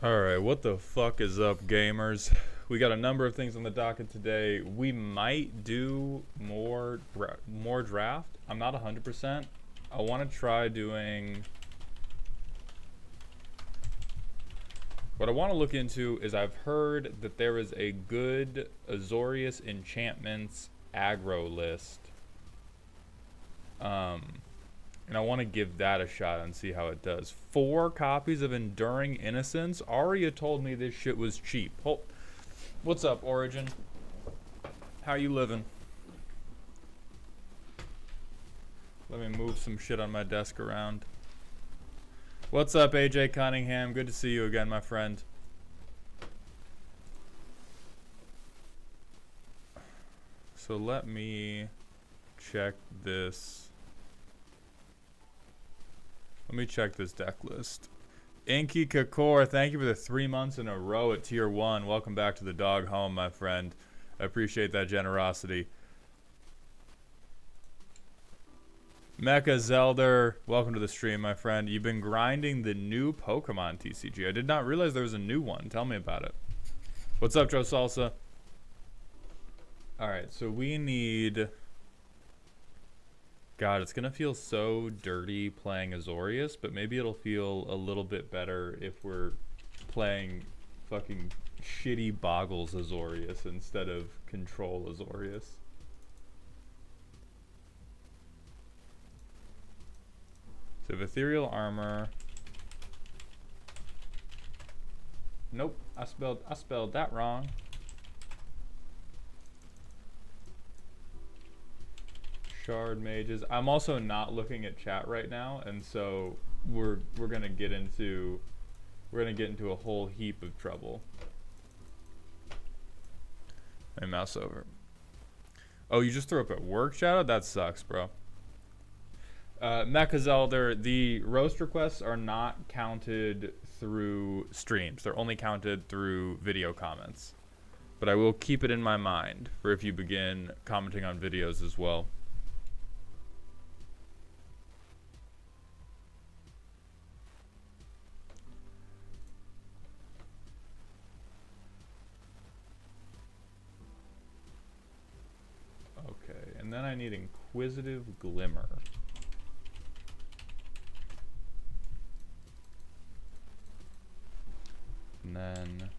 Alright, what the fuck is up, gamers? We got a number of things on the docket today. We might do more draft. I'm not 100%. I want to try doing... What I want to look into is I've heard that there is a good Azorius Enchantments aggro list. And I want to give that a shot and see how it does. 4 copies of Enduring Innocence. Aria told me this shit was cheap. Oh, what's up, Origin? How you living? Let me move some shit on my desk around. What's up, AJ Cunningham? Good to see you again, my friend. So let me check this. Let me check this deck list. Inky Kakor, thank you for the 3 months in a row at tier 1. Welcome back to the dog home, my friend. I appreciate that generosity. Mecha Zelder, welcome to the stream, my friend. You've been grinding the new Pokemon TCG. I did not realize there was a new one. Tell me about it. What's up, Joe Salsa? Alright, so we need... God, it's gonna feel so dirty playing Azorius, but maybe it'll feel a little bit better if we're playing fucking shitty Boggles Azorius instead of Control Azorius. So we have Ethereal Armor. Nope, I spelled that wrong. Shard Mages. I'm also not looking at chat right now, and so we're gonna get into a whole heap of trouble. My mouse over. Oh, you just threw up at work, Shadow? That sucks, bro. Mecha Zelder, the roast requests are not counted through streams. They're only counted through video comments. But I will keep it in my mind for if you begin commenting on videos as well. And then I need Inquisitive Glimmer. And then...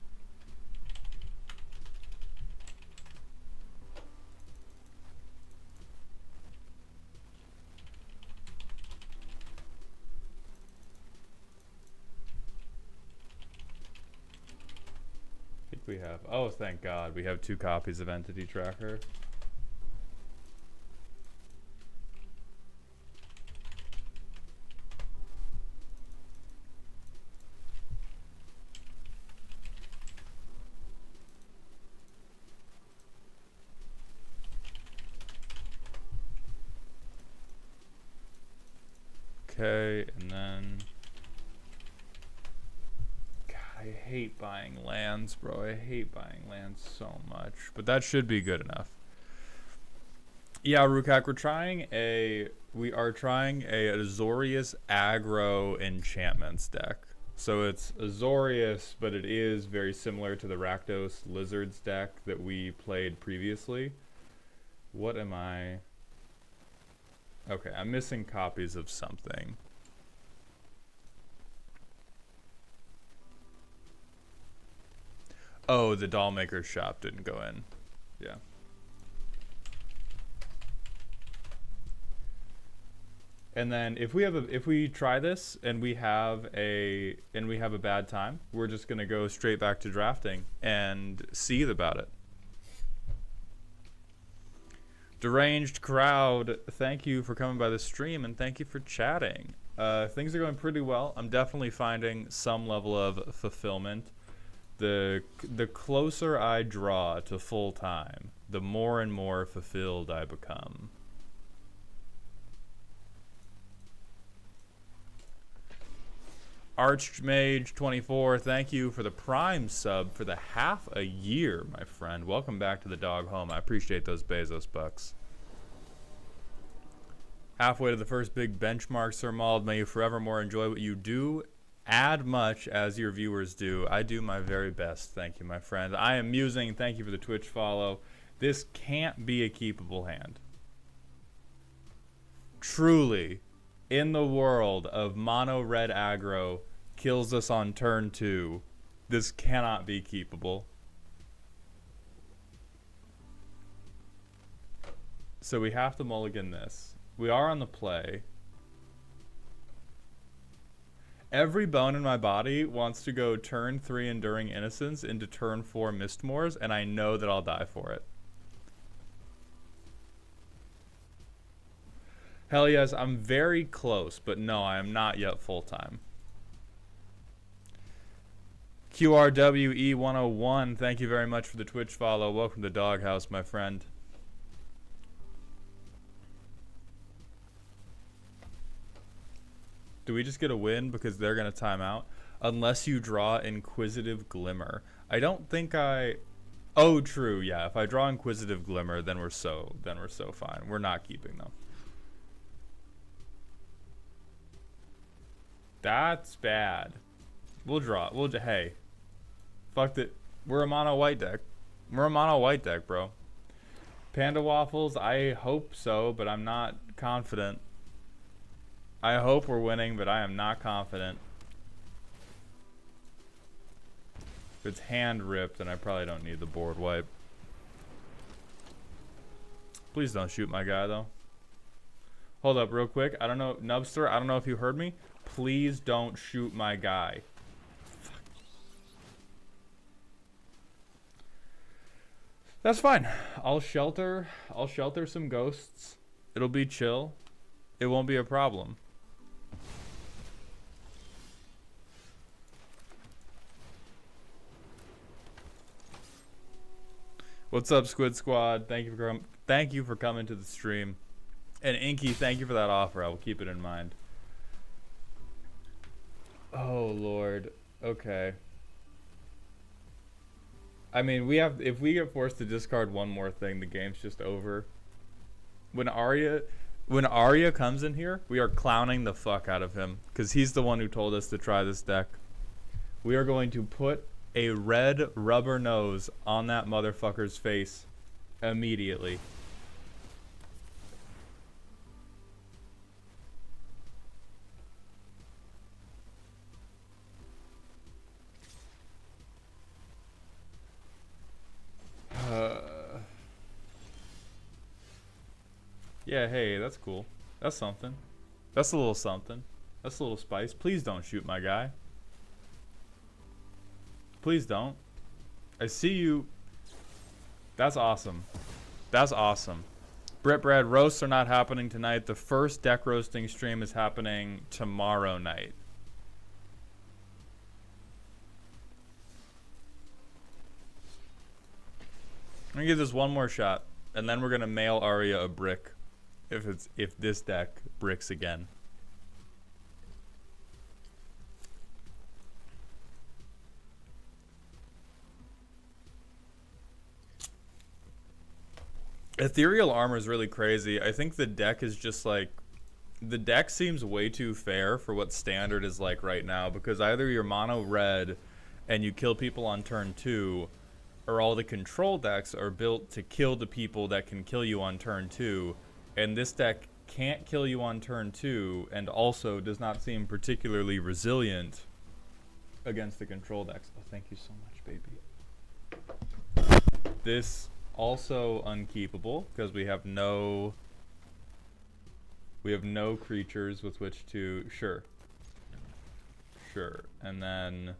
I think we have... Oh, thank God. We have 2 copies of Entity Tracker. Okay, and then... God, I hate buying lands, bro. I hate buying lands so much. But that should be good enough. Yeah, Rukak, we are trying a Azorius aggro enchantments deck. So it's Azorius, but it is very similar to the Rakdos Lizards deck that we played previously. What am I... Okay, I'm missing copies of something. Oh, the doll maker's shop didn't go in. Yeah. And then if we try this and we have a bad time, we're just gonna go straight back to drafting and seethe about it. Deranged Crowd, thank you for coming by the stream and thank you for chatting. Things are going pretty well. I'm definitely finding some level of fulfillment. The closer I draw to full time, the more and more fulfilled I become. Archmage24, thank you for the Prime sub for the half a year, my friend. Welcome back to the dog home. I appreciate those Bezos bucks. Halfway to the first big benchmark, Sir Mauld. May you forevermore enjoy what you do add much as your viewers do. I do my very best. Thank you, my friend. I am musing. Thank you for the Twitch follow. This can't be a keepable hand. Truly, in the world of mono red aggro, kills us on turn 2. This cannot be keepable. So we have to mulligan this. We are on the play. Every bone in my body wants to go turn 3 Enduring Innocence into turn 4 Mistmoors, and I know that I'll die for it. Hell yes, I'm very close, but no, I am not yet full-time. QRWE101, thank you very much for the Twitch follow. Welcome to Doghouse, my friend. Do we just get a win because they're going to time out? Unless you draw Inquisitive Glimmer. I don't think I... Oh, true, yeah. If I draw Inquisitive Glimmer, then we're so fine. We're not keeping them. That's bad. We'll draw. Hey. Fuck it. We're a mono white deck. We're a mono white deck, bro. Panda Waffles, I hope so, but I'm not confident. I hope we're winning, but I am not confident. If it's hand ripped, then I probably don't need the board wipe. Please don't shoot my guy, though. Hold up real quick. I don't know, Nubster, I don't know if you heard me. Please don't shoot my guy. Fuck. That's fine. I'll shelter some ghosts. It'll be chill. It won't be a problem. What's up, Squid Squad? Thank you for coming to the stream. And Inky, thank you for that offer. I will keep it in mind. Oh Lord. Okay. I mean, if we get forced to discard one more thing, the game's just over. When Arya comes in here, we are clowning the fuck out of him because he's the one who told us to try this deck. We are going to put a red rubber nose on that motherfucker's face immediately. Yeah, hey, that's cool. That's something. That's a little something. That's a little spice. Please don't shoot my guy. Please don't. I see you. That's awesome. That's awesome. Brit Bread, roasts are not happening tonight. The first deck roasting stream is happening tomorrow night. I'm gonna give this one more shot, and then we're gonna mail Arya a brick if this deck bricks again. Ethereal Armor is really crazy. I think the deck is just like... The deck seems way too fair for what Standard is like right now, because either you're mono red and you kill people on turn 2, or all the control decks are built to kill the people that can kill you on turn 2, and this deck can't kill you on turn 2, and also does not seem particularly resilient against the control decks. Oh, thank you so much, baby. This... also unkeepable because we have no creatures with which to... Sure, and then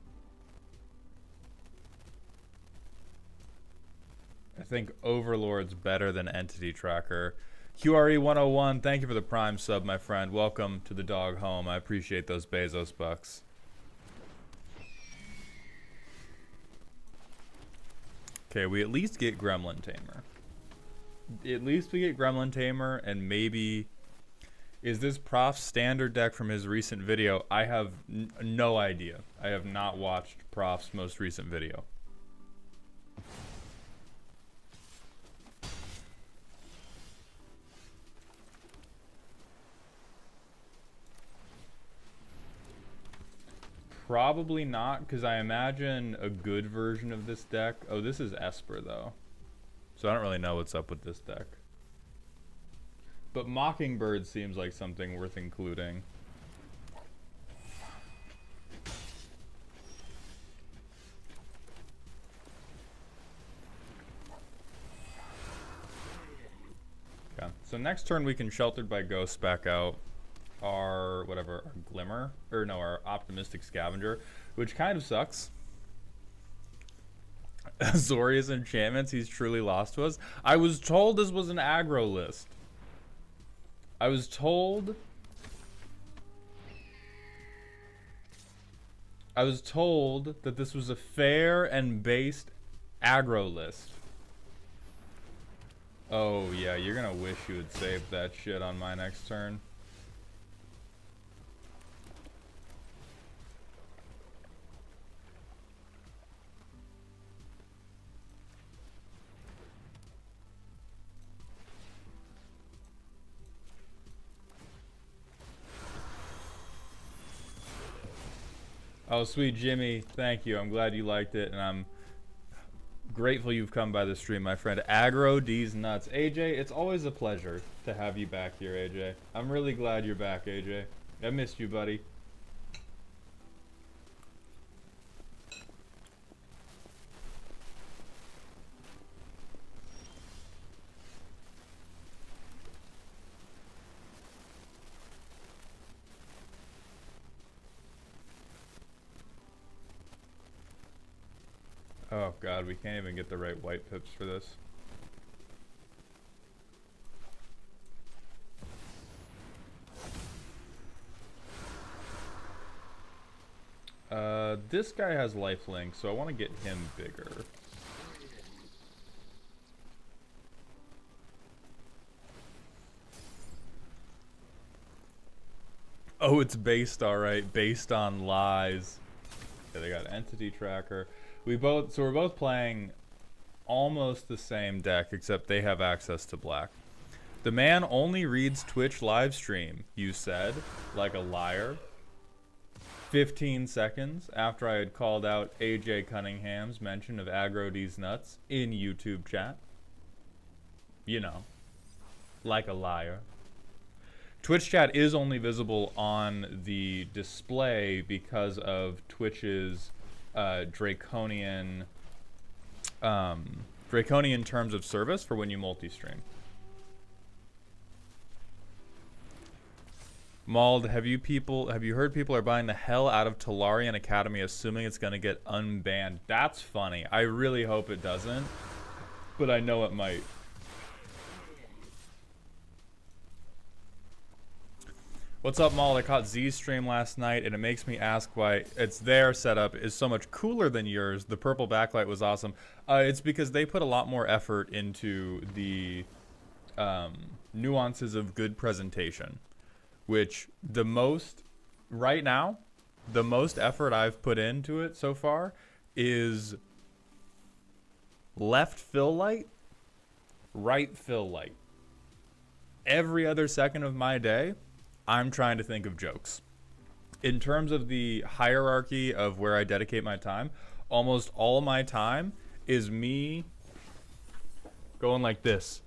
I think Overlord's better than Entity Tracker. QRE101, thank you for the Prime sub, my friend. Welcome to the dog home. I appreciate those Bezos bucks. Okay, we at least get Gremlin Tamer. At least we get Gremlin Tamer, and maybe... Is this Prof's standard deck from his recent video? I have no idea. I have not watched Prof's most recent video. Probably not, because I imagine a good version of this deck. Oh, this is Esper, though. So I don't really know what's up with this deck. But Mockingbird seems like something worth including. Okay, so next turn we can Sheltered by Ghosts back out our, whatever, our Glimmer, or no, our Optimistic Scavenger, which kind of sucks. Azorius Enchantments, he's truly lost to us. I was told this was an aggro list. I was told that this was a fair and based aggro list. Oh yeah, you're gonna wish you had saved that shit on my next turn. Oh, sweet Jimmy, thank you. I'm glad you liked it, and I'm grateful you've come by the stream, my friend. Aggro D's nuts. AJ, it's always a pleasure to have you back here, AJ. I'm really glad you're back, AJ. I missed you, buddy. Oh god, we can't even get the right white pips for this. This guy has lifelink, so I want to get him bigger. Oh, it's based, alright, based on lies. Yeah, they got Entity Tracker. We're both playing almost the same deck, except they have access to black. The man only reads Twitch live stream, you said, like a liar. 15 seconds after I had called out AJ Cunningham's mention of Aggro D's nuts in YouTube chat. You know, like a liar. Twitch chat is only visible on the display because of Twitch's draconian terms of service for when you multi-stream. Mauled, have you heard people are buying the hell out of Tolarian Academy assuming it's gonna get unbanned? That's funny. I really hope it doesn't, but I know it might. What's up, Mauled? I caught Z's stream last night, and it makes me ask why their setup is so much cooler than yours. The purple backlight was awesome. It's because they put a lot more effort into the nuances of good presentation. Which right now, the most effort I've put into it so far is left fill light, right fill light. Every other second of my day, I'm trying to think of jokes. In terms of the hierarchy of where I dedicate my time, almost all my time is me going like this.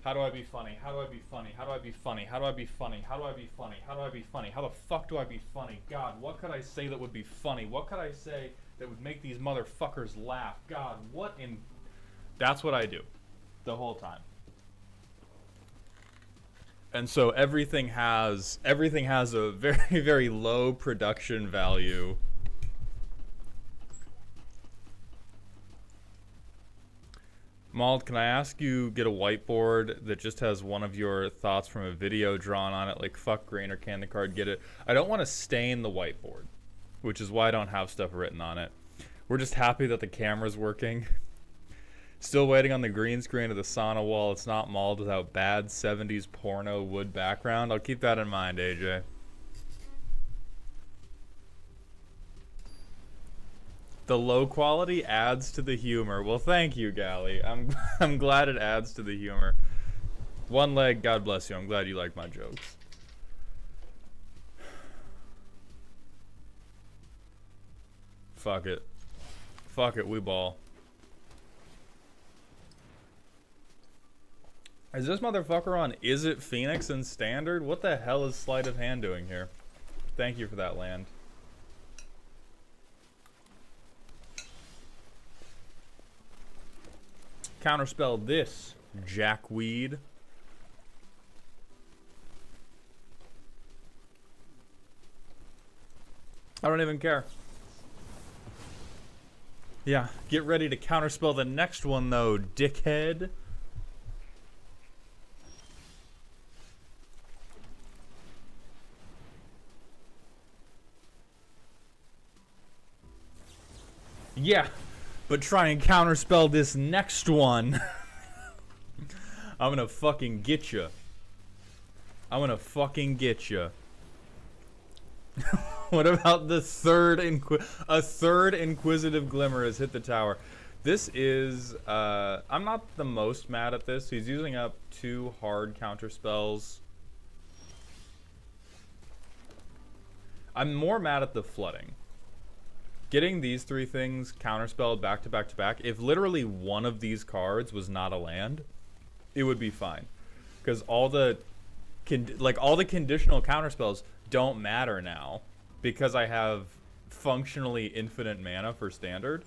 How do I be funny? How do I be funny? How do I be funny? How do I be funny? How do I be funny? How do I be funny? How the fuck do I be funny? God, what could I say that would be funny? What could I say that would make these motherfuckers laugh? God, what in... That's what I do the whole time. And so everything has a very, very low production value. Mauled, can I ask you get a whiteboard that just has one of your thoughts from a video drawn on it, like fuck grain or can the card get it? I don't want to stain the whiteboard, which is why I don't have stuff written on it. We're just happy that the camera's working. Still waiting on the green screen of the sauna wall. It's not mauled without bad 70s porno wood background. I'll keep that in mind, AJ. The low quality adds to the humor. Well, thank you, Gally. I'm glad it adds to the humor. One leg, God bless you. I'm glad you like my jokes. fuck it. Fuck it, we ball. Is this motherfucker on Is It Phoenix in Standard? What the hell is Sleight of Hand doing here? Thank you for that land. Counterspell this, Jackweed. I don't even care. Yeah, get ready to counterspell the next one though, dickhead. Yeah, but try and counterspell this next one. I'm gonna fucking get you. I'm gonna fucking get you. What about the third Inquisitive Glimmer has hit the tower? This is, I'm not the most mad at this. He's using up 2 hard counter spells. I'm more mad at the flooding. Getting these 3 things counterspelled back to back to back, if literally one of these cards was not a land, it would be fine. Because all the conditional counterspells don't matter now. Because I have functionally infinite mana for Standard.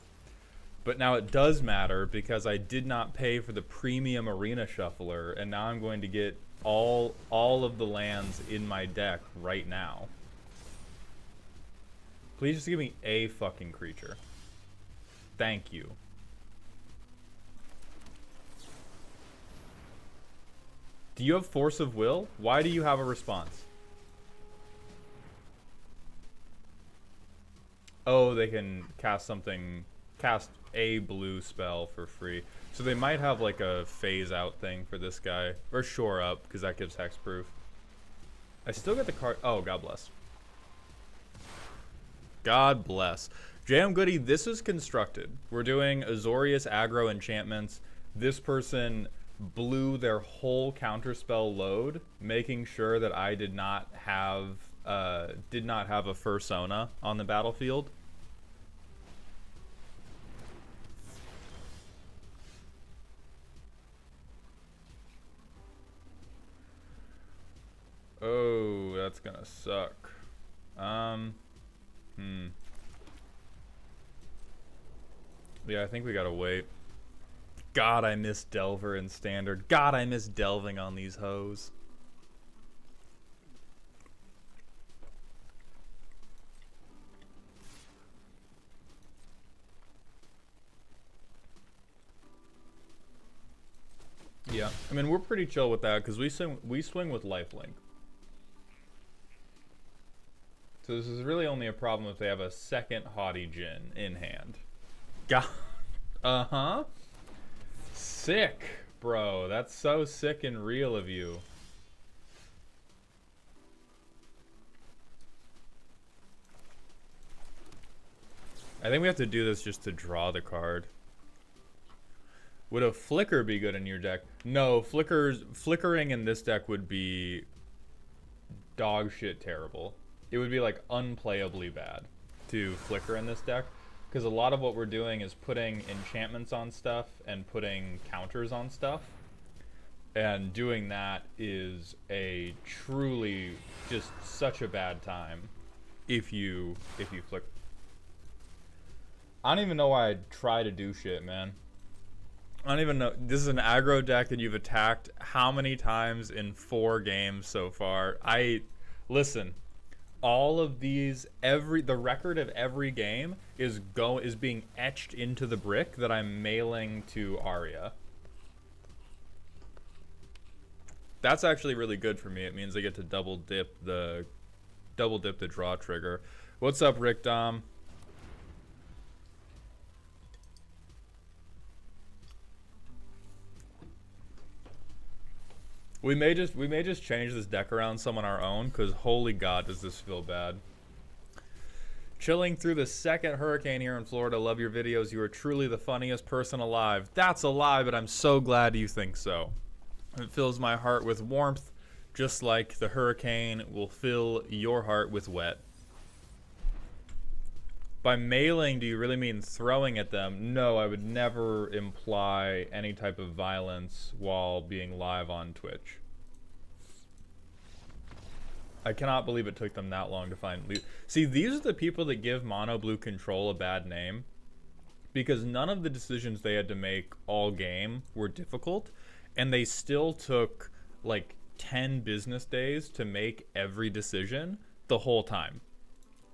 But now it does matter because I did not pay for the premium Arena Shuffler, and now I'm going to get all of the lands in my deck right now. Please just give me a fucking creature. Thank you. Do you have Force of Will? Why do you have a response? Oh, they can cast a blue spell for free. So they might have like a phase out thing for this guy. Or shore up, because that gives hexproof. I still get the card. Oh, God bless. God bless. Jam Goody, this is constructed. We're doing Azorius aggro enchantments. This person blew their whole counterspell load, making sure that I did not have a Fursona on the battlefield. Oh, that's gonna suck. Yeah, I think we gotta wait. God, I miss Delver in Standard. God, I miss delving on these hoes. Yeah, I mean, we're pretty chill with that because we swing with lifelink. So this is really only a problem if they have a second Haughty Djinn in hand. God. Uh-huh. Sick, bro. That's so sick and real of you. I think we have to do this just to draw the card. Would a Flicker be good in your deck? No, flickering in this deck would be dog shit terrible. It would be like unplayably bad to flicker in this deck. Because a lot of what we're doing is putting enchantments on stuff and putting counters on stuff. And doing that is a truly just such a bad time if you flick. I don't even know why I'd try to do shit, man. I don't even know. This is an aggro deck that you've attacked how many times in 4 games so far? Listen. All of these, the record of every game is being etched into the brick that I'm mailing to Arya. That's actually really good for me. It means I get to double dip the draw trigger. What's up, Rick Dom? We may just change this deck around some on our own, because holy God, does this feel bad. Chilling through the second hurricane here in Florida. Love your videos. You are truly the funniest person alive. That's a lie, but I'm so glad you think so. It fills my heart with warmth, just like the hurricane will fill your heart with wet. By mailing, do you really mean throwing at them? No, I would never imply any type of violence while being live on Twitch. I cannot believe it took them that long to find... See, these are the people that give Mono Blue Control a bad name. Because none of the decisions they had to make all game were difficult. And they still took, like, 10 business days to make every decision the whole time.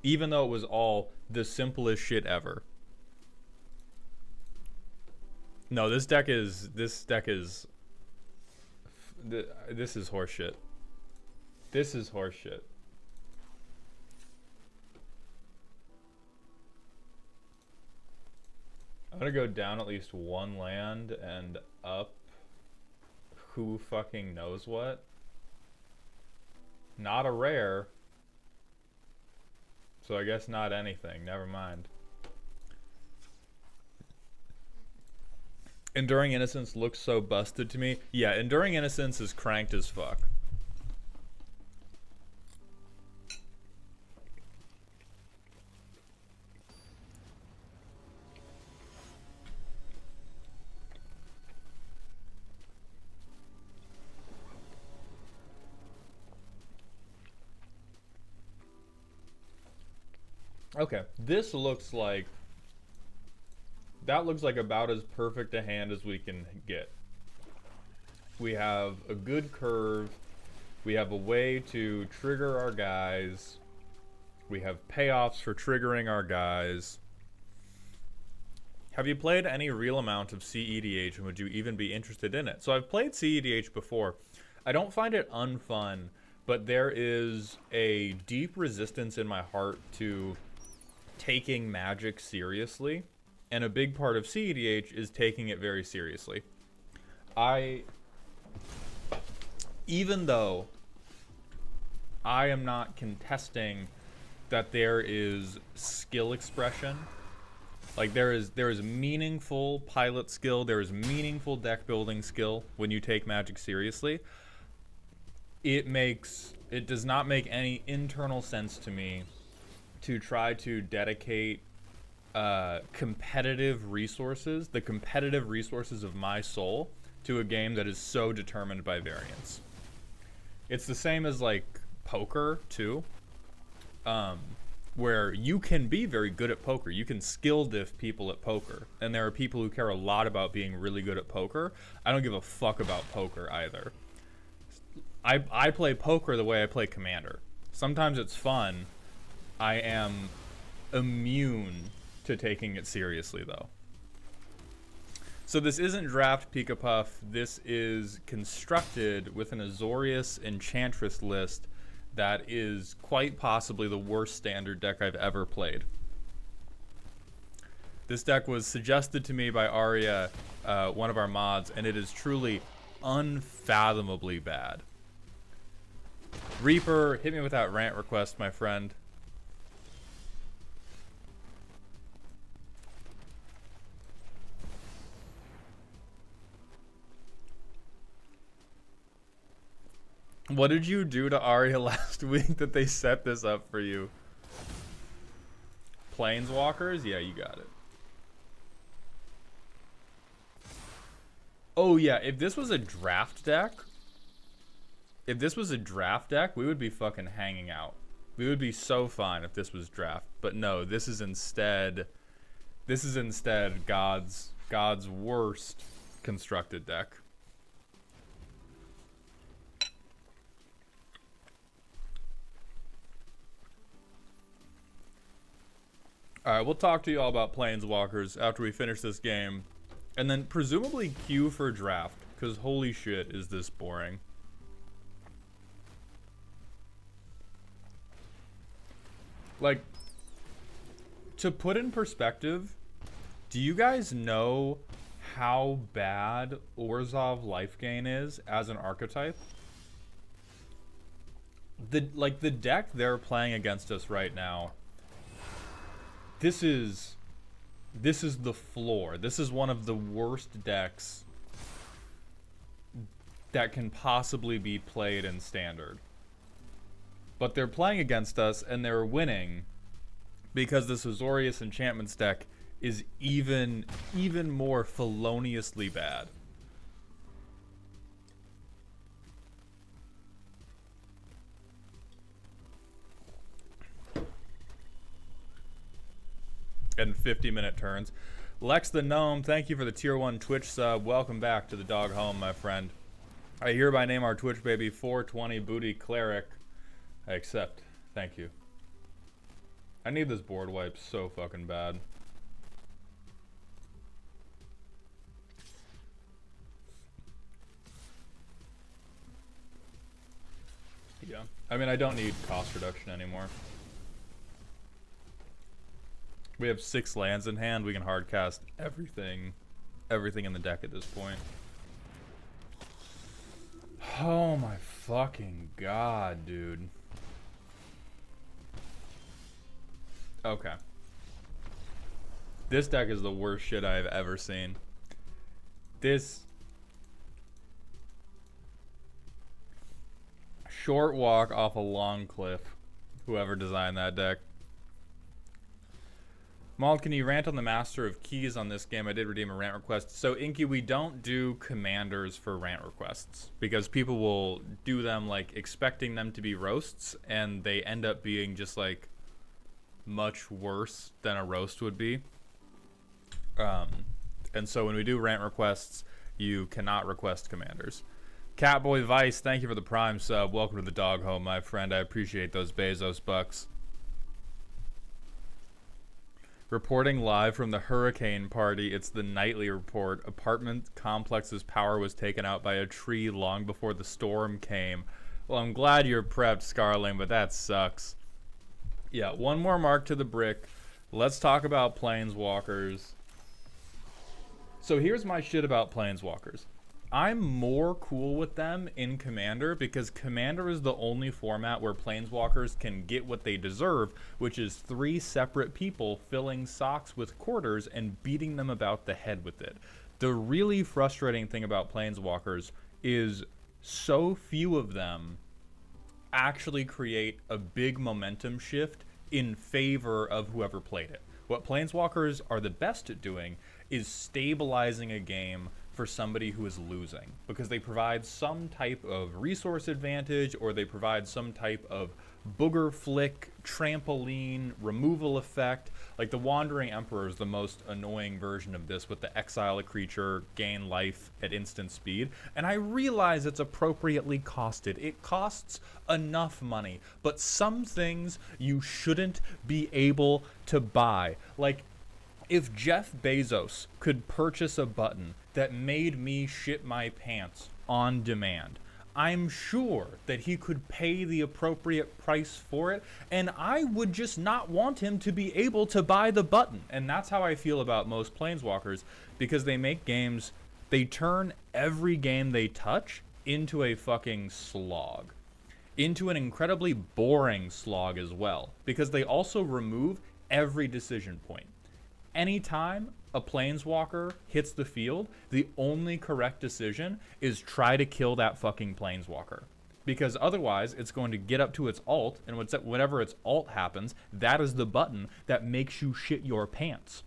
Even though it was all the simplest shit ever. No, this deck is horseshit. This is horseshit. I'm gonna go down at least one land and up who fucking knows what. Not a rare. So I guess not anything. Never mind. Enduring Innocence looks so busted to me. Yeah, Enduring Innocence is cranked as fuck. Okay, this looks like... That looks like about as perfect a hand as we can get. We have a good curve. We have a way to trigger our guys. We have payoffs for triggering our guys. Have you played any real amount of CEDH, and would you even be interested in it? So I've played CEDH before. I don't find it unfun, but there is a deep resistance in my heart to taking Magic seriously, and a big part of CEDH is taking it very seriously. Even though I am not contesting that there is skill expression, like there is meaningful pilot skill, there is meaningful deck building skill when you take Magic seriously, it does not make any internal sense to me to try to dedicate competitive resources, the competitive resources of my soul, to a game that is so determined by variance. It's the same as like poker too, where you can be very good at poker. You can skill diff people at poker, and there are people who care a lot about being really good at poker. I don't give a fuck about poker either. I play poker the way I play Commander. Sometimes it's fun. I am immune to taking it seriously, though. So this isn't draft Pika Puff. This is constructed with an Azorius Enchantress list that is quite possibly the worst standard deck I've ever played. This deck was suggested to me by Arya, one of our mods, and it is truly unfathomably bad. Reaper, hit me with that rant request, my friend. What did you do to Arya last week that they set this up for you? Planeswalkers? Yeah, you got it. Oh yeah, if this was a draft deck, we would be fucking hanging out. We would be so fine if this was draft. But no, this is instead God's worst constructed deck. Alright, we'll talk to you all about Planeswalkers after we finish this game. And then presumably queue for draft, because holy shit is this boring. Like, to put in perspective, do you guys know how bad Orzhov life gain is as an archetype? The deck they're playing against us right now, this is the floor. This is one of the worst decks that can possibly be played in standard. But they're playing against us and they're winning because this Azorius Enchantments deck is even more feloniously bad. And 50-minute turns. Lex the Gnome, thank you for the tier 1 Twitch sub. Welcome back to the dog home, my friend. I hereby name our Twitch baby 420 Booty Cleric. I accept. Thank you. I need this board wipe so fucking bad. Yeah. I mean, I don't need cost reduction anymore. We have 6 lands in hand. We can hardcast everything in the deck at this point. Oh my fucking god, dude. Okay. This deck is the worst shit I've ever seen. This short walk off a long cliff. Whoever designed that deck. Maul, can you rant on the Master of Keys on this game? I did redeem a rant request. So, Inky, we don't do commanders for rant requests because people will do them like expecting them to be roasts, and they end up being just like much worse than a roast would be. And so when we do rant requests, you cannot request commanders. Catboy Vice, thank you for the Prime sub. Welcome to the dog home, my friend. I appreciate those Bezos bucks. Reporting live from the hurricane party, it's the nightly report. Apartment complex's power was taken out by a tree long before the storm came. Well, I'm glad you're prepped, Scarling, but that sucks. Yeah, one more mark to the brick. Let's talk about Planeswalkers. So here's my shit about Planeswalkers. I'm more cool with them in Commander because Commander is the only format where Planeswalkers can get what they deserve, which is 3 separate people filling socks with quarters and beating them about the head with it. The really frustrating thing about Planeswalkers is so few of them actually create a big momentum shift in favor of whoever played it. What Planeswalkers are the best at doing is stabilizing a game for somebody who is losing, because they provide some type of resource advantage, or they provide some type of booger flick, trampoline, removal effect. Like the Wandering Emperor is the most annoying version of this, with the exile a creature, gain life at instant speed. And I realize it's appropriately costed. It costs enough money, but some things you shouldn't be able to buy. Like, if Jeff Bezos could purchase a button that made me shit my pants on demand, I'm sure that he could pay the appropriate price for it, and I would just not want him to be able to buy the button. And that's how I feel about most Planeswalkers, because they make games, they turn every game they touch into a fucking slog. Into an incredibly boring slog as well, because they also remove every decision point. Anytime a Planeswalker hits the field, the only correct decision is try to kill that fucking Planeswalker. Because otherwise, it's going to get up to its ult, and whenever its ult happens, that is the button that makes you shit your pants.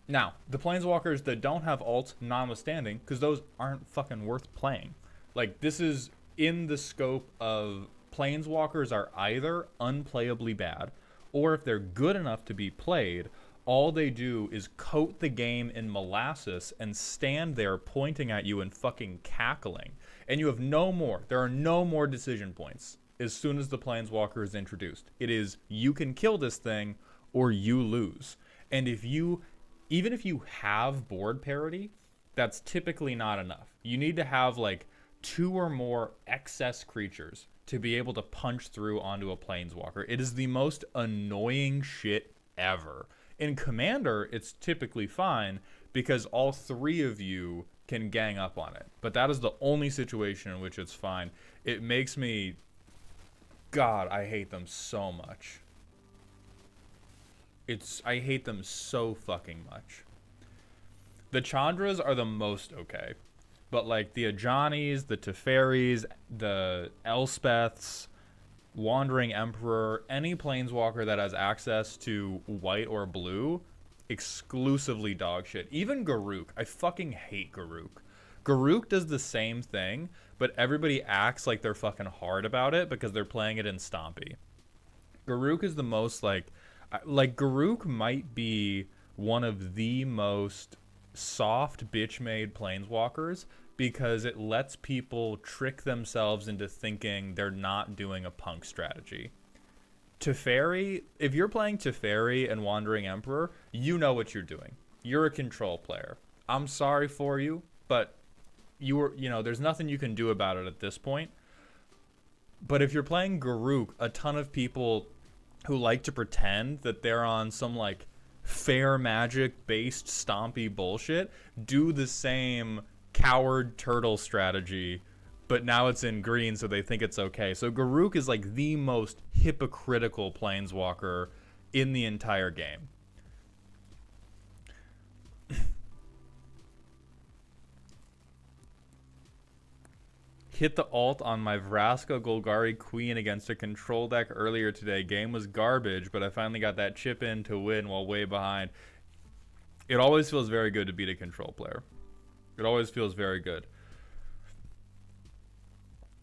Now, the Planeswalkers that don't have ults, notwithstanding, because those aren't fucking worth playing. Like, this is in the scope of Planeswalkers are either unplayably bad, or if they're good enough to be played, all they do is coat the game in molasses and stand there pointing at you and fucking cackling. And you have there are no more decision points as soon as the Planeswalker is introduced. It is, you can kill this thing or you lose. And even if you have board parity, that's typically not enough. You need to have like 2 or more excess creatures to be able to punch through onto a Planeswalker. It is the most annoying shit ever. In Commander, it's typically fine because all 3 of you can gang up on it. But that is the only situation in which it's fine. It makes me... God, I hate them so much. I hate them so fucking much. The Chandras are the most okay. But like the Ajanis, the Teferis, the Elspeths, Wandering Emperor, any planeswalker that has access to white or blue, exclusively dog shit. Even Garruk. I fucking hate Garruk. Garruk does the same thing, but everybody acts like they're fucking hard about it because they're playing it in Stompy. Garruk is the most like Garruk might be one of the most soft bitch made planeswalkers because it lets people trick themselves into thinking they're not doing a punk strategy. Teferi, if you're playing Teferi and Wandering Emperor, you know what you're doing. You're a control player. I'm sorry for you, but there's nothing you can do about it at this point. But if you're playing Garruk, a ton of people who like to pretend that they're on some like fair magic based stompy bullshit do the same coward turtle strategy, but now it's in green, so they think it's okay. So Garruk is like the most hypocritical planeswalker in the entire game. Hit the alt on my Vraska Golgari Queen against a control deck earlier today. Game was garbage, but I finally got that chip in to win while way behind. It always feels very good to beat a control player. It always feels very good.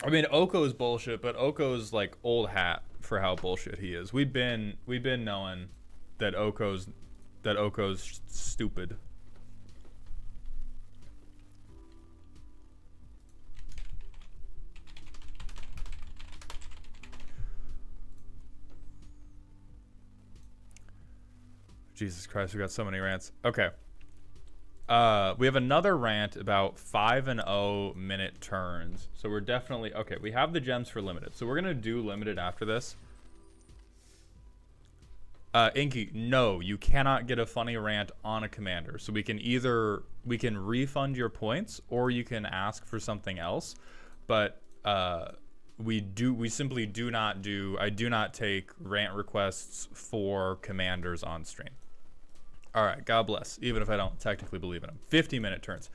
I mean, Oko's bullshit, but Oko's like old hat for how bullshit he is. We've been knowing that Oko's stupid. Jesus Christ, we got so many rants. Okay. We have another rant about 5-0 minute turns. So we're definitely... Okay, we have the gems for limited. So we're going to do limited after this. Inky, no, you cannot get a funny rant on a commander. So we can refund your points or you can ask for something else. But I do not take rant requests for commanders on stream. All right, God bless, even if I don't technically believe in them. 50-minute turns.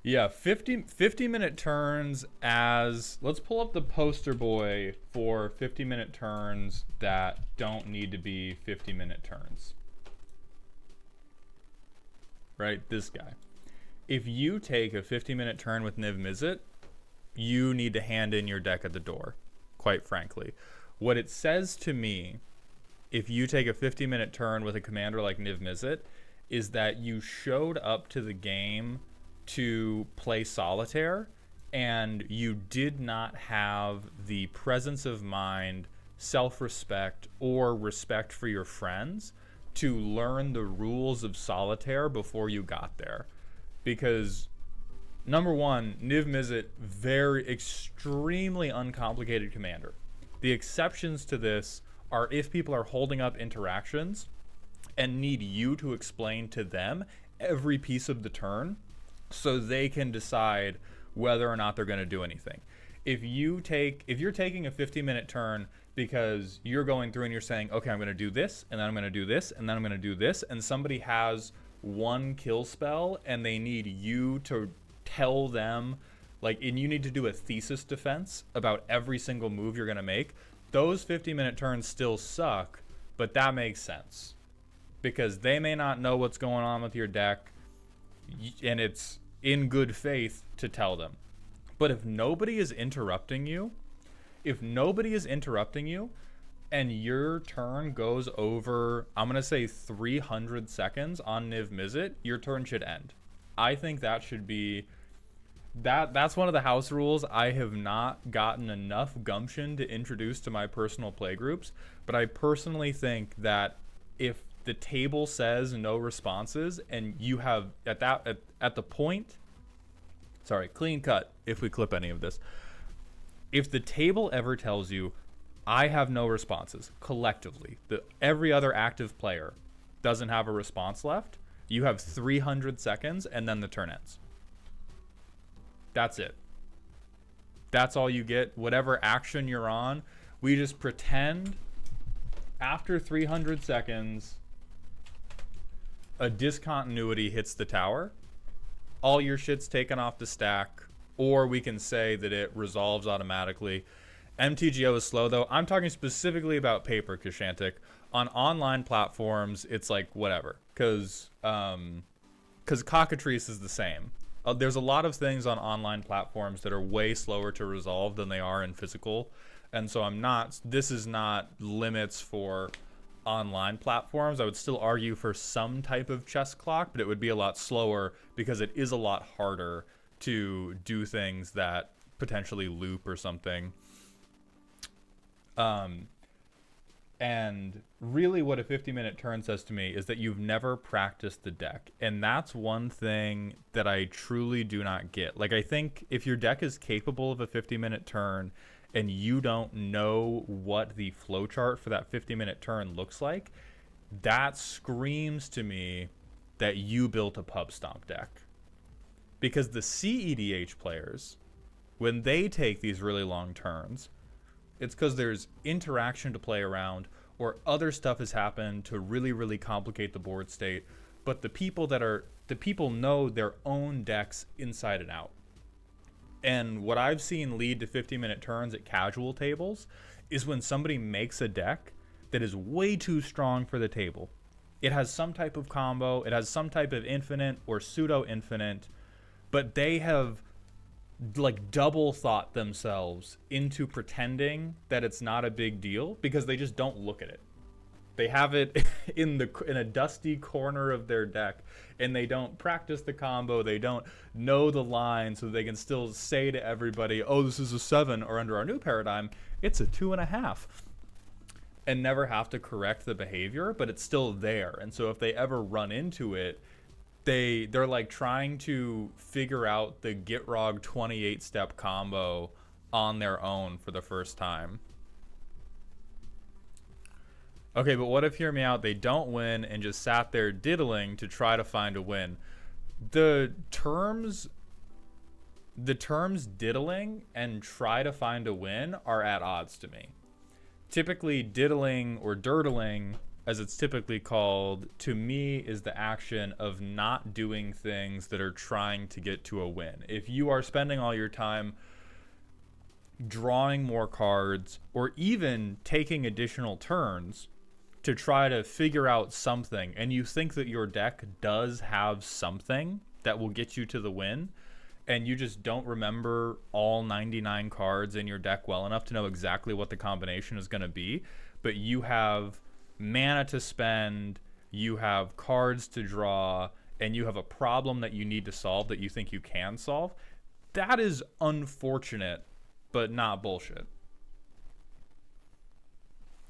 Yeah, 50-minute turns as... Let's pull up the poster boy for 50-minute turns that don't need to be 50-minute turns. Right, this guy. If you take a 50-minute turn with Niv Mizzet, you need to hand in your deck at the door, quite frankly. What it says to me, if you take a 50-minute turn with a commander like Niv Mizzet, is that you showed up to the game to play solitaire, and you did not have the presence of mind, self-respect, or respect for your friends to learn the rules of solitaire before you got there. Because... Number one, Niv Mizzet, very extremely uncomplicated commander. The exceptions to this are if people are holding up interactions and need you to explain to them every piece of the turn so they can decide whether or not they're going to do anything. If you're taking a 50-minute turn because you're going through and you're saying, okay, I'm going to do this, and then I'm going to do this, and then I'm going to do this, and somebody has one kill spell and they need you to tell them, and you need to do a thesis defense about every single move you're going to make, those 50-minute turns still suck, but that makes sense. Because they may not know what's going on with your deck, and it's in good faith to tell them. But if nobody is interrupting you, and your turn goes over, I'm going to say 300 seconds on Niv Mizzet, your turn should end. I think that should be... That's one of the house rules I have not gotten enough gumption to introduce to my personal play groups, but I personally think that if the table says no responses and you have at the point, sorry, clean cut if we clip any of this, if the table ever tells you I have no responses collectively, every other active player doesn't have a response left, you have 300 seconds and then the turn ends. That's it. That's all you get. Whatever action you're on, we just pretend after 300 seconds, a discontinuity hits the tower. All your shit's taken off the stack, or we can say that it resolves automatically. MTGO is slow though. I'm talking specifically about paper, Kashantik. On online platforms, it's like whatever, because Cockatrice is the same. There's a lot of things on online platforms that are way slower to resolve than they are in physical, and so this is not limits for online platforms. I would still argue for some type of chess clock, but it would be a lot slower because it is a lot harder to do things that potentially loop or something. And really what a 50-minute turn says to me is that you've never practiced the deck. And that's one thing that I truly do not get. Like, I think if your deck is capable of a 50-minute turn and you don't know what the flowchart for that 50-minute turn looks like, that screams to me that you built a pub stomp deck. Because the CEDH players, when they take these really long turns, it's because there's interaction to play around, or other stuff has happened to really, really complicate the board state. But the people know their own decks inside and out. And what I've seen lead to 50-minute turns at casual tables is when somebody makes a deck that is way too strong for the table. It has some type of combo, it has some type of infinite or pseudo-infinite, but they have like double thought themselves into pretending that it's not a big deal because they just don't look at it. They have it in a dusty corner of their deck, and they don't practice the combo. They don't know the line, so they can still say to everybody, "Oh, this is a 7," or under our new paradigm, it's a 2.5, and never have to correct the behavior, but it's still there. And so if they ever run into it, they're like trying to figure out the Gitrog 28-step combo on their own for the first time. Okay, but what if, hear me out, they don't win and just sat there diddling to try to find a win? The terms diddling and try to find a win are at odds to me. Typically, diddling or dirtling, as it's typically called, to me is the action of not doing things that are trying to get to a win. If you are spending all your time drawing more cards or even taking additional turns to try to figure out something, and you think that your deck does have something that will get you to the win, and you just don't remember all 99 cards in your deck well enough to know exactly what the combination is going to be, but you have mana to spend, you have cards to draw, and you have a problem that you need to solve that you think you can solve, that is unfortunate, but not bullshit.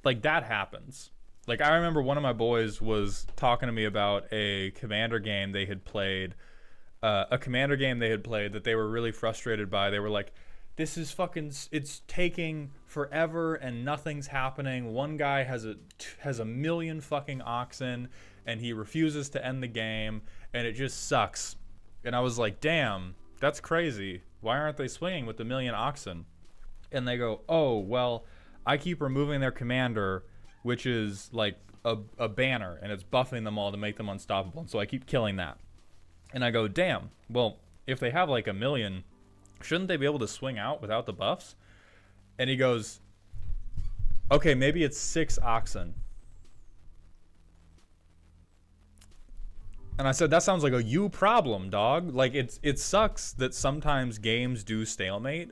Like, that happens. Like, I remember one of my boys was talking to me about a commander game they had played, that they were really frustrated by. They were like, this is fucking, it's taking forever and nothing's happening. One guy has a million fucking oxen and he refuses to end the game and it just sucks. And I was like, damn, that's crazy. Why aren't they swinging with the million oxen? And they go, oh, well, I keep removing their commander, which is like a banner, and it's buffing them all to make them unstoppable. And so I keep killing that. And I go, damn, well, if they have like a million, shouldn't they be able to swing out without the buffs? And he goes, okay, maybe it's 6 oxen. And I said, that sounds like a you problem, dog. Like, it sucks that sometimes games do stalemate,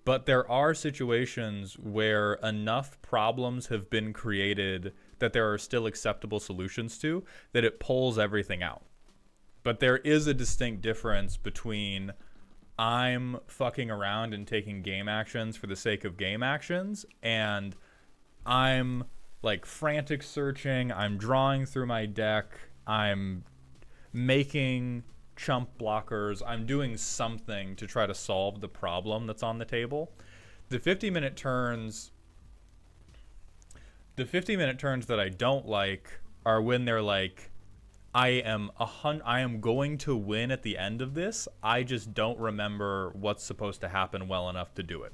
but there are situations where enough problems have been created that there are still acceptable solutions to, that it pulls everything out. But there is a distinct difference between I'm fucking around and taking game actions for the sake of game actions, and I'm like frantic searching, I'm drawing through my deck, I'm making chump blockers, I'm doing something to try to solve the problem that's on the table. The 50-minute turns that I don't like are when they're like, I am going to win at the end of this. I just don't remember what's supposed to happen well enough to do it.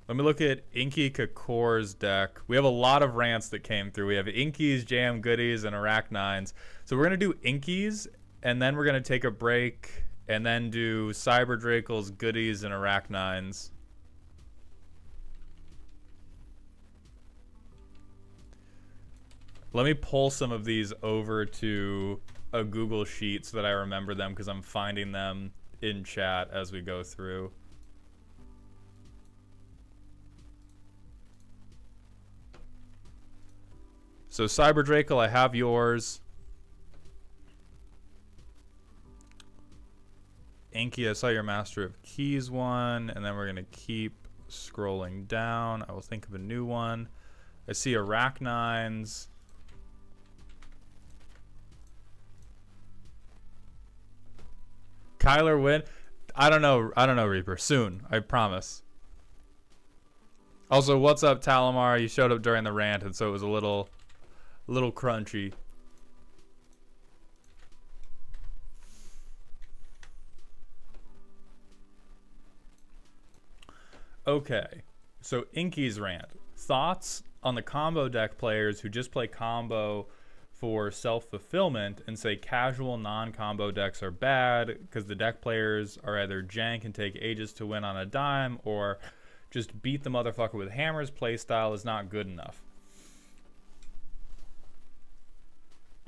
Let me look at Inky Kakor's deck. We have a lot of rants that came through. We have Inkies, Jam Goodies, and Iraq 9s. So we're going to do Inkies, and then we're going to take a break and then do Cyber Dracles, Goodies, and Arachnines. Let me pull some of these over to a Google Sheet so that I remember them, because I'm finding them in chat as we go through. So Cyber Drakel, I have yours. Inky, I saw your Master of Keys one, and then we're gonna keep scrolling down. I will think of a new one. I see Arachnines. Kyler win. I don't know, Reaper. Soon, I promise. Also, what's up, Talamar? You showed up during the rant, and so it was a little crunchy. Okay, so Inky's rant. Thoughts on the combo deck players who just play combo for self-fulfillment and say casual non-combo decks are bad because the deck players are either jank and take ages to win on a dime, or just beat the motherfucker with hammers. Playstyle is not good enough.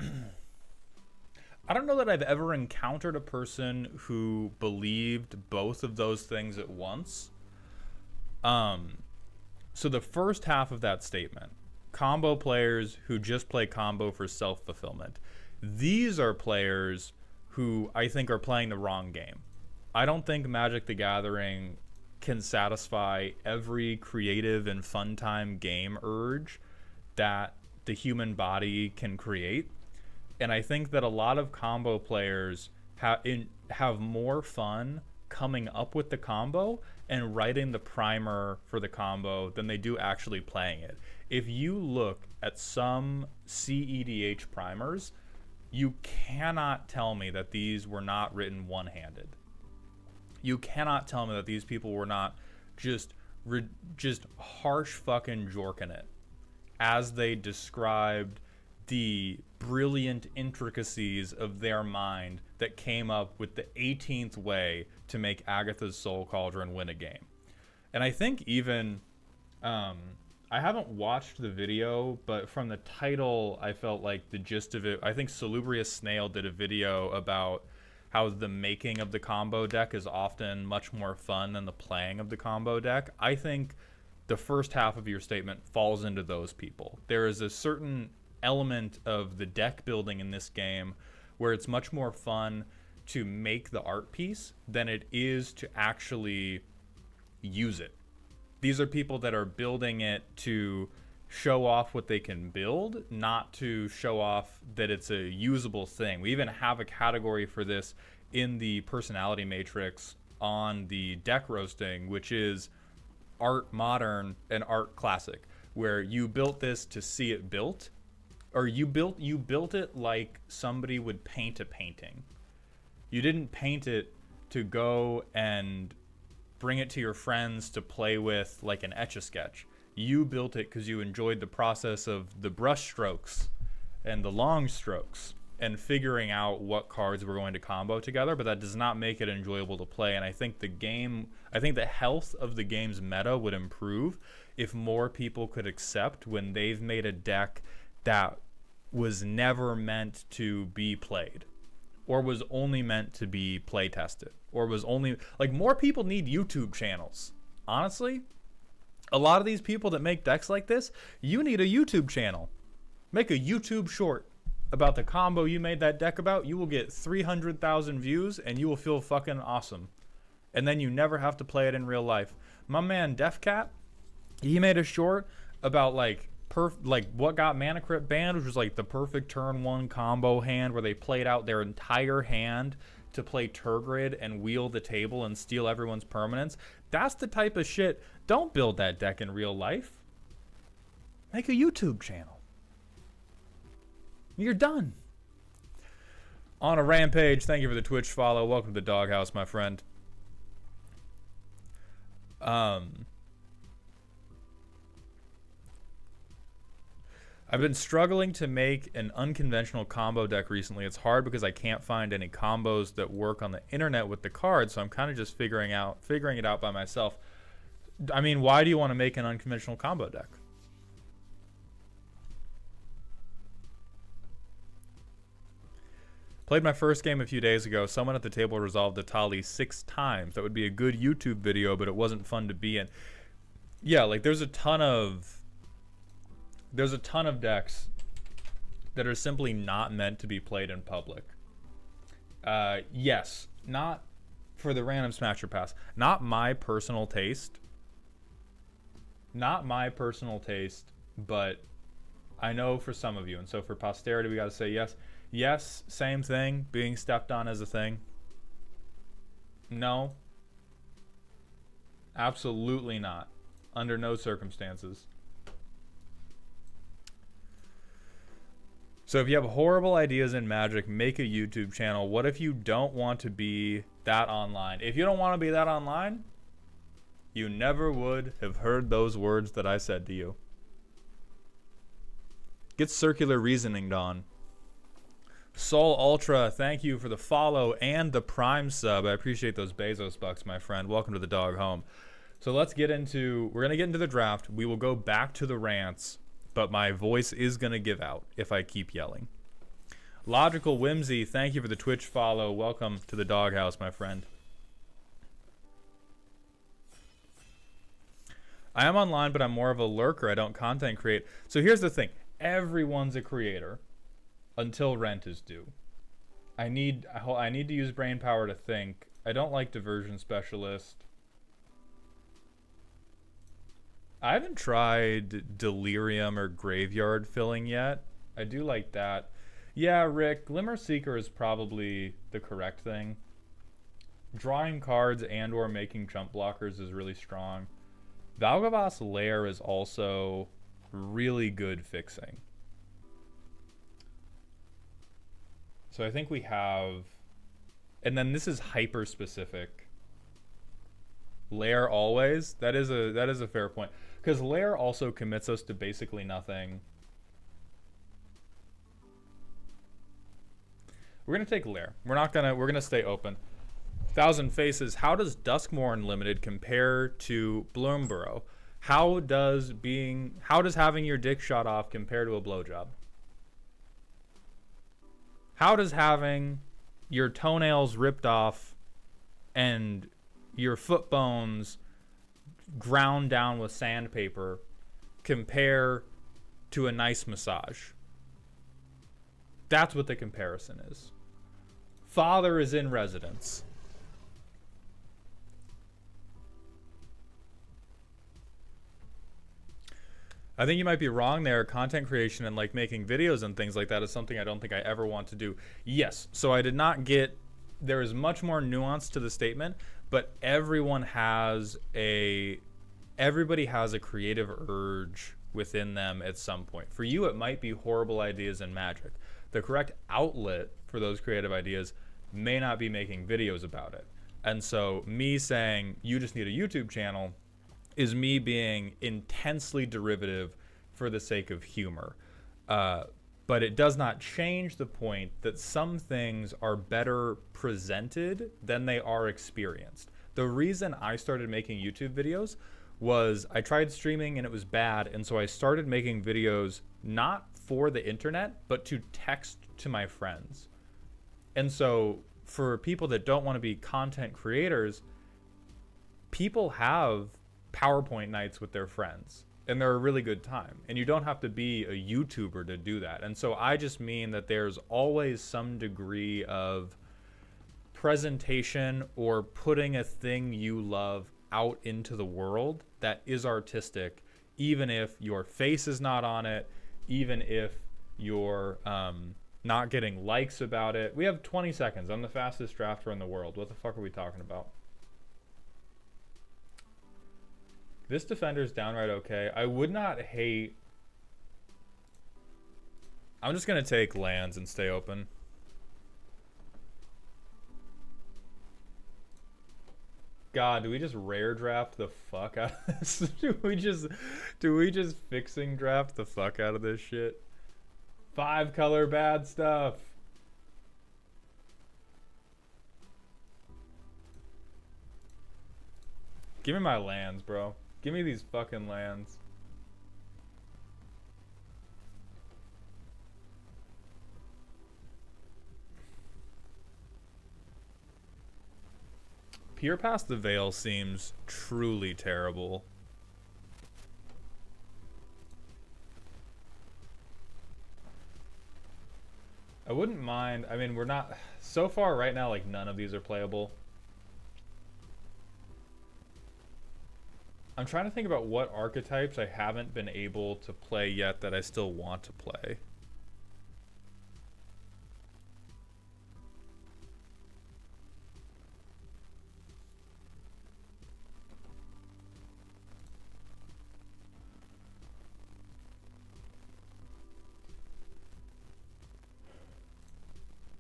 I don't know that I've ever encountered a person who believed both of those things at once. So the first half of that statement, combo players who just play combo for self-fulfillment, these are players who I think are playing the wrong game. I don't think Magic the Gathering can satisfy every creative and fun time game urge that the human body can create. And I think that a lot of combo players have more fun coming up with the combo and writing the primer for the combo than they do actually playing it. If you look at some CEDH primers, you cannot tell me that these were not written one-handed. You cannot tell me that these people were not just harsh fucking jorking it as they described the brilliant intricacies of their mind that came up with the 18th way to make Agatha's Soul Cauldron win a game. And I think even, I haven't watched the video, but from the title, I felt like the gist of it, I think Salubrious Snail did a video about how the making of the combo deck is often much more fun than the playing of the combo deck. I think the first half of your statement falls into those people. There is a certain element of the deck building in this game where it's much more fun to make the art piece than it is to actually use it. These are people that are building it to show off what they can build, not to show off that it's a usable thing. We even have a category for this in the personality matrix on the deck roasting, which is art modern and art classic, where you built this to see it built, or you built it like somebody would paint a painting. You didn't paint it to go and bring it to your friends to play with like an Etch-a-Sketch. You built it because you enjoyed the process of the brush strokes and the long strokes and figuring out what cards were going to combo together, but that does not make it enjoyable to play. And I think the health of the game's meta would improve if more people could accept when they've made a deck that was never meant to be played, or was only meant to be play tested, or was only, like, more people need YouTube channels. Honestly, a lot of these people that make decks like this, you need a YouTube channel. Make a YouTube short about the combo you made that deck about. You will get 300,000 views and you will feel fucking awesome. And then you never have to play it in real life. My man Defcat, he made a short about like what got Mana Crypt banned, which was like the perfect turn one combo hand where they played out their entire hand to play Tergrid and wheel the table and steal everyone's permanents. That's the type of shit. Don't build that deck in real life. Make a YouTube channel. You're done. On a Rampage, thank you for the Twitch follow. Welcome to the Doghouse, my friend. I've been struggling to make an unconventional combo deck recently. It's hard because I can't find any combos that work on the internet with the cards, so I'm kind of just figuring it out by myself. I mean, why do you want to make an unconventional combo deck? Played my first game a few days ago. Someone at the table resolved the Tali 6 times. That would be a good YouTube video, but it wasn't fun to be in. Yeah, like there's a ton of decks that are simply not meant to be played in public. Yes, not for the random smasher pass. Not my personal taste. Not my personal taste, but I know for some of you. And so for posterity, we got to say yes. Yes, same thing. Being stepped on as a thing. No. Absolutely not. Under no circumstances. So if you have horrible ideas in Magic, make a YouTube channel. What if you don't want to be that online? If you don't want to be that online, you never would have heard those words that I said to you. Get circular reasoning on. Soul Ultra, thank you for the follow and the Prime sub. I appreciate those Bezos bucks, my friend. Welcome to the dog home. So let's get into, we're going to get into the draft. We will go back to the rants, but my voice is going to give out if I keep yelling. Logical Whimsy, thank you for the Twitch follow. Welcome to the doghouse, my friend. I am online, but I'm more of a lurker. I don't content create. So here's the thing. Everyone's a creator until rent is due. I need to use brain power to think. I don't like diversion specialist. I haven't tried delirium or graveyard filling yet. I do like that. Yeah, Rick, Glimmer Seeker is probably the correct thing. Drawing cards and or making jump blockers is really strong. Valgavas Lair is also really good fixing. So I think we have, and then this is hyper specific. Lair always. That is a fair point, because Lair also commits us to basically nothing. We're gonna take Lair. We're gonna stay open. Thousand Faces. How does Duskmourn Limited compare to Bloomborough? How does having your dick shot off compare to a blowjob? How does having your toenails ripped off and your foot bones ground down with sandpaper compare to a nice massage? That's what the comparison is. Father is in residence. I think you might be wrong there. Content creation and like making videos and things like that is something I don't think I ever want to do. Yes, so I did not get, there is much more nuance to the statement, but everybody has a creative urge within them at some point. For you, it might be horrible ideas in Magic. The correct outlet for those creative ideas may not be making videos about it. And so me saying you just need a YouTube channel is me being intensely derivative for the sake of humor. But it does not change the point that some things are better presented than they are experienced. The reason I started making YouTube videos was I tried streaming and it was bad, and so I started making videos not for the internet, but to text to my friends. And so for people that don't want to be content creators, people have PowerPoint nights with their friends, and they're a really good time, and you don't have to be a YouTuber to do that. And so I just mean that there's always some degree of presentation or putting a thing you love out into the world that is artistic, even if your face is not on it, even if you're not getting likes about it. We have 20 seconds. I'm the fastest drafter in the world. What the fuck are we talking about? This defender's downright okay. I would not hate... I'm just going to take lands and stay open. God, do we just rare draft the fuck out of this? Do we just fixing draft the fuck out of this shit? 5-color bad stuff. Give me my lands, bro. Give me these fucking lands. Peer Past the Veil seems truly terrible. I wouldn't mind. I mean, we're not... So far right now, like, none of these are playable. I'm trying to think about what archetypes I haven't been able to play yet that I still want to play.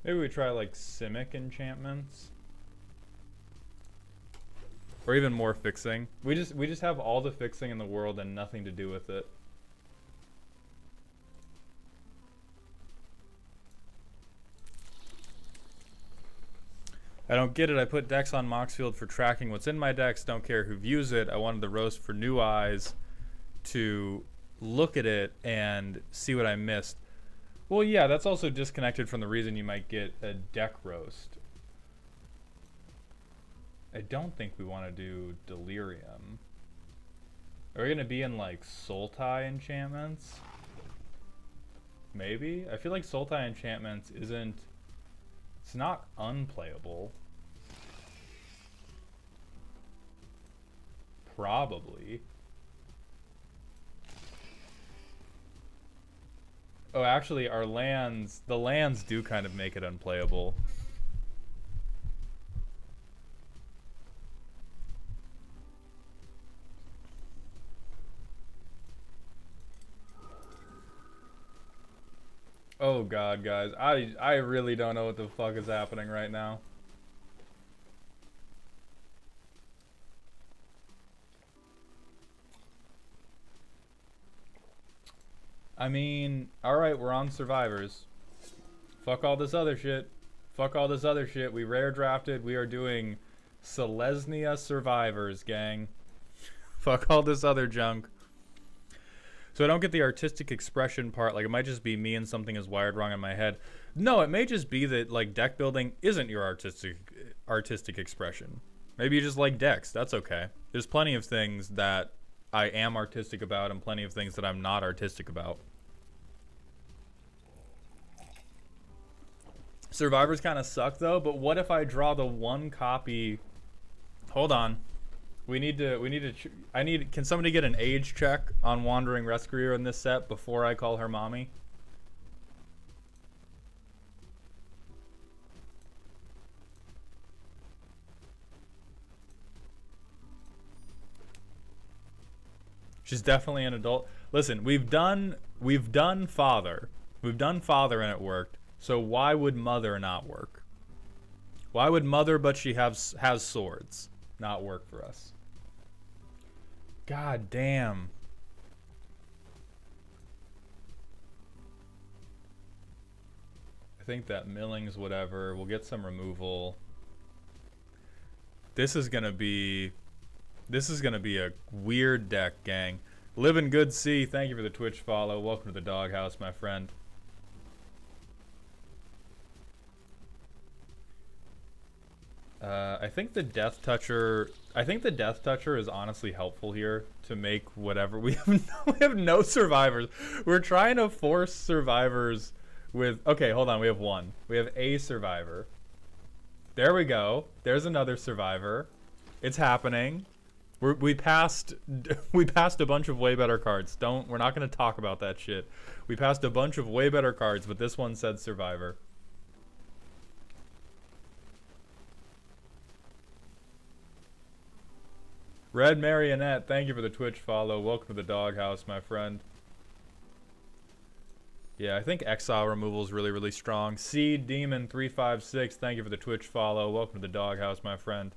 Maybe we try like Simic enchantments. Or even more fixing. We just have all the fixing in the world and nothing to do with it. I don't get it. I put decks on Moxfield for tracking what's in my decks. Don't care who views it. I wanted the roast for new eyes to look at it and see what I missed. Well, yeah, that's also disconnected from the reason you might get a deck roast. I don't think we want to do Delirium. Are we going to be in, like, Sultai enchantments? Maybe? I feel like Sultai enchantments isn't... It's not unplayable. Probably. Oh, actually, our lands... The lands do kind of make it unplayable. Oh god, guys. I really don't know what the fuck is happening right now. I mean, alright, we're on Survivors. Fuck all this other shit. Fuck all this other shit. We rare drafted. We are doing Selesnya Survivors, gang. Fuck all this other junk. So I don't get the artistic expression part. Like, it might just be me and something is wired wrong in my head. No, it may just be that, like, deck building isn't your artistic expression. Maybe you just like decks. That's okay. There's plenty of things that I am artistic about and plenty of things that I'm not artistic about. Survivors kind of suck, though, but what if I draw the one copy... Hold on. Can somebody get an age check on Wandering Rescuer in this set before I call her mommy? She's definitely an adult. Listen, we've done father. We've done father and it worked. So why would mother not work? Why would mother, but she has swords, not work for us? God damn. I think that millings, whatever. We'll get some removal. This is gonna be a weird deck, gang. Living Good C, thank you for the Twitch follow. Welcome to the doghouse, my friend. I think the Death Toucher is honestly helpful here to make whatever. We have no survivors. We're trying to force survivors with... Okay, hold on. We have one. We have a survivor. There we go. There's another survivor. It's happening. We passed a bunch of way better cards. We're not going to talk about that shit. We passed a bunch of way better cards, but this one said survivor. Red Marionette, thank you for the Twitch follow. Welcome to the doghouse, my friend. Yeah, I think exile removal is really, really strong. Seed Demon 356, thank you for the Twitch follow. Welcome to the doghouse, my friend.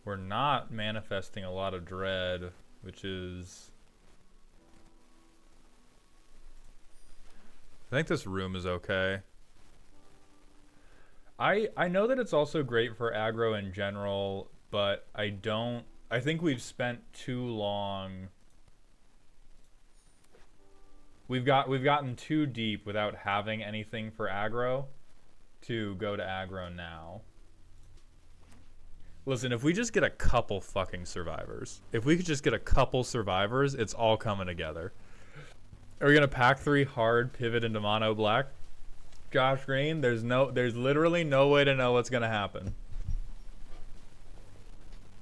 We're not manifesting a lot of dread, which is... I think this room is okay. I know that it's also great for aggro in general, but I think we've spent too long... We've gotten too deep without having anything for aggro to go to aggro now. Listen, if we just get a couple fucking survivors, if we could just get a couple survivors, it's all coming together. Are we gonna pack 3 hard, pivot into mono black? Josh Green, there's literally no way to know what's gonna happen.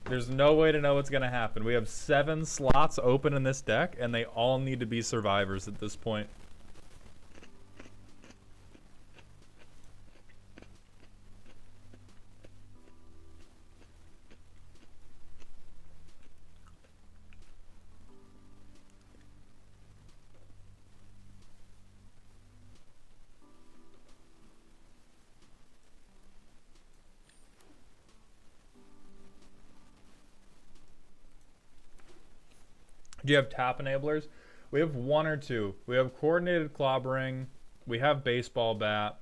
There's no way to know what's gonna happen. We have 7 slots open in this deck, and they all need to be survivors at this point. Do you have tap enablers? We have 1 or 2. We have coordinated clobbering, we have baseball bat,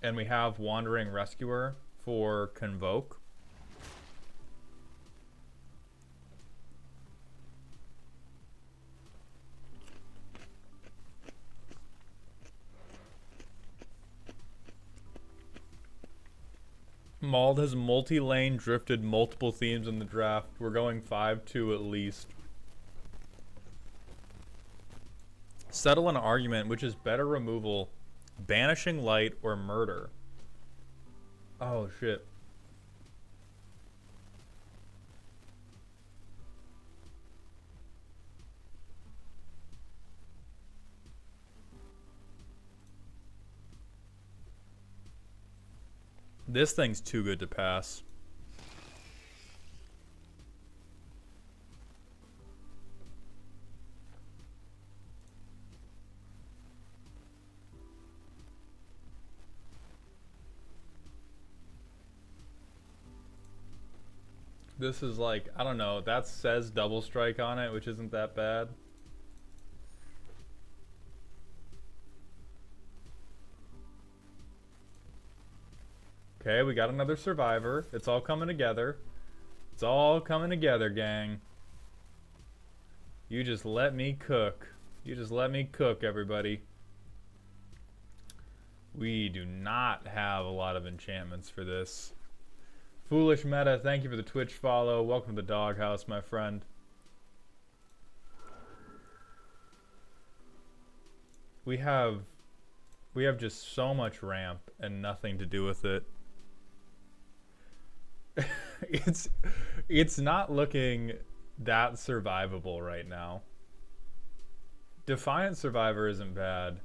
and we have wandering rescuer for convoke. Mauled has multi-lane drifted multiple themes in the draft. We're going 5-2 at least. Settle an argument, which is better removal, banishing light or murder. Oh shit. This thing's too good to pass. This is like, I don't know, that says double strike on it, which isn't that bad. Okay, we got another survivor. It's all coming together. It's all coming together, gang. You just let me cook. You just let me cook, everybody. We do not have a lot of enchantments for this. Foolish Meta, thank you for the Twitch follow. Welcome to the doghouse, my friend. We have just so much ramp and nothing to do with it. It's not looking that survivable right now. Defiant Survivor isn't bad.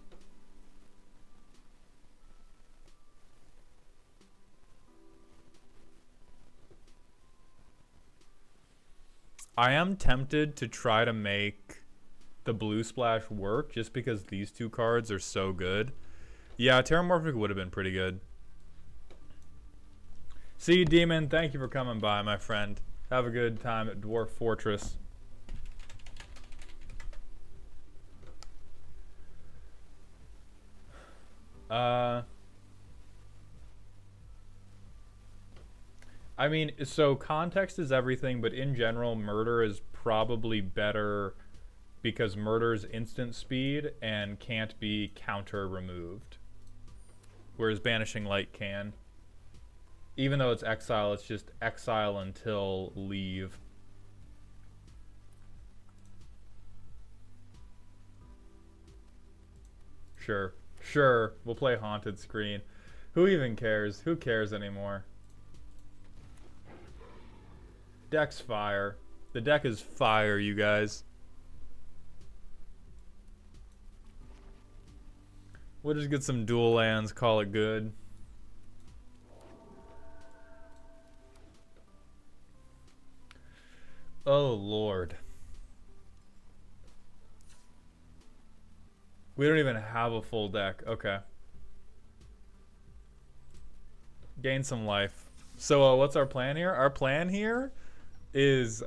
I am tempted to try to make the blue splash work just because these 2 cards are so good. Yeah, Terramorphic would have been pretty good. See you, Demon. Thank you for coming by, my friend. Have a good time at Dwarf Fortress. I mean, so context is everything, but in general, murder is probably better because murder's instant speed and can't be counter removed. Whereas banishing light can. Even though it's exile, it's just exile until leave. Sure. Sure. We'll play Haunted Screen. Who even cares? Who cares anymore? Deck's fire. The deck is fire, you guys. We'll just get some dual lands, call it good. Oh, Lord. We don't even have a full deck. Okay. Gain some life. So what's our plan here? Our plan here is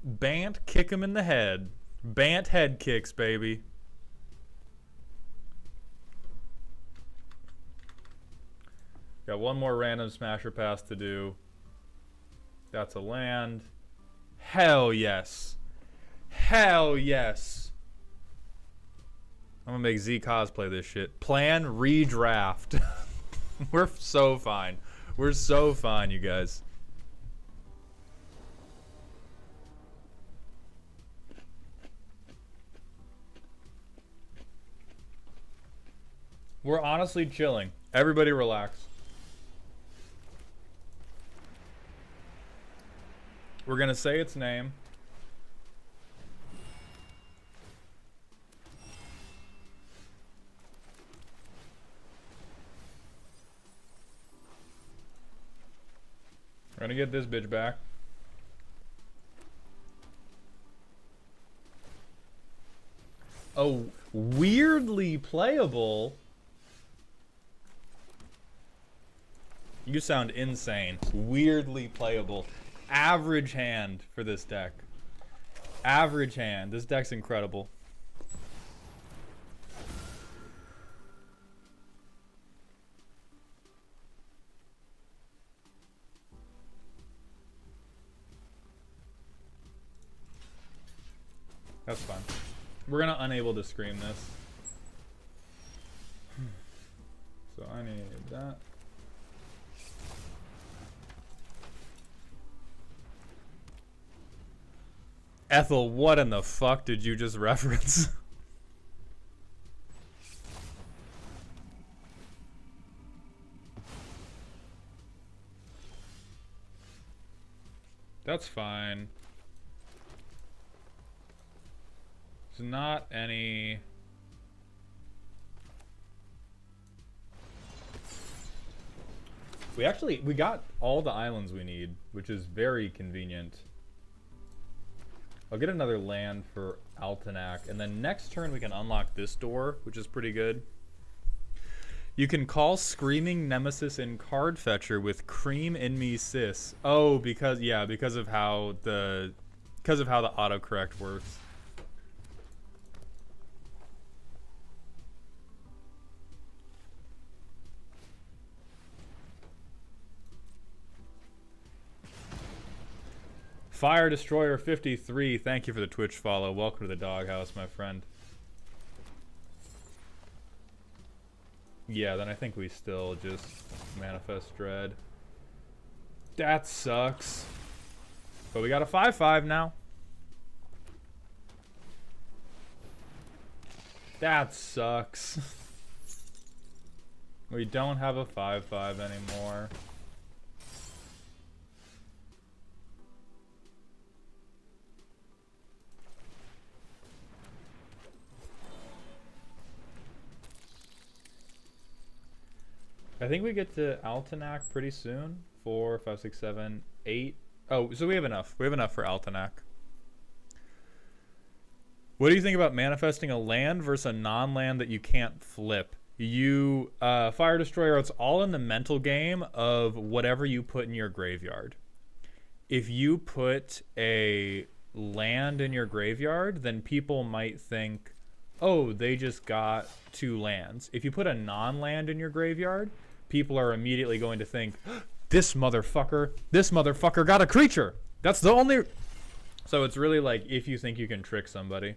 Bant kick him in the head. Bant head kicks, baby. Got one more random smasher pass to do. That's a land. Hell yes. Hell yes. I'm gonna make Z cosplay this shit. Plan redraft. We're so fine. We're so fine, you guys. We're honestly chilling. Everybody relax. We're gonna say its name. We're gonna get this bitch back. Oh, weirdly playable. You sound insane. Weirdly playable. Average hand for this deck. Average hand. This deck's incredible. That's fine. We're gonna unable to scream this. So I need that. Ethel, what in the fuck did you just reference? That's fine. There's not any... We got all the islands we need, which is very convenient. I'll get another land for Altenac, and then next turn we can unlock this door, which is pretty good. You can call Screaming Nemesis in Card Fetcher with Cream in Me Sis. Oh, because of how the autocorrect works. Fire Destroyer 53, thank you for the Twitch follow. Welcome to the doghouse, my friend. Yeah, then I think we still just manifest dread. That sucks. But we got a 5/5 now. That sucks. We don't have a 5/5 anymore. I think we get to Altenac pretty soon. 4, 5, 6, 7, 8. Oh, so we have enough. We have enough for Altenac. What do you think about manifesting a land versus a non-land that you can't flip? You, Fire Destroyer, it's all in the mental game of whatever you put in your graveyard. If you put a land in your graveyard, then people might think, oh, they just got 2 lands. If you put a non-land in your graveyard, people are immediately going to think, this motherfucker got a creature. That's the only... So it's really like if you think you can trick somebody.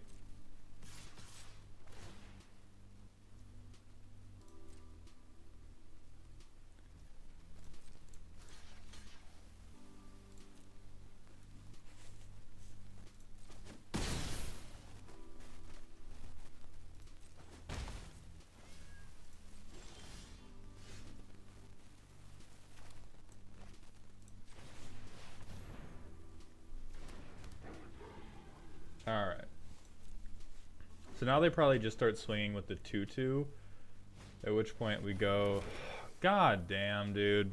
Alright. So now they probably just start swinging with the 2/2. At which point we go... God damn, dude.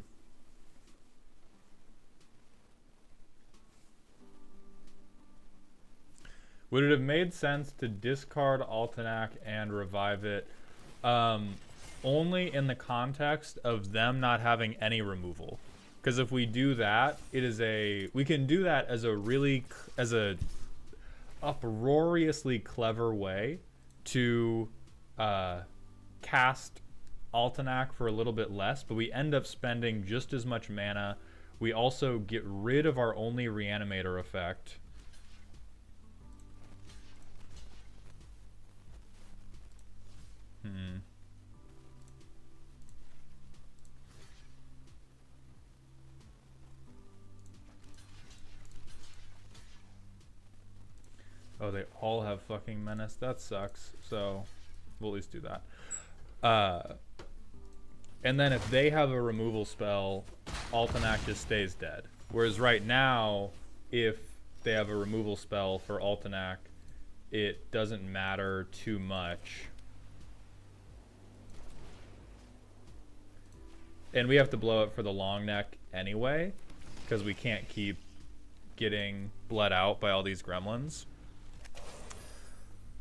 Would it have made sense to discard Altenac and revive it? Only in the context of them not having any removal. Because if we do that, we can do that as a uproariously clever way to cast Altenac for a little bit less, but we end up spending just as much mana. We also get rid of our only reanimator effect. Oh, they all have fucking menace. That sucks. So, we'll at least do that. And then if they have a removal spell, Altenac just stays dead. Whereas right now, if they have a removal spell for Altenac, it doesn't matter too much. And we have to blow it for the long neck anyway, because we can't keep getting bled out by all these gremlins.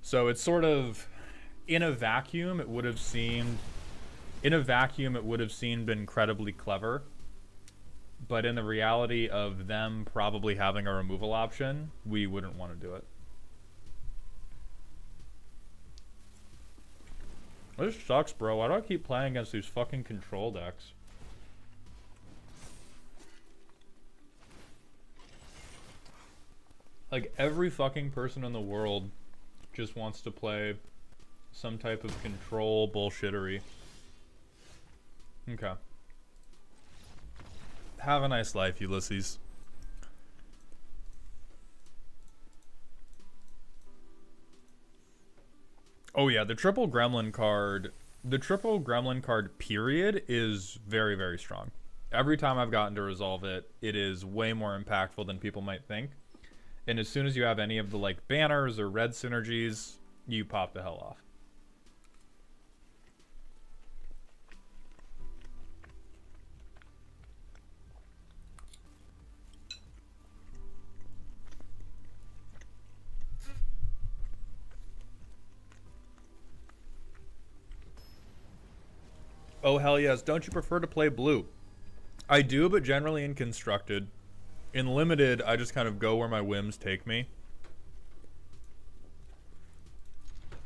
So it's sort of, in a vacuum, it would have seemed incredibly clever. But in the reality of them probably having a removal option, we wouldn't want to do it. This sucks, bro. Why do I keep playing against these fucking control decks? Like, every fucking person in the world just wants to play some type of control bullshittery. Okay. Have a nice life, Ulysses. Oh yeah, the triple gremlin card period is very, very strong. Every time I've gotten to resolve it, it is way more impactful than people might think. And as soon as you have any of the like banners or red synergies, you pop the hell off. Oh hell yes, don't you prefer to play blue? I do, but generally in constructed. In limited, I just kind of go where my whims take me.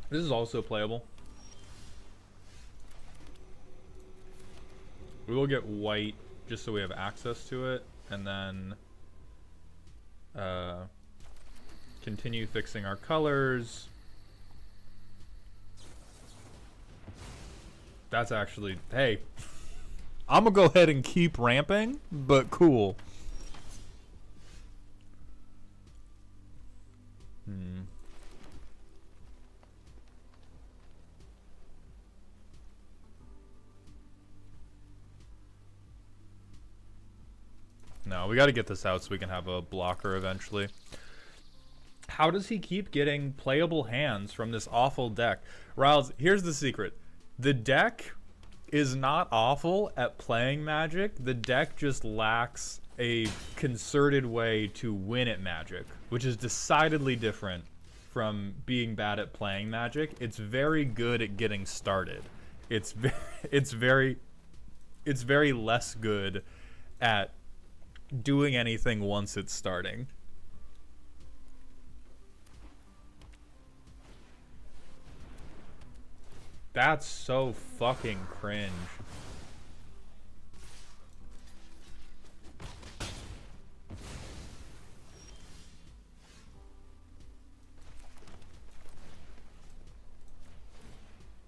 This is also playable. We will get white just so we have access to it, and then continue fixing our colors. That's actually, hey, I'm gonna go ahead and keep ramping, but cool. No, we got to get this out so we can have a blocker eventually. How does he keep getting playable hands from this awful deck? Riles, here's the secret. The deck is not awful at playing Magic. The deck just lacks a concerted way to win at Magic, which is decidedly different from being bad at playing Magic. It's very good at getting started. It's very less good at doing anything once it's starting. That's so fucking cringe.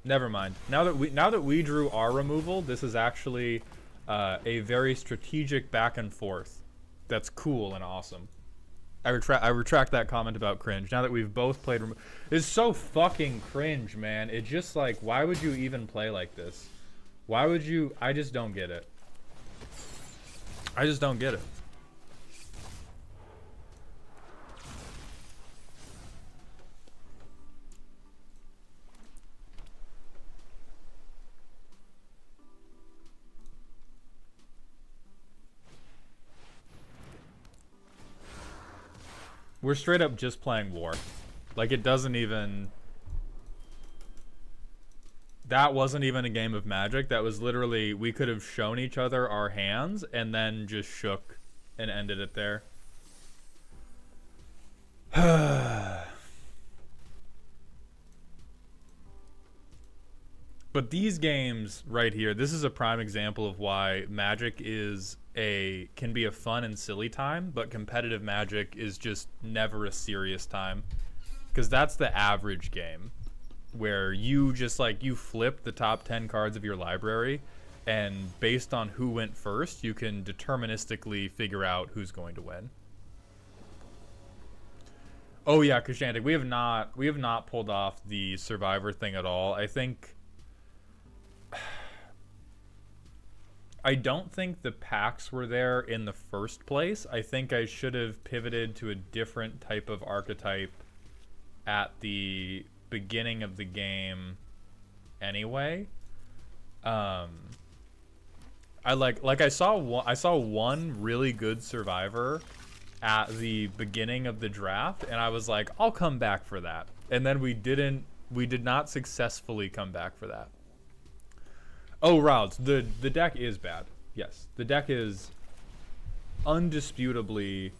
Never mind. Now that we drew our removal, this is actually a very strategic back and forth. That's cool and awesome. I retract that comment about cringe. Now that we've both played, it's so fucking cringe, man. It's just like, why would you even play like this? Why would you? I just don't get it. I just don't get it. We're straight up just playing war. Like, it doesn't even... That wasn't even a game of Magic. That was literally, we could have shown each other our hands and then just shook and ended it there. But these games right here, this is a prime example of why Magic can be a fun and silly time, but competitive Magic is just never a serious time. Because that's the average game, where you just like, you flip the top 10 cards of your library, and based on who went first, you can deterministically figure out who's going to win. Oh yeah, Kushantic, we have not pulled off the Survivor thing at all. I don't think the packs were there in the first place. I think I should have pivoted to a different type of archetype at the beginning of the game anyway. I saw one really good Survivor at the beginning of the draft, and I was like, I'll come back for that. And then we did not successfully come back for that. Oh, Routes, the deck is bad. Yes, the deck is undisputably...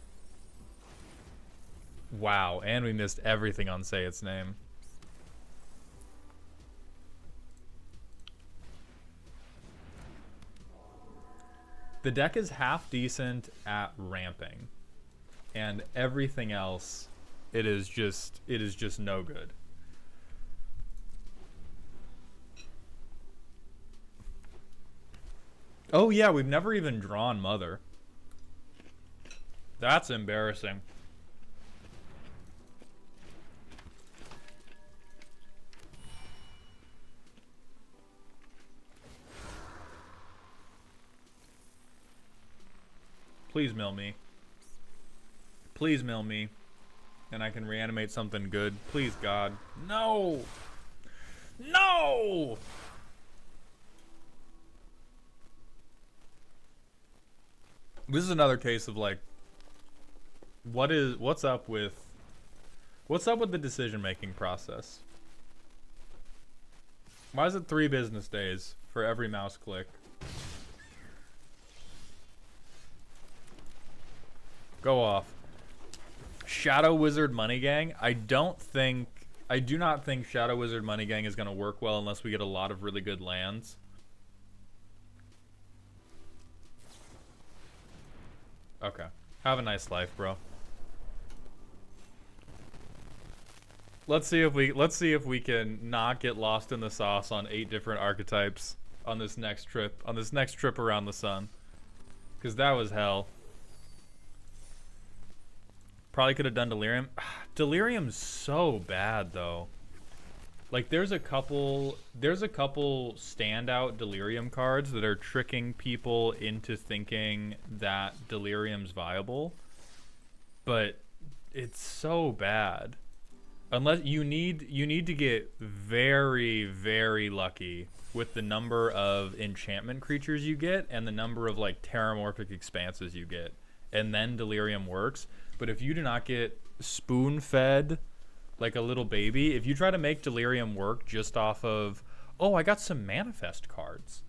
Wow, and we missed everything on Say Its Name. The deck is half decent at ramping, and everything else, it is just no good. Oh yeah, we've never even drawn Mother. That's embarrassing. Please mill me. Please mill me. And I can reanimate something good. Please, God. No! No! This is another case of like, what's up with the decision-making process? Why is it 3 business days for every mouse click? Go off. Shadow Wizard Money Gang. I do not think Shadow Wizard Money Gang is going to work well unless we get a lot of really good lands. Okay. Have a nice life, bro. Let's see if we can not get lost in the sauce on 8 different archetypes on this next trip around the sun. 'Cause that was hell. Probably could have done Delirium. Delirium's so bad though. Like there's a couple standout Delirium cards that are tricking people into thinking that Delirium's viable. But it's so bad. Unless you need to get very, very lucky with the number of enchantment creatures you get and the number of like terramorphic expanses you get. And then Delirium works. But if you do not get spoon-fed like a little baby, if you try to make Delirium work just off of, oh, I got some manifest cards,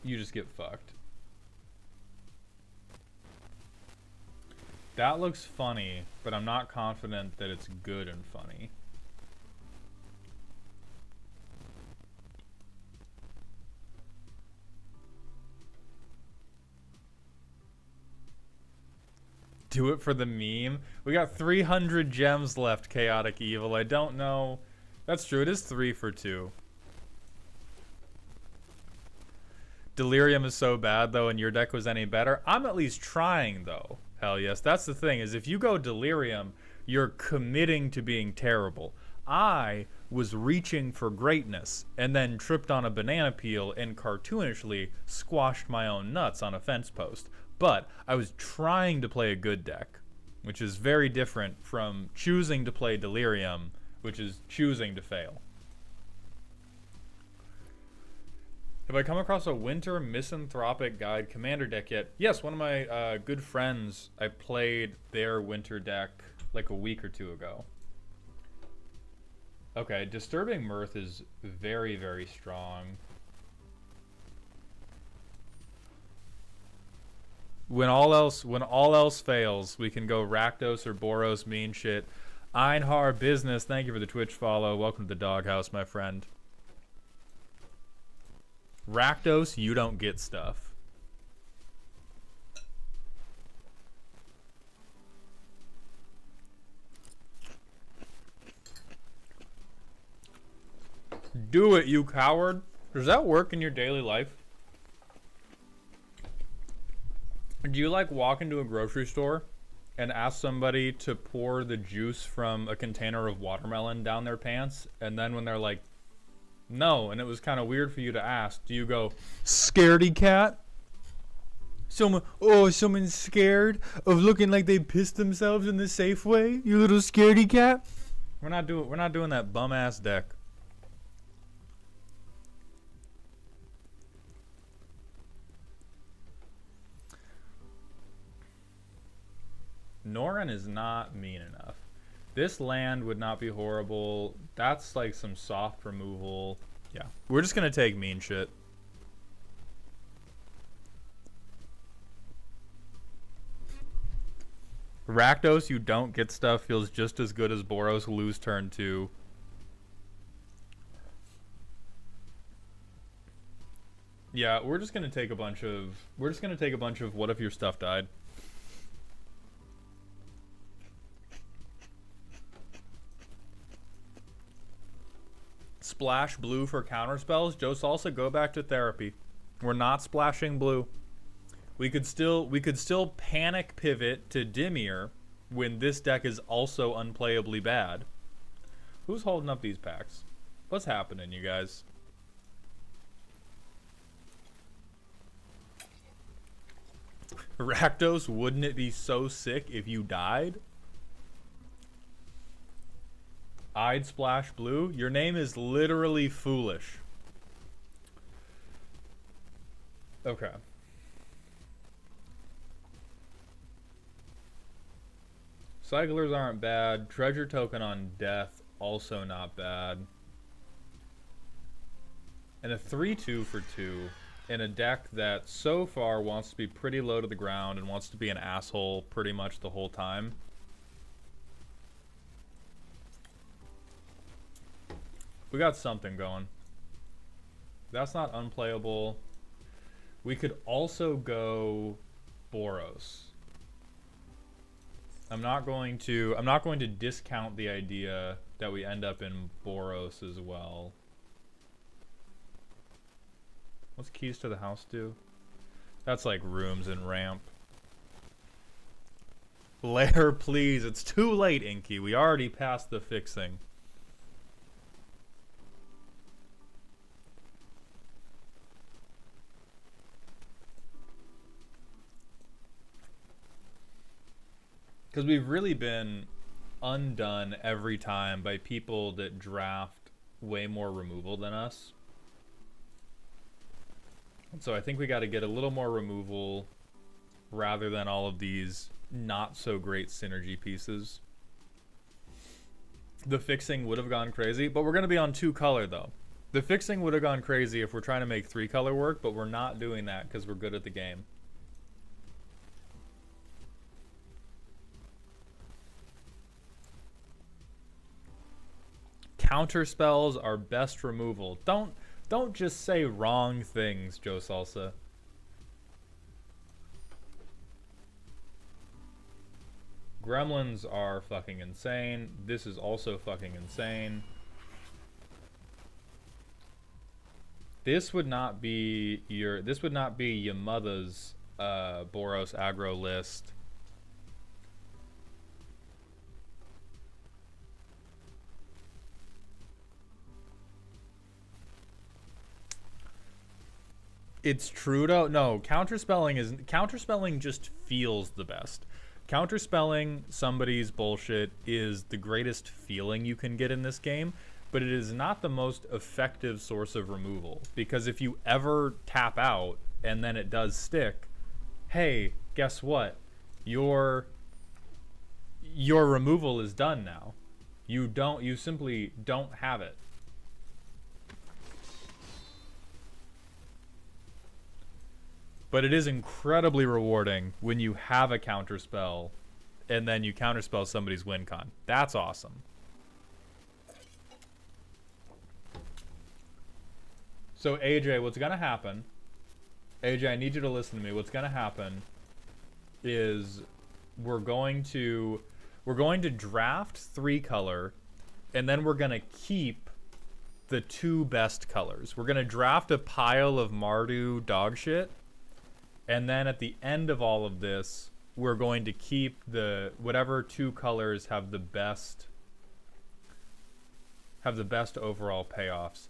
you just get fucked. That looks funny, but I'm not confident that it's good and funny. Do it for the meme. We got 300 gems left, Chaotic Evil. I don't know. That's true. It is 3 for 2. Delirium is so bad, though, and your deck was any better. I'm at least trying, though. Hell yes. That's the thing, is if you go Delirium, you're committing to being terrible. I was reaching for greatness, and then tripped on a banana peel and cartoonishly squashed my own nuts on a fence post. But I was trying to play a good deck, which is very different from choosing to play Delirium, which is choosing to fail. Have I come across a Winter Misanthropic Guide Commander deck yet? Yes, one of my good friends, I played their Winter deck like a week or 2 ago. Okay, Disturbing Mirth is very, very strong. When all else fails, we can go Rakdos or Boros mean shit. Einhar Business, thank you for the Twitch follow. Welcome to the doghouse, my friend. Rakdos, you don't get stuff. Do it, you coward. Does that work in your daily life? Do you like walk into a grocery store and ask somebody to pour the juice from a container of watermelon down their pants, and then when they're like, no, and it was kind of weird for you to ask, do you go, scaredy cat? Someone's scared of looking like they pissed themselves in the Safeway, you little scaredy cat? We're not doing that bum ass deck. Norin is not mean enough. This land would not be horrible. That's like some soft removal. Yeah. We're just going to take mean shit. Rakdos, you don't get stuff, feels just as good as Boros, lose turn 2. Yeah, we're just going to take a bunch of what if your stuff died. Splash blue for counterspells. Joe Salsa, go back to therapy. We're not splashing blue. We could still panic pivot to Dimir when this deck is also unplayably bad. Who's holding up these packs? What's happening, you guys? Rakdos, wouldn't it be so sick if you died? I'd splash blue. Your name is literally foolish. Okay. Cyclers aren't bad. Treasure token on death, also not bad. And a 3-2 for 2 in a deck that so far wants to be pretty low to the ground and wants to be an asshole pretty much the whole time. We got something going. That's not unplayable. We could also go Boros. I'm not going to discount the idea that we end up in Boros as well. What's keys to the house do? That's like rooms and ramp. Lair, please. It's too late, Inky. We already passed the fixing. Because we've really been undone every time by people that draft way more removal than us. And so I think we got to get a little more removal rather than all of these not so great synergy pieces. The fixing would have gone crazy, but we're going to be on 2 color though. The fixing would have gone crazy if we're trying to make 3 color work, but we're not doing that because we're good at the game. Counter spells are best removal. Don't just say wrong things, Joe Salsa. Gremlins are fucking insane. This is also fucking insane. This would not be your mother's Boros aggro list. It's true though. No, counterspelling just feels the best. Counterspelling somebody's bullshit is the greatest feeling you can get in this game, but it is not the most effective source of removal. Because if you ever tap out and then it does stick, hey, guess what? Your removal is done now. You simply don't have it. But it is incredibly rewarding when you have a counterspell and then you counterspell somebody's win con. That's awesome. So AJ, what's gonna happen? AJ, I need you to listen to me. What's gonna happen is we're going to draft 3 color, and then we're gonna keep the 2 best colors. We're gonna draft a pile of Mardu dog shit, and then at the end of all of this, we're going to keep the whatever 2 colors have the best overall payoffs.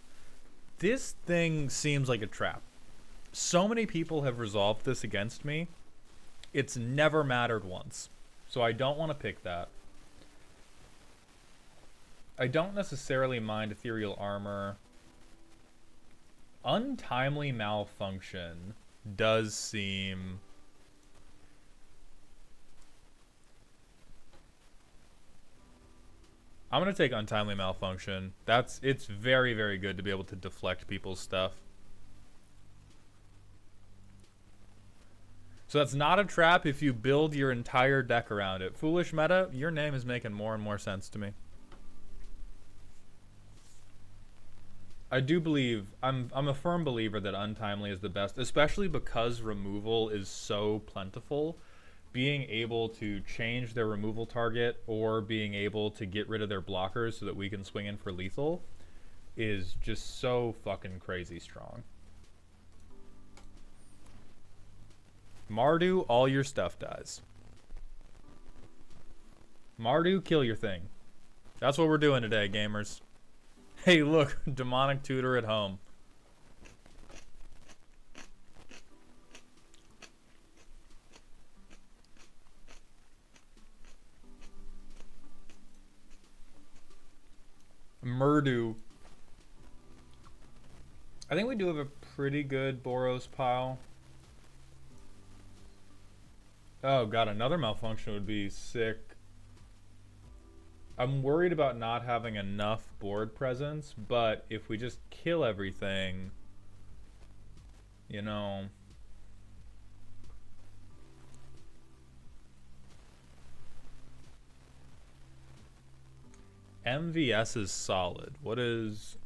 This thing seems like a trap. So many people have resolved this against me. It's never mattered once. So I don't want to pick that. I don't necessarily mind Ethereal Armor. Untimely Malfunction does seem... I'm going to take Untimely Malfunction. It's very, very good to be able to deflect people's stuff. So that's not a trap if you build your entire deck around it. Foolish Meta, your name is making more and more sense to me. I do believe, I'm a firm believer that Untimely is the best, especially because removal is so plentiful. Being able to change their removal target or being able to get rid of their blockers so that we can swing in for lethal is just so fucking crazy strong. Mardu, all your stuff dies. Mardu, kill your thing. That's what we're doing today, gamers. Hey, look, demonic tutor at home. Murdu. I think we do have a pretty good Boros pile. Oh god, another malfunction would be sick. I'm worried about not having enough board presence, but if we just kill everything, you know... MVS is solid. What is...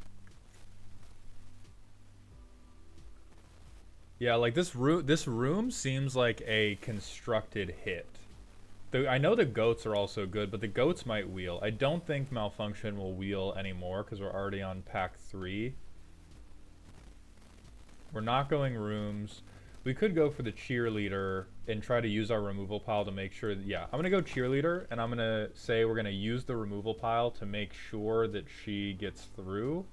Yeah, like this room seems like a constructed hit. I know the goats are also good, but the goats might wheel. I don't think Malfunction will wheel anymore because we're already on pack 3. We're not going rooms. We could go for the cheerleader and try to use our removal pile to make sure that, yeah, I'm gonna go cheerleader and I'm gonna say we're gonna use the removal pile to make sure that she gets through.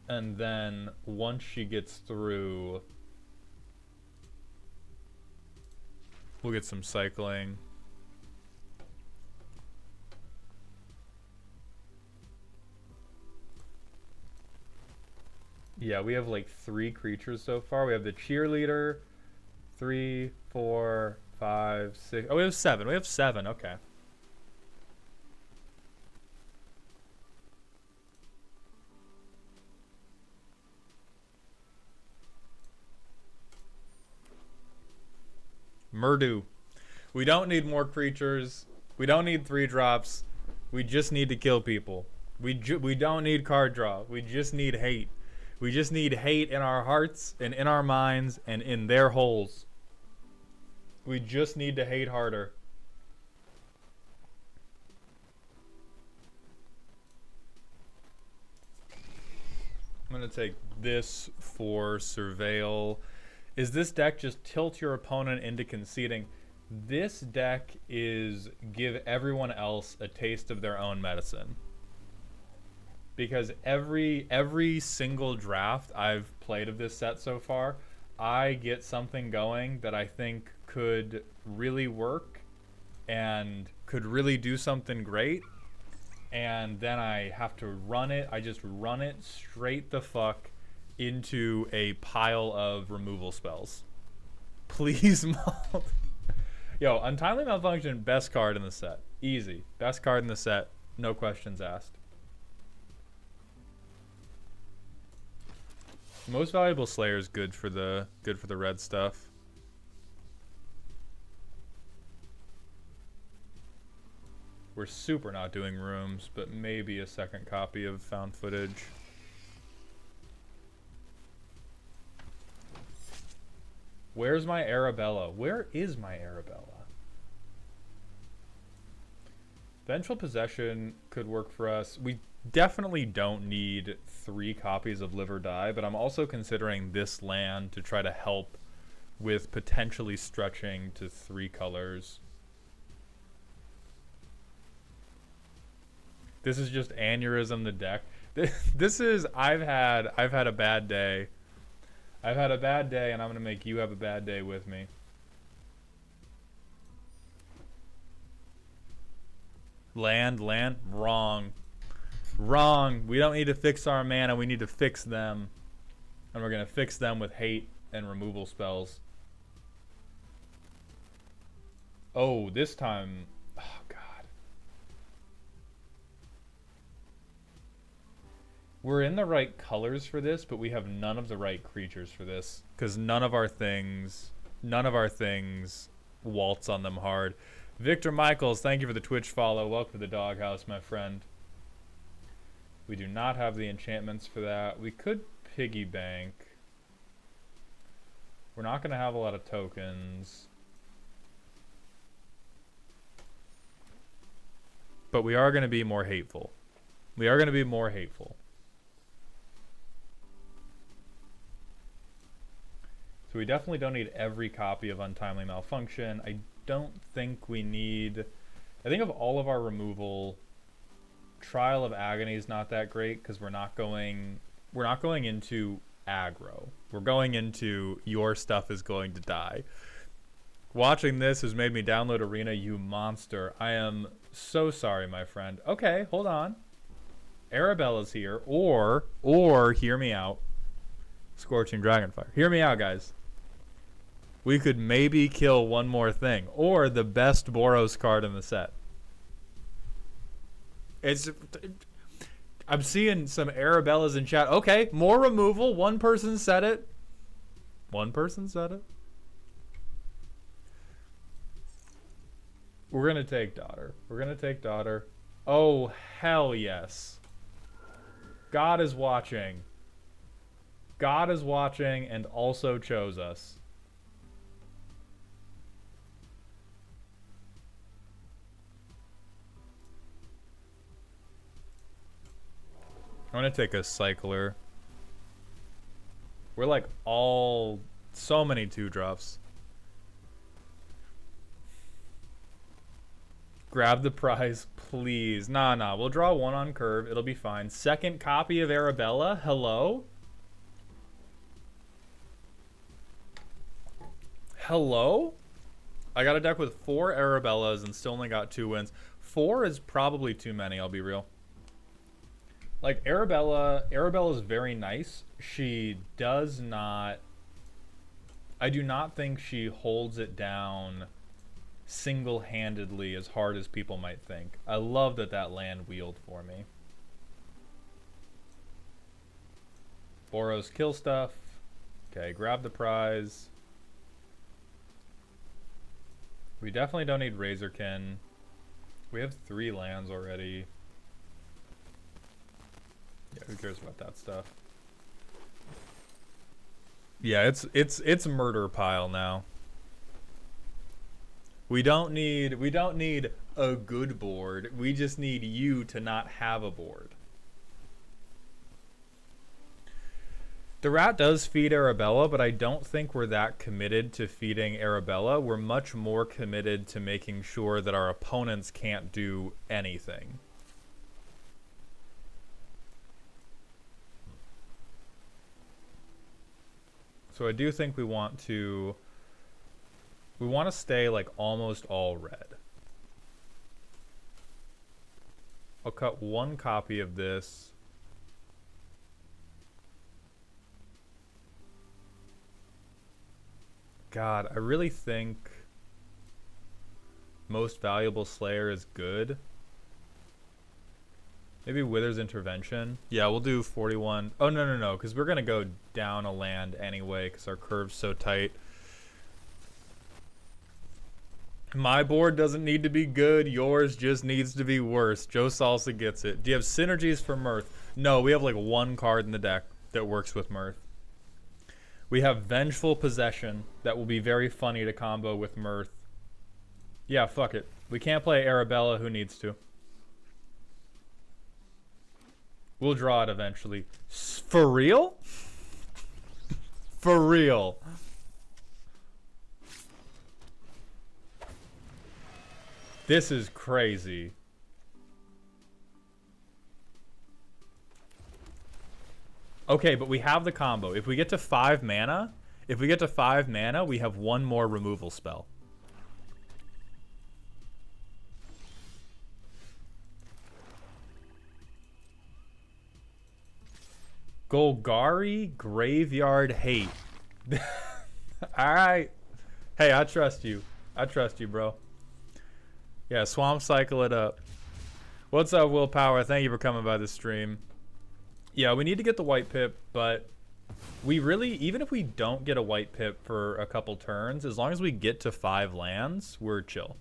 And then once she gets through, we'll get some cycling. Yeah, we have like 3 creatures so far. We have the cheerleader, 3, 4, 5, 6. Oh, we have 7. We have 7. Okay. Murdu. We don't need more creatures. We don't need 3 drops. We just need to kill people. We don't need card draw. We just need hate. We just need hate in our hearts and in our minds and in their holes. We just need to hate harder. I'm going to take this for Surveil. Is this deck just tilt your opponent into conceding? This deck is give everyone else a taste of their own medicine. Because every single draft I've played of this set so far, I get something going that I think could really work and could really do something great. And then I have to run it. I just run it straight the fuck into a pile of removal spells. Please, Yo, Untimely Malfunction, best card in the set. Easy. Best card in the set. No questions asked. Most valuable Slayer is good for the red stuff. We're super not doing rooms, but maybe a second copy of found footage. Where's my Arabella? Where is my Arabella? Vengeful Possession could work for us. We definitely don't need 3 copies of Live or Die, but I'm also considering this land to try to help with potentially stretching to 3 colors. This is just aneurysm the deck. This is I've had a bad day. I've had a bad day, and I'm gonna make you have a bad day with me. Land, wrong. Wrong. We don't need to fix our mana, we need to fix them. And we're gonna fix them with hate and removal spells. Oh, this time. Oh, God. We're in the right colors for this, but we have none of the right creatures for this. Because none of our things waltz on them hard. Victor Michaels, thank you for the Twitch follow. Welcome to the doghouse, my friend. We do not have the enchantments for that. We could piggy bank. We're not going to have a lot of tokens. But we are going to be more hateful. We are going to be more hateful. So we definitely don't need every copy of Untimely Malfunction. I don't think we need... I think of all of our removal, Trial of Agony is not that great because we're not going into aggro. We're going into your stuff is going to die. Watching this has made me download Arena, you monster. I am so sorry, my friend. Okay, hold on. Arabella's here, or hear me out. Scorching Dragonfire. Hear me out, guys. We could maybe kill one more thing, or the best Boros card in the set. I'm seeing some Arabellas in chat. Okay, more removal. One person said it. One person said it. We're gonna take Daughter. We're gonna take Daughter. Oh, hell yes. God is watching. God is watching and also chose us. I'm gonna take a Cycler. We're like so many 2-drops. Grab the prize, please. Nah, we'll draw 1 on curve. It'll be fine. Second copy of Arabella. Hello? Hello? I got a deck with 4 Arabellas and still only got 2 wins. 4 is probably too many, I'll be real. Like, Arabella's very nice. She does not... I do not think she holds it down single-handedly as hard as people might think. I love that land wheeled for me. Boros kill stuff. Okay, grab the prize. We definitely don't need Razorkin. We have 3 lands already. Yeah, who cares about that stuff? Yeah, it's murder pile now. We don't need a good board. We just need you to not have a board. The rat does feed Arabella, but I don't think we're that committed to feeding Arabella. We're much more committed to making sure that our opponents can't do anything. So I do think we want to stay like almost all red. I'll cut 1 copy of this. God, I really think Most valuable Slayer is good. Maybe Wither's Intervention. Yeah, we'll do 41. Oh, no, because we're going to go down a land anyway because our curve's so tight. My board doesn't need to be good. Yours just needs to be worse. Joe Salsa gets it. Do you have synergies for Mirth? No, we have like one card in the deck that works with Mirth. We have Vengeful Possession that will be very funny to combo with Mirth. Yeah, fuck it. We can't play Arabella. Who needs to? We'll draw it eventually. For real? For real. This is crazy. Okay, but we have the combo. If we get to 5 mana, we have one more removal spell. Golgari Graveyard Hate. Alright. Hey, I trust you. I trust you, bro. Yeah, Swamp Cycle it up. What's up, Willpower? Thank you for coming by the stream. Yeah, we need to get the white pip, but we really, even if we don't get a white pip for a couple turns, as long as we get to 5 lands, we're chill.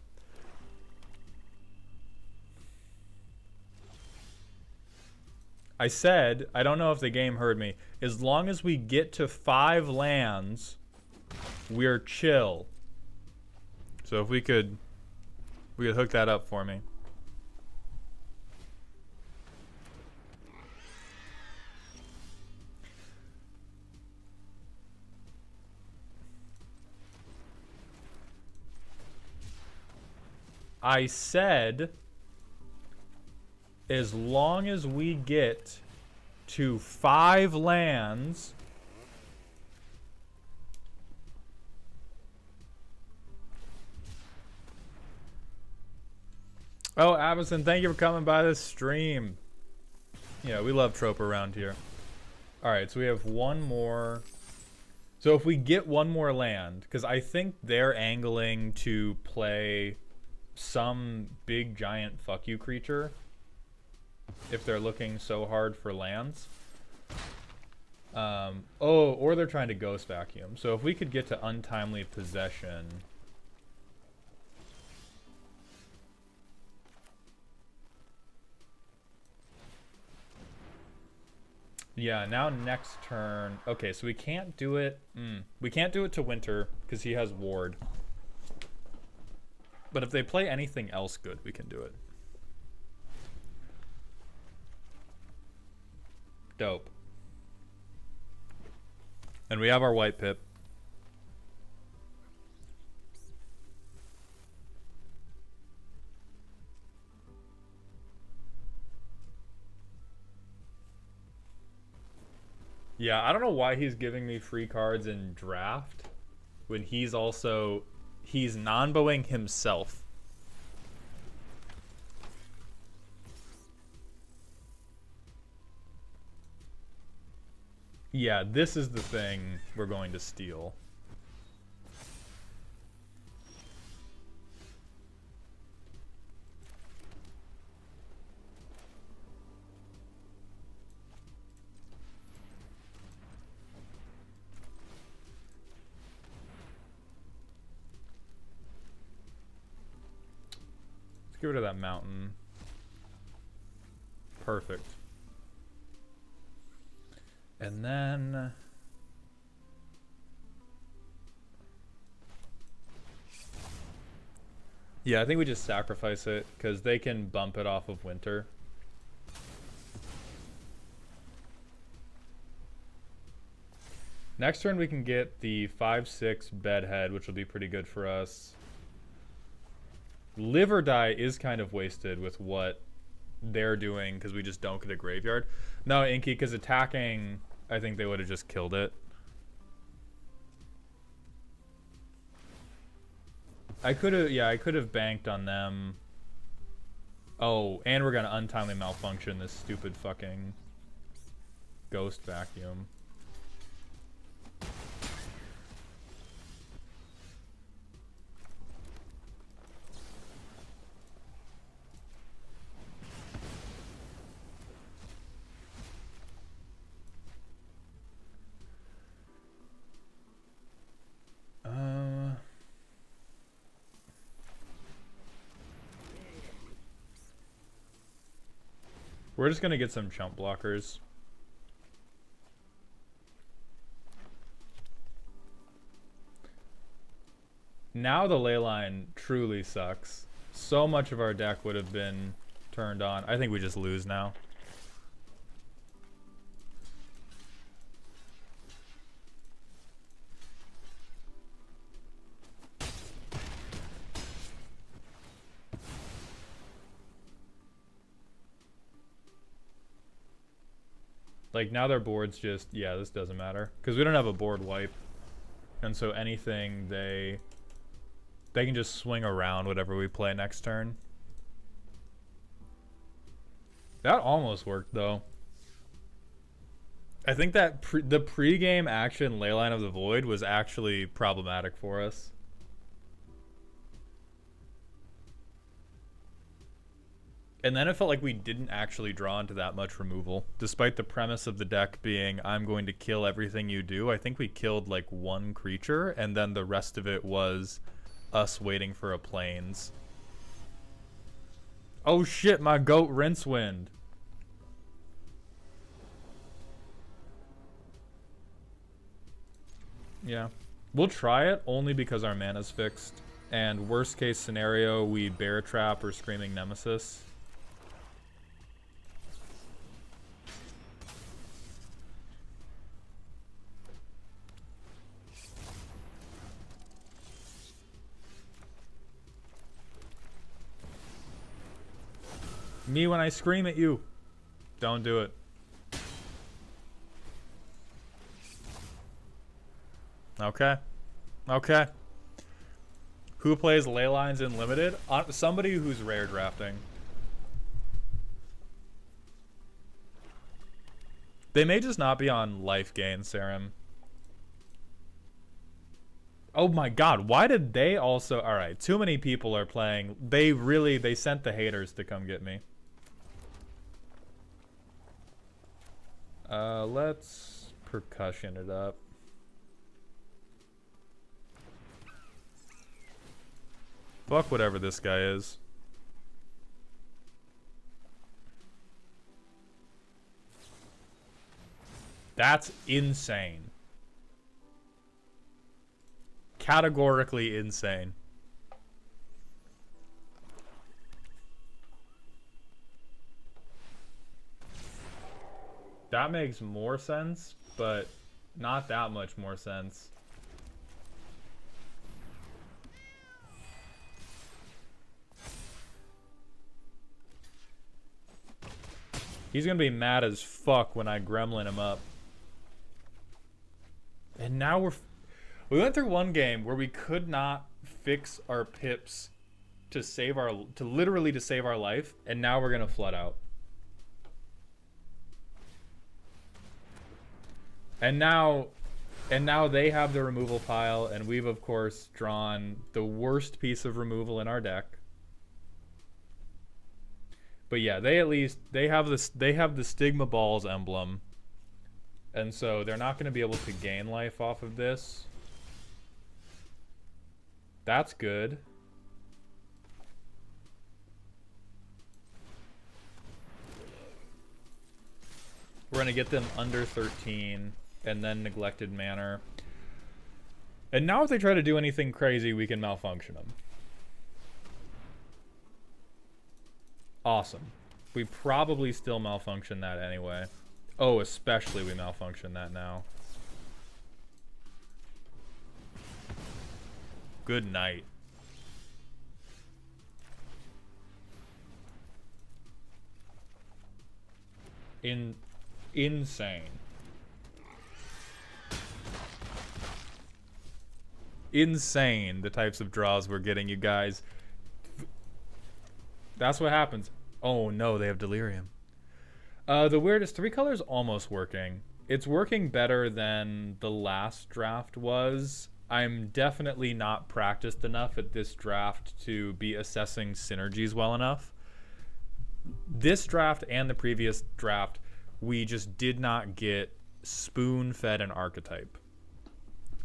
I said, I don't know if the game heard me, as long as we get to 5 lands, we're chill. So if we could hook that up for me. I said, as long as we get to 5 lands, oh, Avison, thank you for coming by this stream. Yeah, we love trope around here. Alright, so we have one more. So if we get one more land, because I think they're angling to play some big giant fuck you creature if they're looking so hard for lands. Or they're trying to Ghost Vacuum. So if we could get to Untimely Possession. Yeah, now next turn. Okay, so we can't do it. We can't do it to Winter because he has Ward. But if they play anything else good, we can do it. Dope. And we have our white pip. Yeah, I don't know why he's giving me free cards in draft when he's non-bowing himself. Yeah, this is the thing we're going to steal. Let's get rid of that mountain. Perfect. And then yeah, I think we just sacrifice it because they can bump it off of Winter. Next turn we can get the 5/6 Bedhead, which will be pretty good for us. Live or Die is kind of wasted with what they're doing because we just don't get a graveyard. No, Inky, because attacking, I think they would have just killed it. I could have banked on them. Oh, and we're gonna untimely malfunction this stupid fucking Ghost Vacuum. We're just gonna get some chump blockers. Now the ley line truly sucks. So much of our deck would have been turned on. I think we just lose now. Like, now their board's just, yeah, this doesn't matter. Because we don't have a board wipe. And so anything they can just swing around whatever we play next turn. That almost worked, though. I think that the pre-game action Leyline of the Void was actually problematic for us. And then it felt like we didn't actually draw into that much removal. Despite the premise of the deck being, I'm going to kill everything you do, I think we killed like one creature, and then the rest of it was us waiting for a plains. Oh shit, my goat Rincewind. Yeah. We'll try it only because our mana's fixed. And worst case scenario, we Bear Trap or Screaming Nemesis. Me when I scream at you. Don't do it. Okay. Okay. Who plays ley lines in limited? Somebody who's rare drafting. They may just not be on life gain, Serum. Oh my god, why did they also... Alright, too many people are playing. They sent the haters to come get me. Let's percussion it up. Fuck whatever this guy is. That's insane. Categorically insane. That makes more sense, but not that much more sense. He's gonna be mad as fuck when I gremlin him up. And now we went through one game where we could not fix our pips to literally save our life, and now we're gonna flood out. And now they have the removal pile, and we've of course drawn the worst piece of removal in our deck. But yeah, they have the Stigma Balls emblem. And so they're not going to be able to gain life off of this. That's good. We're going to get them under 13 and then Neglected Manor. And now if they try to do anything crazy, we can malfunction them. Awesome. We probably still malfunction that anyway. Oh, especially we malfunction that now. Good night. Insane. Insane, the types of draws we're getting, you guys. That's what happens. Oh no, they have Delirium. The weirdest 3 colors almost working. It's working better than the last draft was. I'm definitely not practiced enough at this draft to be assessing synergies well enough. This draft and the previous draft, we just did not get spoon-fed an archetype,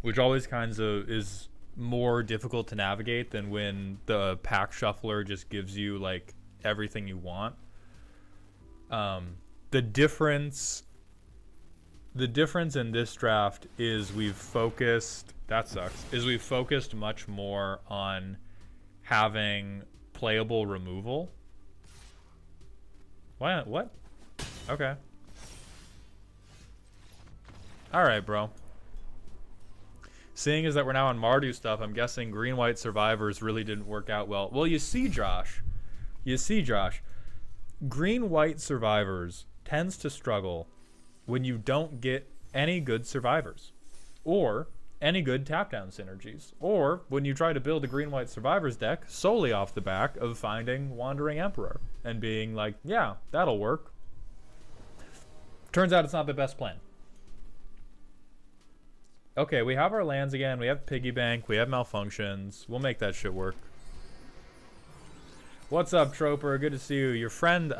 which always kinds of is more difficult to navigate than when the pack shuffler just gives you like everything you want. The difference in this draft is we've focused, that sucks, is we've focused much more on having playable removal. What? Okay. Alright, bro. Seeing as that we're now on Mardu stuff, I'm guessing green-white survivors really didn't work out well. Well, you see, Josh. Green-white survivors tends to struggle when you don't get any good survivors. Or any good tap-down synergies. Or when you try to build a green-white survivors deck solely off the back of finding Wandering Emperor. And being like, yeah, that'll work. Turns out it's not the best plan. Okay, we have our lands again. We have Piggy Bank. We have Malfunctions. We'll make that shit work. What's up, Troper? Good to see you. Your friend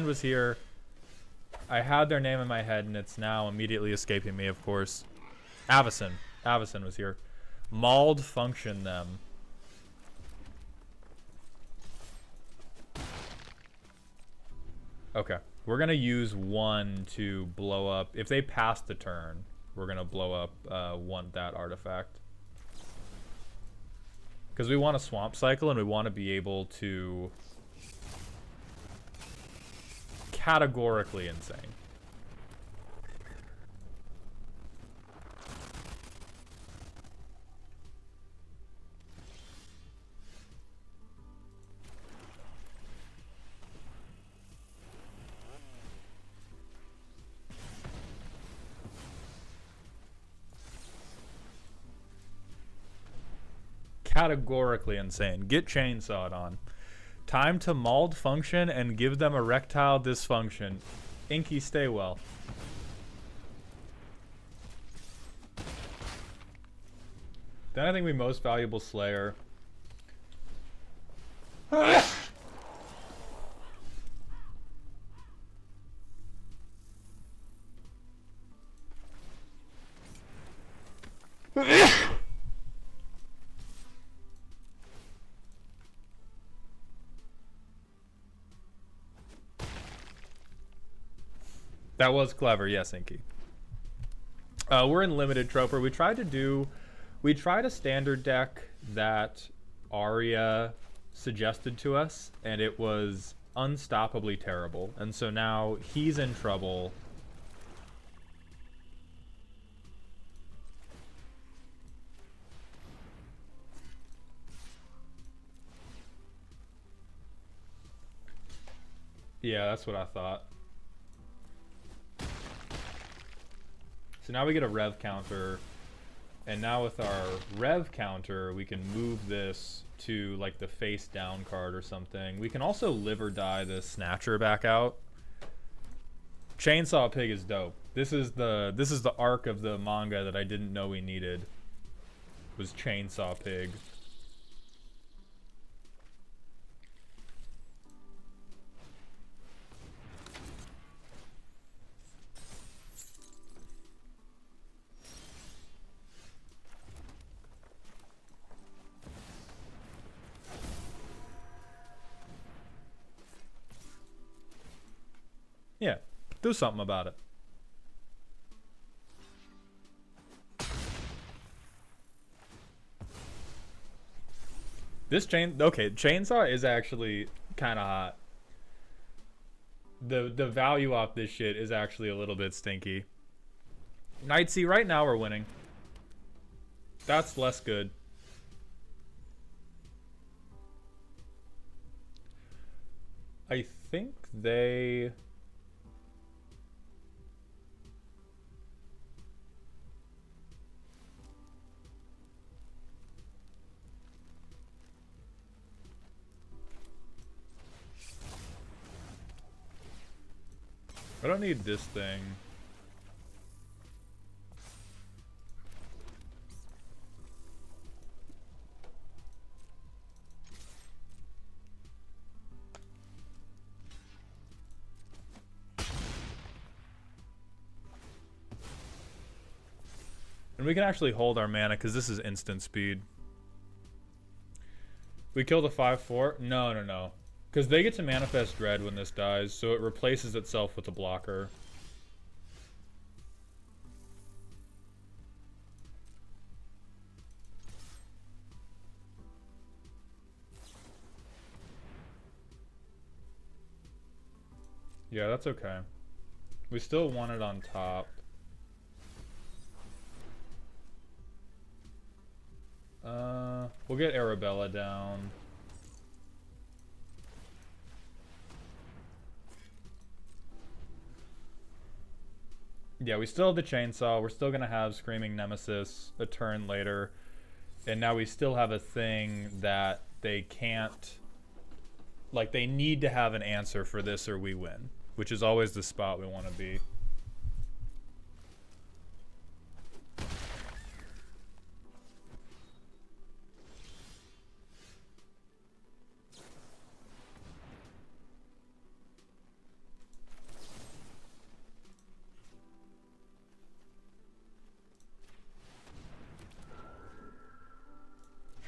was here. I had their name in my head, and it's now immediately escaping me, of course. Avison. Avison was here. Mauled function them. Okay. We're going to use one to blow up. If they pass the turn, we're going to blow up that artifact. Because we want a swamp cycle, and we want to be able to... Categorically insane. Categorically insane. Get chainsawed on. Time to mauled function and give them erectile dysfunction. Inky, stay well. Then I think we most valuable Slayer. That was clever, yes, Inky. We're in limited Troper. We tried a standard deck that Arya suggested to us, and it was unstoppably terrible. And so now he's in trouble. Yeah, that's what I thought. So now we get a rev counter, and now with our rev counter, we can move this to like the face down card or something. We can also live or die the Snatcher back out. Chainsaw Pig is dope. This is the arc of the manga that I didn't know we needed. Was Chainsaw Pig. Yeah, do something about it. This chainsaw is actually kind of hot. The value off this shit is actually a little bit stinky. Nightsea, right now we're winning. That's less good. I think they... I don't need this thing. And we can actually hold our mana because this is instant speed. We killed a 5/4? No. Because they get to manifest dread when this dies, so it replaces itself with a blocker. Yeah, that's okay. We still want it on top. We'll get Arabella down. Yeah, we still have the chainsaw. We're still gonna have Screaming Nemesis a turn later. And now we still have a thing that they can't... Like, they need to have an answer for this or we win. Which is always the spot we want to be.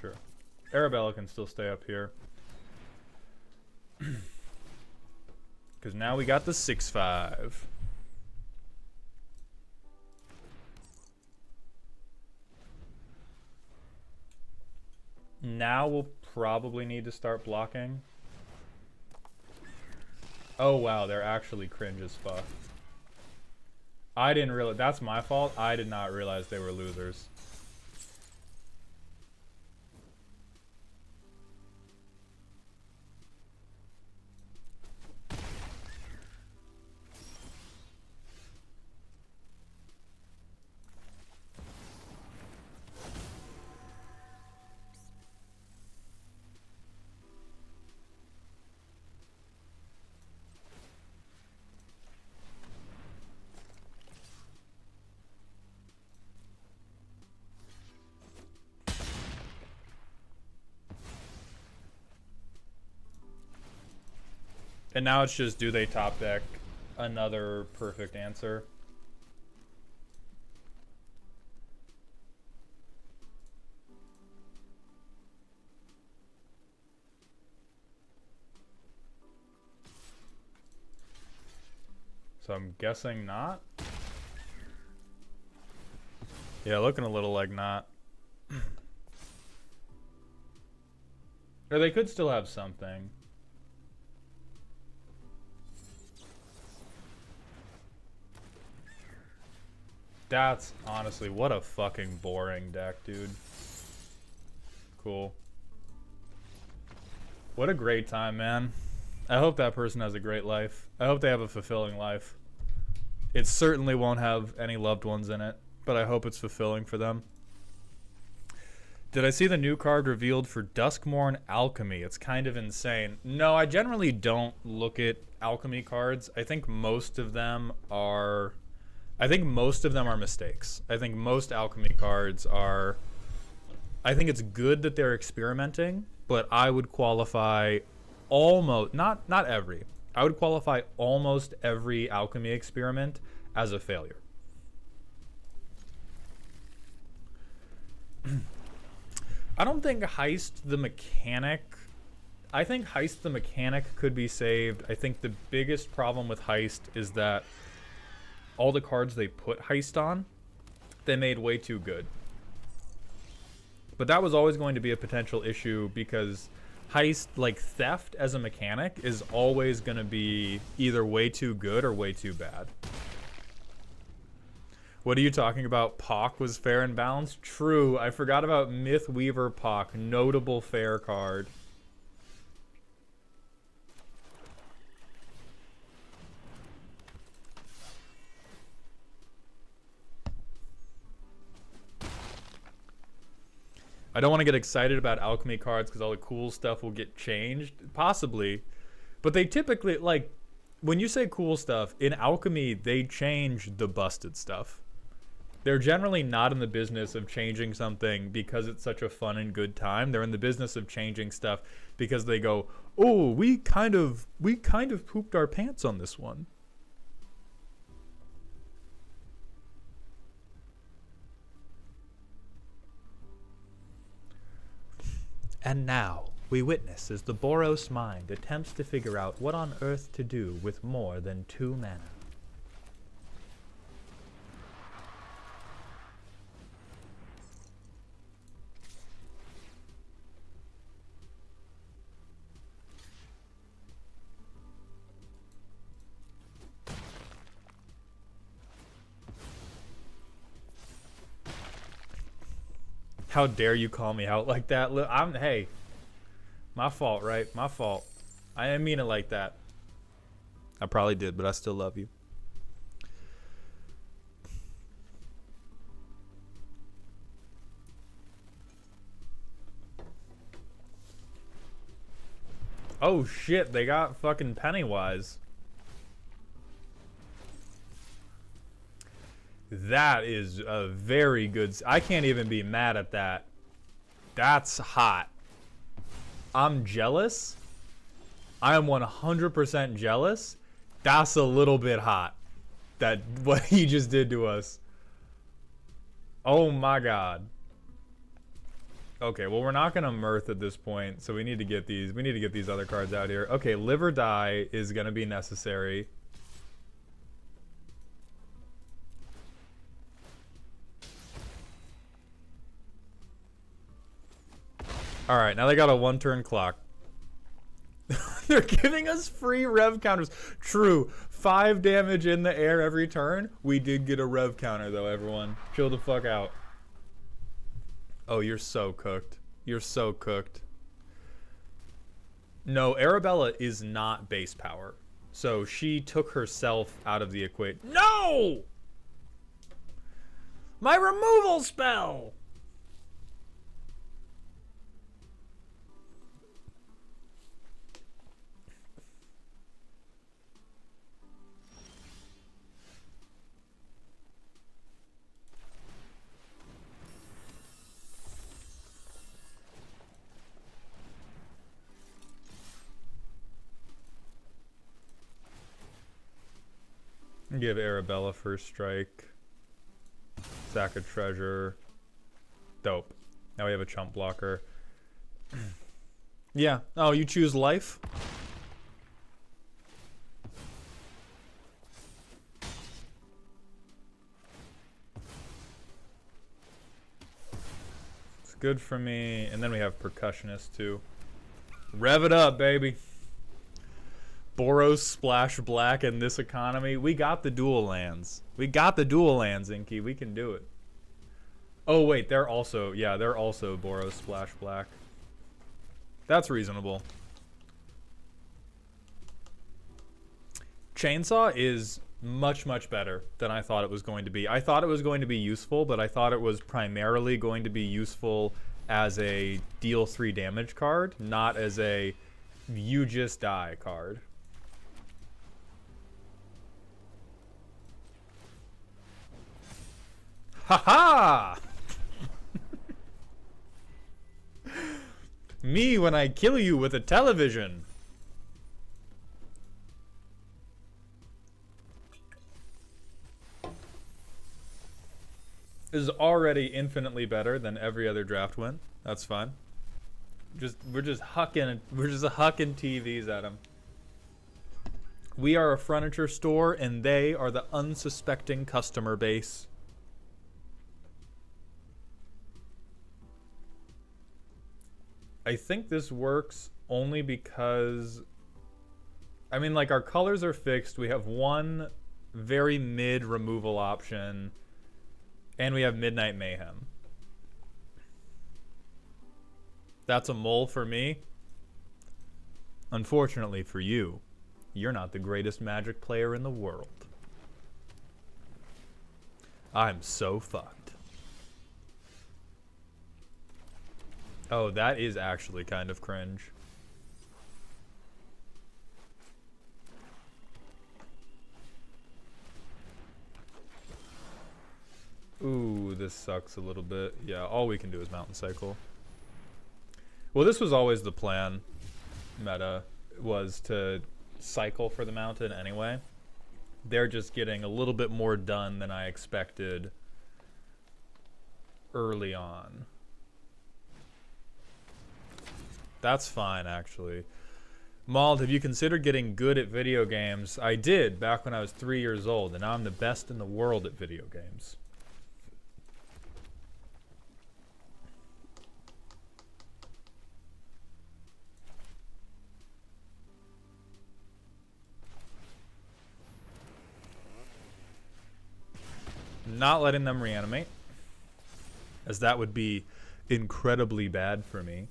Sure. Arabella can still stay up here. Because now we got the 6-5. Now we'll probably need to start blocking. Oh wow, they're actually cringe as fuck. I didn't realize, that's my fault. I did not realize they were losers. And now it's just, do they top deck another perfect answer? So I'm guessing not. Yeah, looking a little like not. Or they could still have something. That's honestly, what a fucking boring deck, dude. Cool. What a great time, man. I hope that person has a great life. I hope they have a fulfilling life. It certainly won't have any loved ones in it, but I hope it's fulfilling for them. Did I see the new card revealed for Duskmourn Alchemy? It's kind of insane. No, I generally don't look at alchemy cards. I think most of them are mistakes. I think most alchemy cards are... I think it's good that they're experimenting, but I would qualify almost... Not every. I would qualify almost every alchemy experiment as a failure. I don't think Heist the mechanic... I think Heist the mechanic could be saved. I think the biggest problem with Heist is that all the cards they put Heist on, they made way too good. But that was always going to be a potential issue because Heist, like theft as a mechanic, is always going to be either way too good or way too bad. What are you talking about? Pock was fair and balanced? True. I forgot about Mythweaver Pock. Notable fair card. I don't want to get excited about alchemy cards because all the cool stuff will get changed. Possibly. But they typically, like, when you say cool stuff, in alchemy, they change the busted stuff. They're generally not in the business of changing something because it's such a fun and good time. They're in the business of changing stuff because they go, oh, we kind of pooped our pants on this one. And now, we witness as the Boros mind attempts to figure out what on earth to do with more than 2 mana. How dare you call me out like that? Hey, my fault, right? My fault. I didn't mean it like that. I probably did, but I still love you. Oh shit, they got fucking Pennywise. That is a very good... I can't even be mad at that. That's hot. I'm jealous. I am 100% jealous. That's a little bit hot. That what he just did to us. Oh my god. Okay, well we're not gonna mirth at this point, so we need to get these. We need to get these other cards out here. Okay, Live or Die is gonna be necessary. Alright, now they got a 1-turn clock. They're giving us free rev counters. True. 5 damage in the air every turn. We did get a rev counter, though, everyone. Chill the fuck out. Oh, you're so cooked. You're so cooked. No, Arabella is not base power. So she took herself out of the equation. No! My removal spell! Give Arabella first strike. Sack a treasure. Dope. Now we have a chump blocker. Yeah. Oh, you choose life? It's good for me. And then we have percussionist too. Rev it up, baby. Boros splash black in this economy. We got the dual lands. We got the dual lands, Inky. We can do it. Oh wait, they're also Boros splash black. That's reasonable. Chainsaw is much better than I thought it was going to be. I thought it was going to be useful, but I thought it was primarily going to be useful as a deal 3 damage card, not as a you just die card. Ha-ha! Me when I kill you with a television. This is already infinitely better than every other draft win. That's fine. We're just hucking TVs at them. We are a furniture store and they are the unsuspecting customer base. I think this works only because, I mean, like, our colors are fixed. We have one very mid removal option, and we have Midnight Mayhem. That's a mole for me. Unfortunately for you, you're not the greatest Magic player in the world. I'm so fucked. Oh, that is actually kind of cringe. Ooh, this sucks a little bit. Yeah, all we can do is Mountain Cycle. Well, this was always the plan, meta, was to cycle for the mountain anyway. They're just getting a little bit more done than I expected early on. That's fine, actually. Mauled, have you considered getting good at video games? I did back when I was 3 years old, and now I'm the best in the world at video games. Not letting them reanimate, as that would be incredibly bad for me.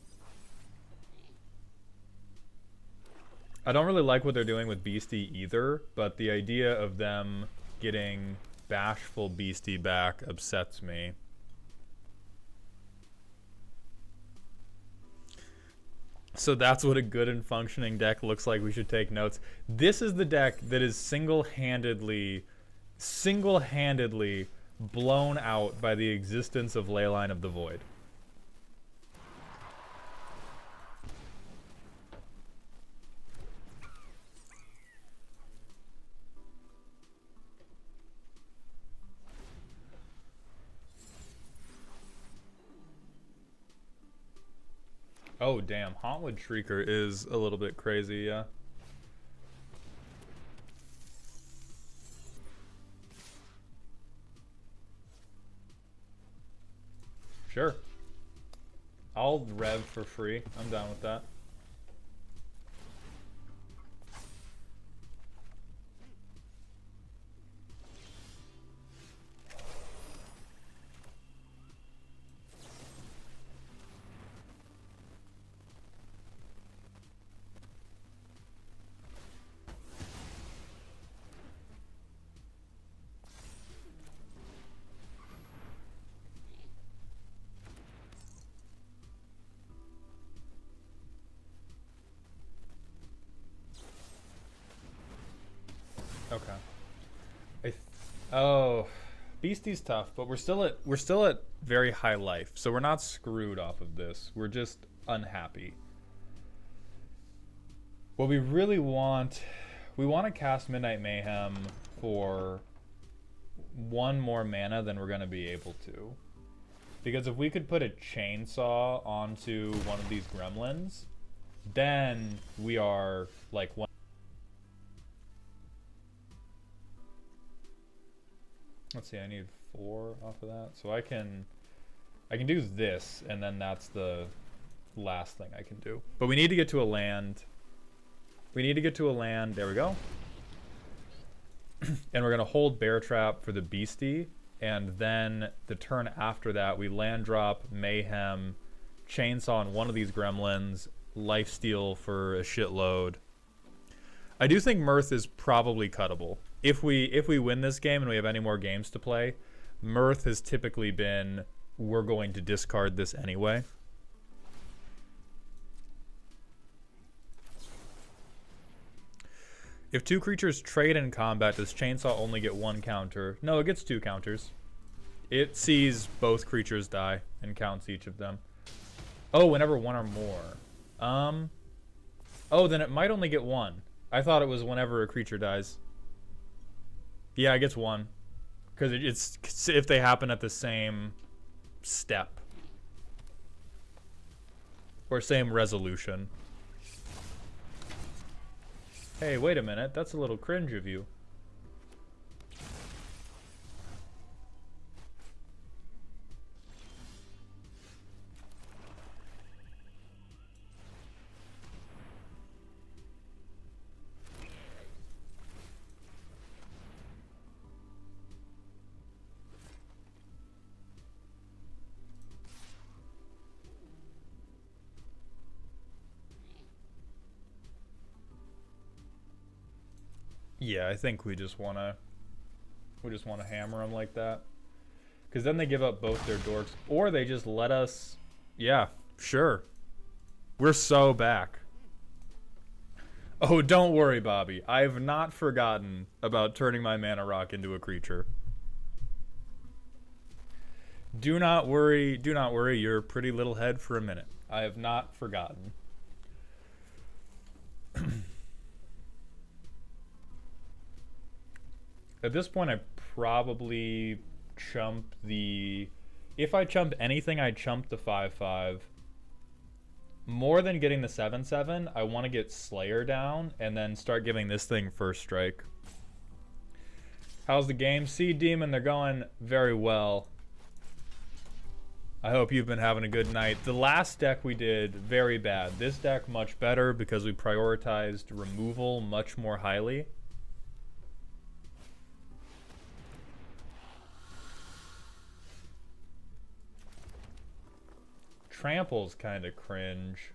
I don't really like what they're doing with Beastie either, but the idea of them getting bashful Beastie back upsets me. So that's what a good and functioning deck looks like. We should take notes. This is the deck that is single-handedly blown out by the existence of Leyline of the Void. Oh, damn. Hauntwood Shrieker is a little bit crazy, yeah. Sure. I'll rev for free. I'm down with that. Okay. Oh, Beastie's tough, but we're still at very high life, so we're not screwed off of this. We're just unhappy. What we really want, we want to cast Midnight Mayhem for one more mana than we're going to be able to. Because if we could put a chainsaw onto one of these gremlins, then we are like one. Let's see, I need 4 off of that. So I can do this, and then that's the last thing I can do. But we need to get to a land. We need to get to a land. There we go. And we're going to hold Bear Trap for the Beastie. And then the turn after that, we land drop, Mayhem, Chainsaw on one of these gremlins, Lifesteal for a shitload. I do think Mirth is probably cuttable. If we win this game and we have any more games to play, Mirth has typically been, we're going to discard this anyway. If 2 creatures trade in combat, does Chainsaw only get 1 counter? No, it gets 2 counters. It sees both creatures die and counts each of them. Oh, whenever 1 or more. Oh, then it might only get 1. I thought it was whenever a creature dies. Yeah, it gets 1. Because it's if they happen at the same step. Or same resolution. Hey, wait a minute. That's a little cringe of you. Yeah, I think we just wanna hammer them like that, because then they give up both their dorks, or they just let us. Yeah, sure. We're so back. Oh, don't worry, Bobby. I've not forgotten about turning my mana rock into a creature. Do not worry your pretty little head for a minute. I have not forgotten. At this point, I probably chump the... If I chump anything, I chump the 5/5. more than getting the 7/7, I want to get Slayer down and then start giving this thing first strike. How's the game? Sea Demon, they're going very well. I hope you've been having a good night. The last deck we did, very bad. This deck, much better because we prioritized removal much more highly. Trample's kind of cringe.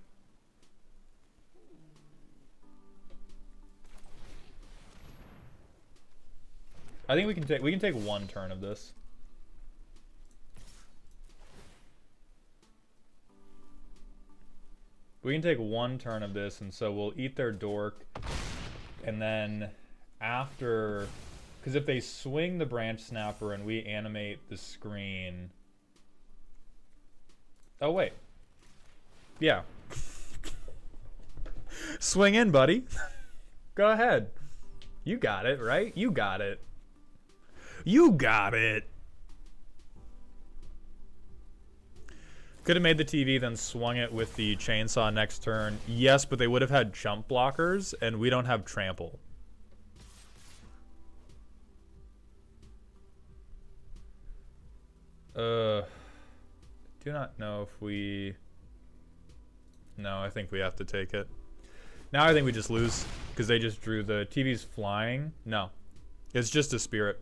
I think we can take one turn of this. We can take one turn of this, and so we'll eat their dork, and then after, because if they swing the branch snapper and we animate the screen. Oh wait, yeah. Swing in, buddy. Go ahead. You got it, right? You got it. You got it. Could have made the TV, then swung it with the chainsaw next turn. Yes, but they would have had chump blockers, and we don't have trample. Do not know if we... No, I think we have to take it. Now I think we just lose, because they just drew the TV's flying. No, it's just a spirit.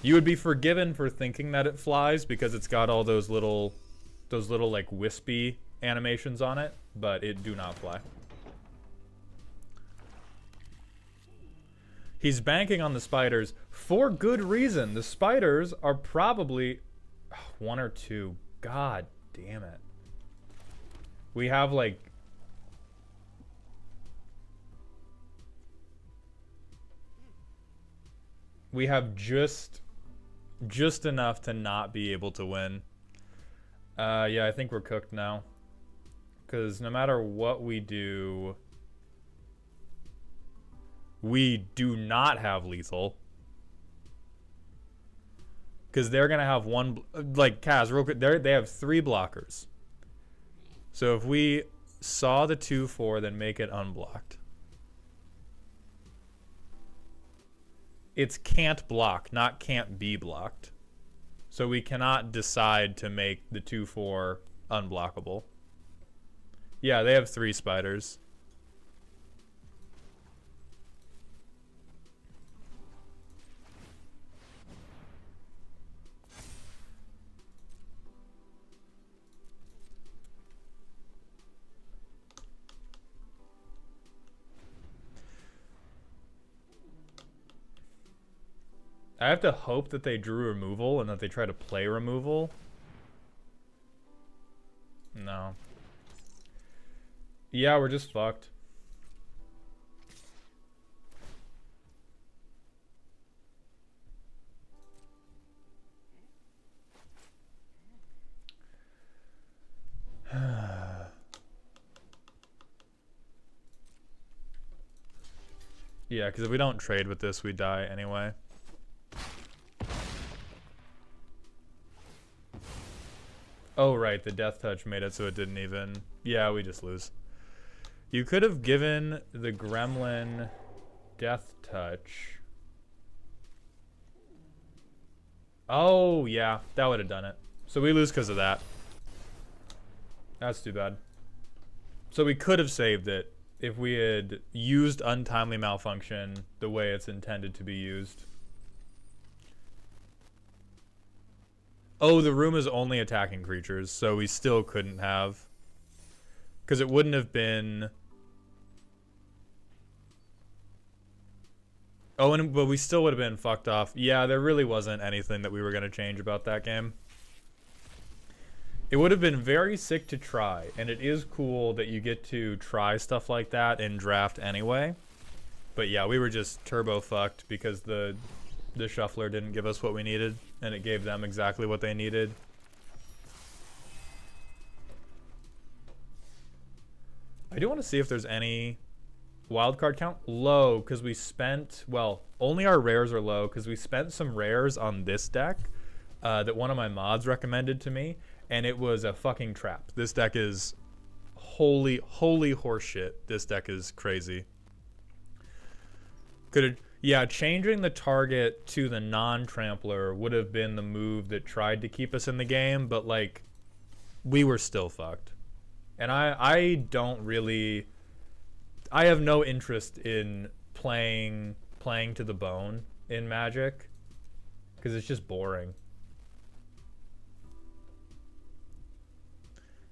You would be forgiven for thinking that it flies, because it's got all those little like wispy animations on it, but it do not fly. He's banking on the spiders for good reason. The spiders are probably one or two. God damn it. We have like just enough to not be able to win. Yeah, I think we're cooked now. Because no matter what we do, we do not have lethal. Because they're going to have one... Like, Kaz, real quick, they have 3 blockers. So if we saw the 2/4, then make it unblocked. It's can't block, not can't be blocked. So we cannot decide to make the 2/4 unblockable. Yeah, they have 3 spiders. I have to hope that they drew removal and that they try to play removal. No. Yeah, we're just fucked. Yeah, because if we don't trade with this, we die anyway. Oh, right, the death touch made it so it didn't even... Yeah, we just lose. You could have given the gremlin death touch. Oh, yeah, that would have done it. So we lose because of that. That's too bad. So we could have saved it if we had used untimely malfunction the way it's intended to be used. Oh, the room is only attacking creatures, so we still couldn't have. Because it wouldn't have been... Oh, but we still would have been fucked off. Yeah, there really wasn't anything that we were going to change about that game. It would have been very sick to try, and it is cool that you get to try stuff like that in draft anyway. But yeah, we were just turbo fucked because the shuffler didn't give us what we needed, and it gave them exactly what they needed. I do want to see if there's any wildcard count. Low, because we spent, well, only our rares are low, because we spent some rares on this deck that one of my mods recommended to me, and it was a fucking trap. This deck is holy horseshit. This deck is crazy. Yeah, changing the target to the non-trampler would have been the move that tried to keep us in the game, but like we were still fucked. And I don't really, I have no interest in playing to the bone in Magic because it's just boring.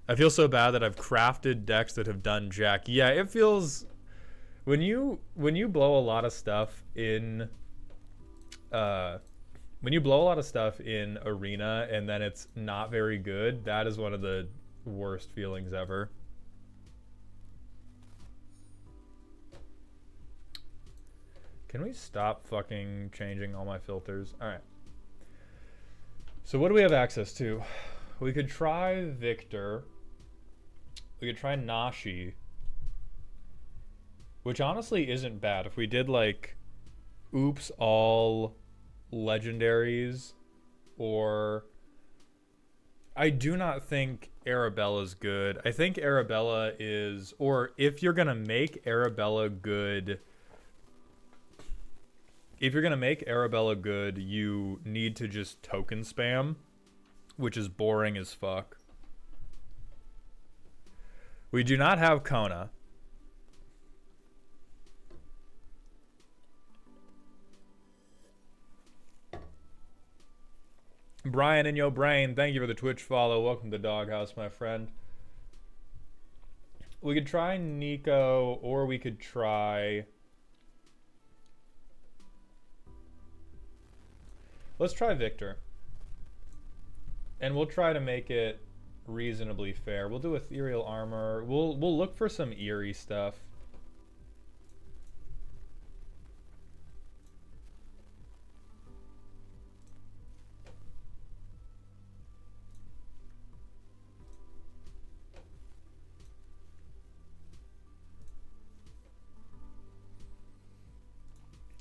I feel so bad that I've crafted decks that have done jack. Yeah, it feels when you blow a lot of stuff in arena and then it's not very good, that is one of the worst feelings ever. Can we stop fucking changing all my filters? All right. So what do we have access to? We could try Victor. We could try Nashi. Which honestly isn't bad. If we did like oops all legendaries, or I do not think Arabella's good. I think Arabella is, or if you're gonna make Arabella good, you need to just token spam, which is boring as fuck. We do not have Kona. Brian in your brain, thank you for the Twitch follow. Welcome to Doghouse, my friend. We could try Nico, or we could try... Let's try Victor. And we'll try to make it reasonably fair. We'll do Ethereal Armor. We'll look for some eerie stuff.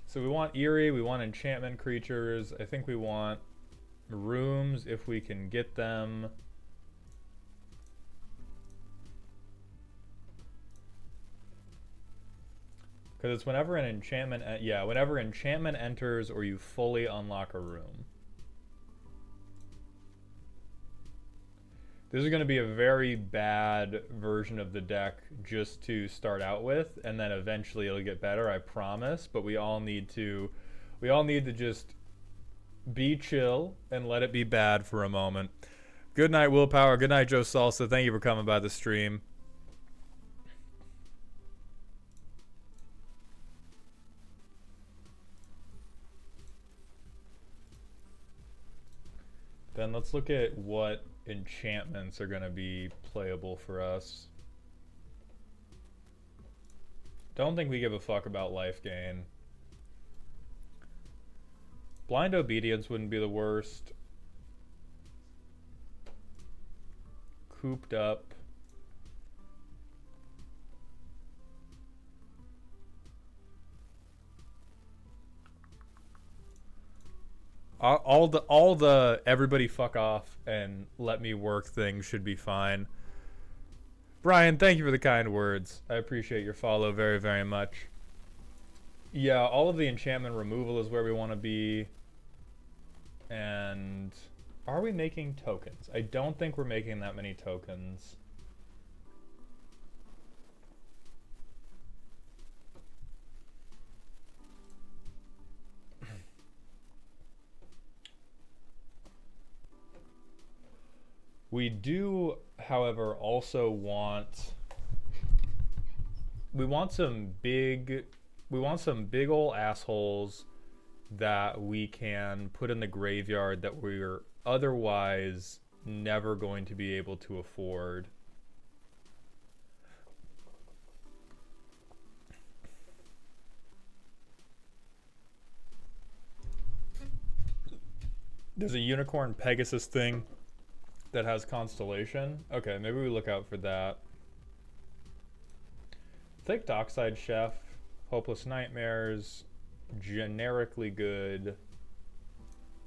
So we want eerie, we want enchantment creatures. I think we want rooms if we can get them. Because it's whenever an enchantment, whenever enchantment enters or you fully unlock a room. This is going to be a very bad version of the deck just to start out with, and then eventually it'll get better, I promise. But we all need to just be chill and let it be bad for a moment. Good night, Willpower. Good night, Joe Salsa. Thank you for coming by the stream. Then let's look at what enchantments are going to be playable for us. Don't think we give a fuck about life gain. Blind Obedience wouldn't be the worst. Cooped Up. All the everybody fuck off and let me work thing should be fine. Brian, thank you for the kind words. I appreciate your follow very, very much. Yeah, all of the enchantment removal is where we want to be. And are we making tokens? I don't think we're making that many tokens. We do, however, also want some big ol' assholes that we can put in the graveyard that we're otherwise never going to be able to afford. There's a Unicorn Pegasus thing that has Constellation. Okay, maybe we look out for that. Thick Dockside Chef, Hopeless Nightmares, generically good.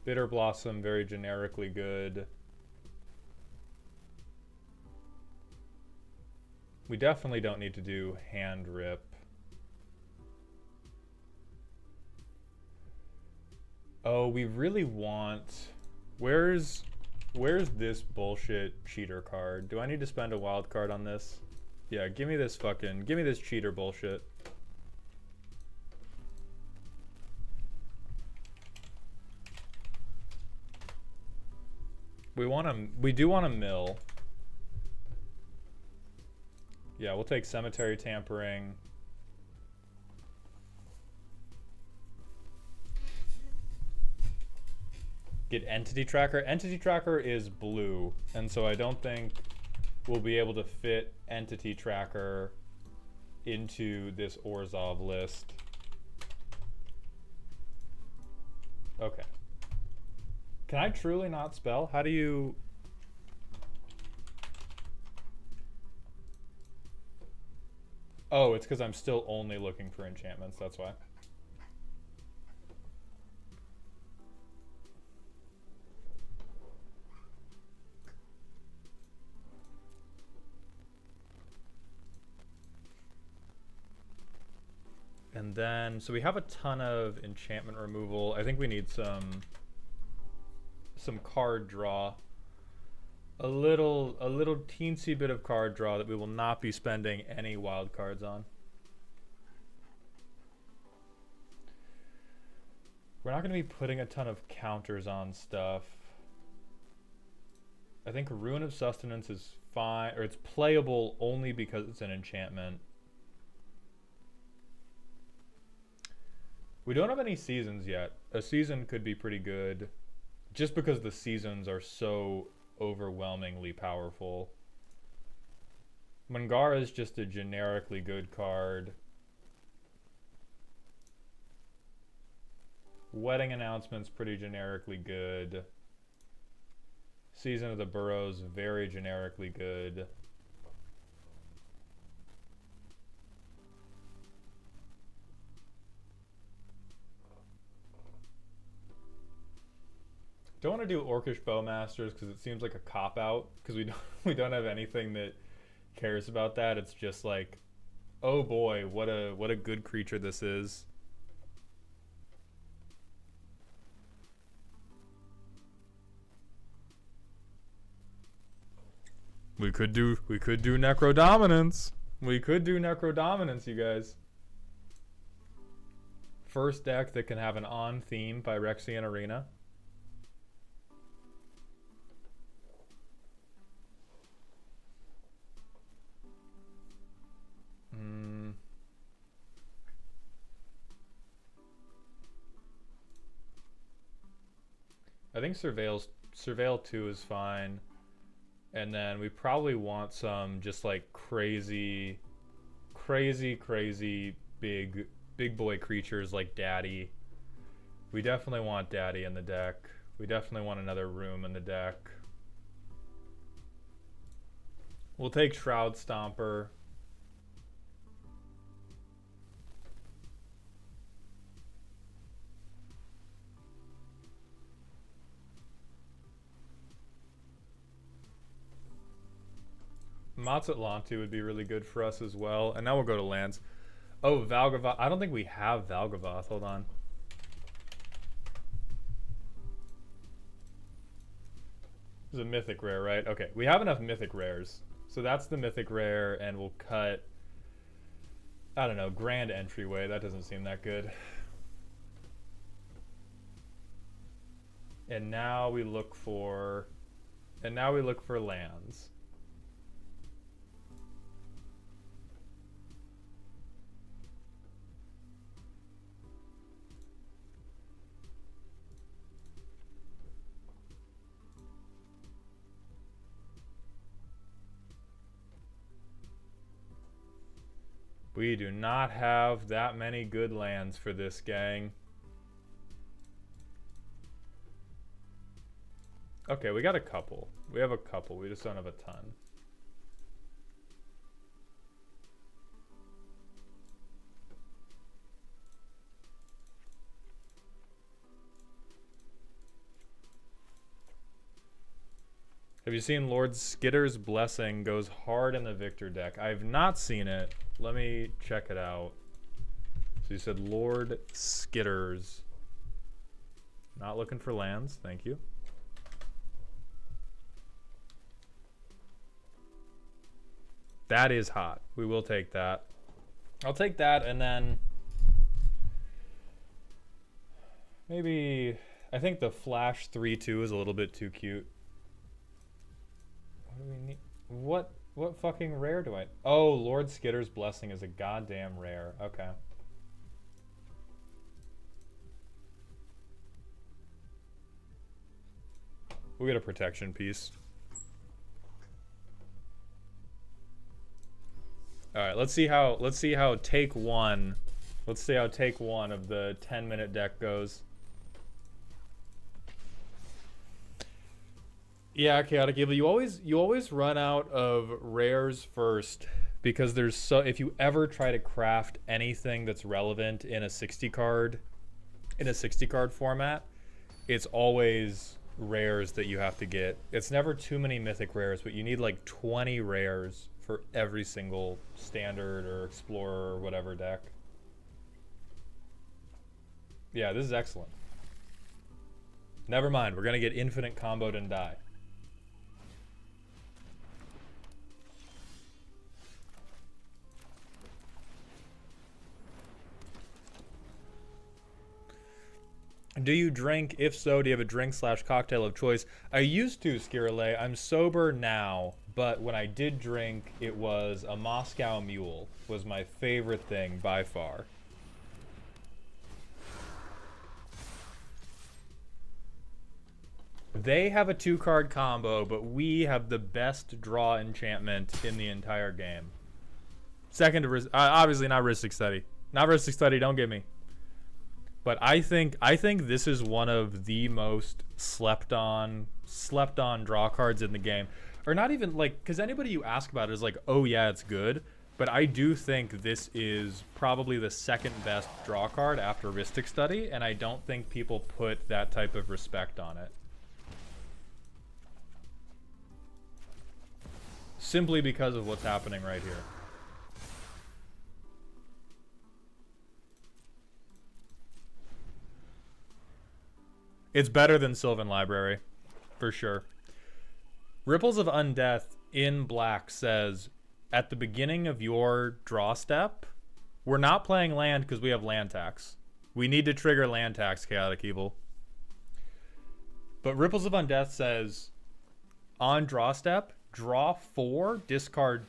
Bitter Blossom, very generically good. We definitely don't need to do hand rip. Oh, we really want... Where's this bullshit cheater card? Do I need to spend a wild card on this? Yeah, give me this cheater bullshit. We do want a mill. Yeah, we'll take cemetery tampering. Get entity tracker. Entity tracker is blue, and so I don't think we'll be able to fit entity tracker into this Orzhov list. Okay. Can I truly not spell? How do you... Oh, it's because I'm still only looking for enchantments, that's why. And then, so we have a ton of enchantment removal. I think we need some card draw. A little teensy bit of card draw that we will not be spending any wild cards on. We're not going to be putting a ton of counters on stuff. I think Ruin of Sustenance is fine, or it's playable only because it's an enchantment. We don't have any seasons yet. A season could be pretty good, just because the seasons are so overwhelmingly powerful. Mangara is just a generically good card. Wedding Announcement's pretty generically good. Season of the Burrows, very generically good. Don't want to do Orcish Bowmasters because it seems like a cop-out, because we don't have anything that cares about that. It's just like, oh boy, what a good creature this is. We could do Necrodominance. We could do Necrodominance, you guys. First deck that can have an on theme by Rexian Arena. I think Surveil 2 is fine. And then we probably want some just like crazy big boy creatures like Daddy. We definitely want Daddy in the deck. We definitely want another room in the deck. We'll take Shroud Stomper. Matsatlantu would be really good for us as well. And now we'll go to lands. Oh, Valgavoth. I don't think we have Valgavoth. Hold on. This is a mythic rare, right? Okay, we have enough mythic rares. So that's the mythic rare, and we'll cut... I don't know, Grand Entryway. That doesn't seem that good. And now we look for... lands. We do not have that many good lands for this gang. Okay, we got a couple. We have a couple. We just don't have a ton. Have you seen Lord Skitter's Blessing goes hard in the Victor deck? I've not seen it. Let me check it out. So you said Lord Skitter's. Not looking for lands. Thank you. That is hot. We will take that. I'll take that, and then maybe I think the Flash 3/2 is a little bit too cute. What do we need? What fucking rare do I? Oh, Lord Skitter's Blessing is a goddamn rare. Okay. We'll get a protection piece. All right, let's see how take one of the 10-minute deck goes. Yeah, Chaotic Evil, you always run out of rares first because there's so if you ever try to craft anything that's relevant in a 60 card format, it's always rares that you have to get. It's never too many mythic rares, but you need like 20 rares for every single standard or explorer or whatever deck. Yeah, this is excellent. Never mind, we're gonna get infinite comboed and die. Do you drink? If so, do you have a drink/cocktail of choice? I used to, Skirale. I'm sober now, but when I did drink, it was a Moscow Mule. Was my favorite thing by far. They have a 2-card combo, but we have the best draw enchantment in the entire game. Second to obviously not Ristic Study. Not Ristic Study, don't get me. But I think this is one of the most slept on draw cards in the game. Or not even like, because anybody you ask about it is like, oh yeah, it's good. But I do think this is probably the second best draw card after Ristic Study, and I don't think people put that type of respect on it. Simply because of what's happening right here. It's better than Sylvan Library, for sure. Ripples of Undeath in black says, at the beginning of your draw step, we're not playing land because we have land tax. We need to trigger land tax, Chaotic Evil. But Ripples of Undeath says, on draw step, draw 4, discard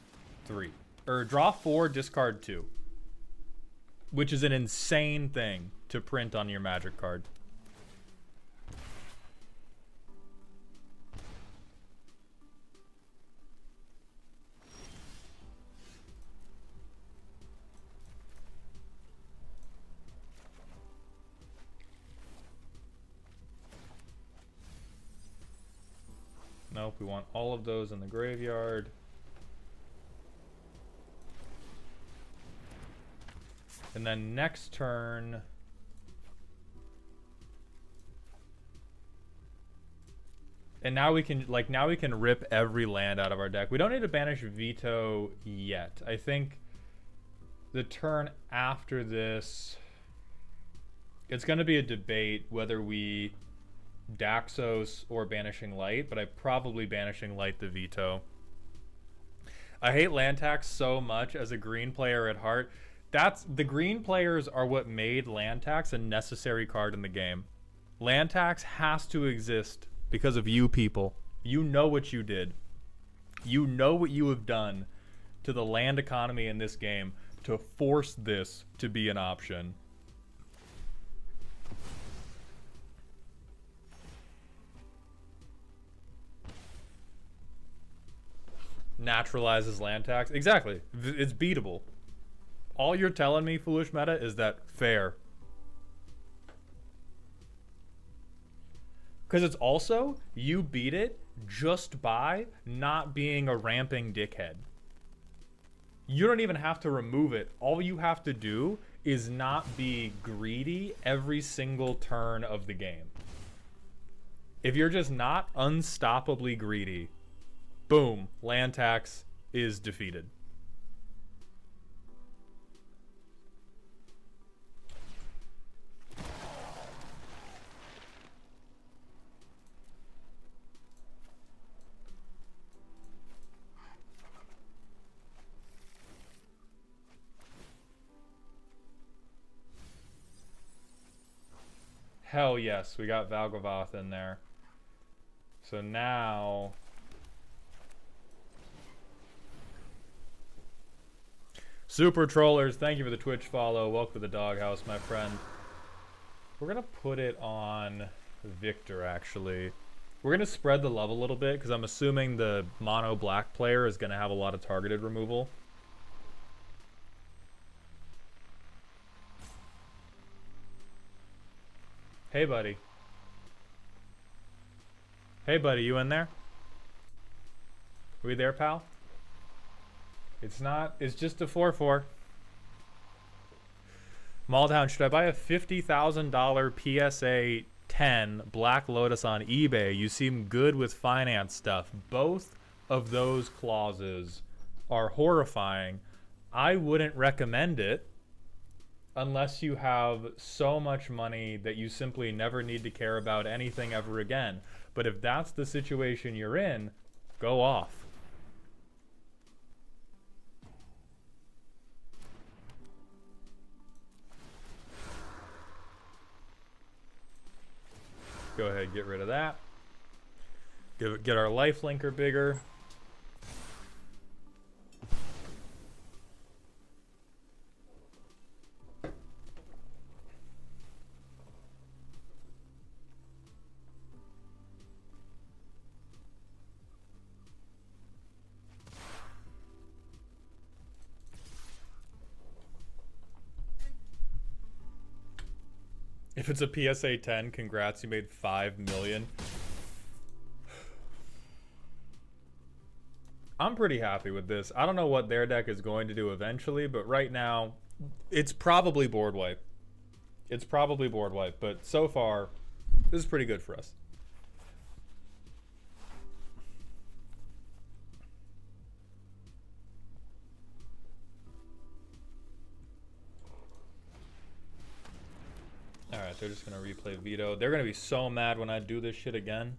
3. Or draw 4, discard 2. Which is an insane thing to print on your Magic card. Nope, we want all of those in the graveyard. And then next turn... And now we can rip every land out of our deck. We don't need to banish Veto yet. I think the turn after this, it's going to be a debate whether we Daxos or Banishing Light, but I probably Banishing Light the Veto. I hate land tax so much as a green player at heart. The green players are what made land tax a necessary card in the game. Land tax has to exist because of you people. You know what you did. You know what you have done to the land economy in this game to force this to be an option. Naturalizes land tax. Exactly. It's beatable. All you're telling me, Foolish Meta, is that fair. Because it's also, you beat it just by not being a ramping dickhead. You don't even have to remove it. All you have to do is not be greedy every single turn of the game. If you're just not unstoppably greedy, Boom. Land tax is defeated. Hell yes, we got Valgavoth in there. So now... Super Trollers, thank you for the Twitch follow. Welcome to the doghouse, my friend. We're going to put it on Victor, actually. We're going to spread the love a little bit, because I'm assuming the mono black player is going to have a lot of targeted removal. Hey, buddy. Hey, buddy, you in there? Are we there, pal? It's not. It's just a 4-4. Malltown, should I buy a $50,000 PSA 10 Black Lotus on eBay? You seem good with finance stuff. Both of those clauses are horrifying. I wouldn't recommend it unless you have so much money that you simply never need to care about anything ever again. But if that's the situation you're in, go off. Go ahead, get rid of that. Get our life linker bigger. If it's a PSA 10, congrats, you made 5 million. I'm pretty happy with this. I don't know what their deck is going to do eventually, but right now, it's probably board wipe. It's probably board wipe, but so far, this is pretty good for us. Alright, they're just going to replay Veto. They're going to be so mad when I do this shit again.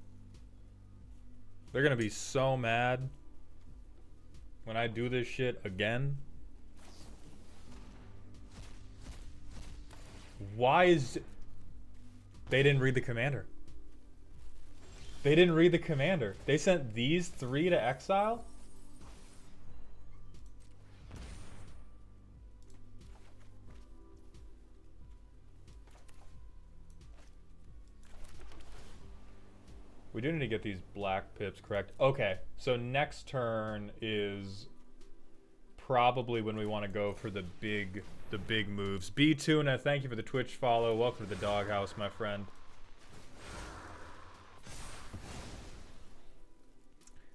They're going to be so mad when I do this shit again. Why is... They didn't read the commander. They didn't read the commander. They sent these 3 to exile? We do need to get these black pips correct. Okay, so next turn is probably when we want to go for the big moves. B Tuna, thank you for the Twitch follow. Welcome to the doghouse, my friend.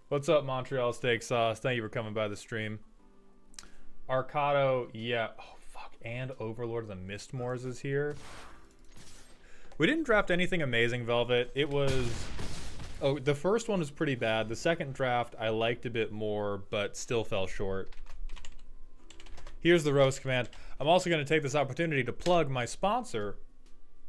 What's up, Montreal Steak Sauce? Thank you for coming by the stream. Arcado, yeah. Oh, fuck. And Overlord of the Mistmoors is here. We didn't draft anything amazing, Velvet. It was... Oh, the first one was pretty bad. The second draft I liked a bit more, but still fell short. Here's the roast command. I'm also going to take this opportunity to plug my sponsor,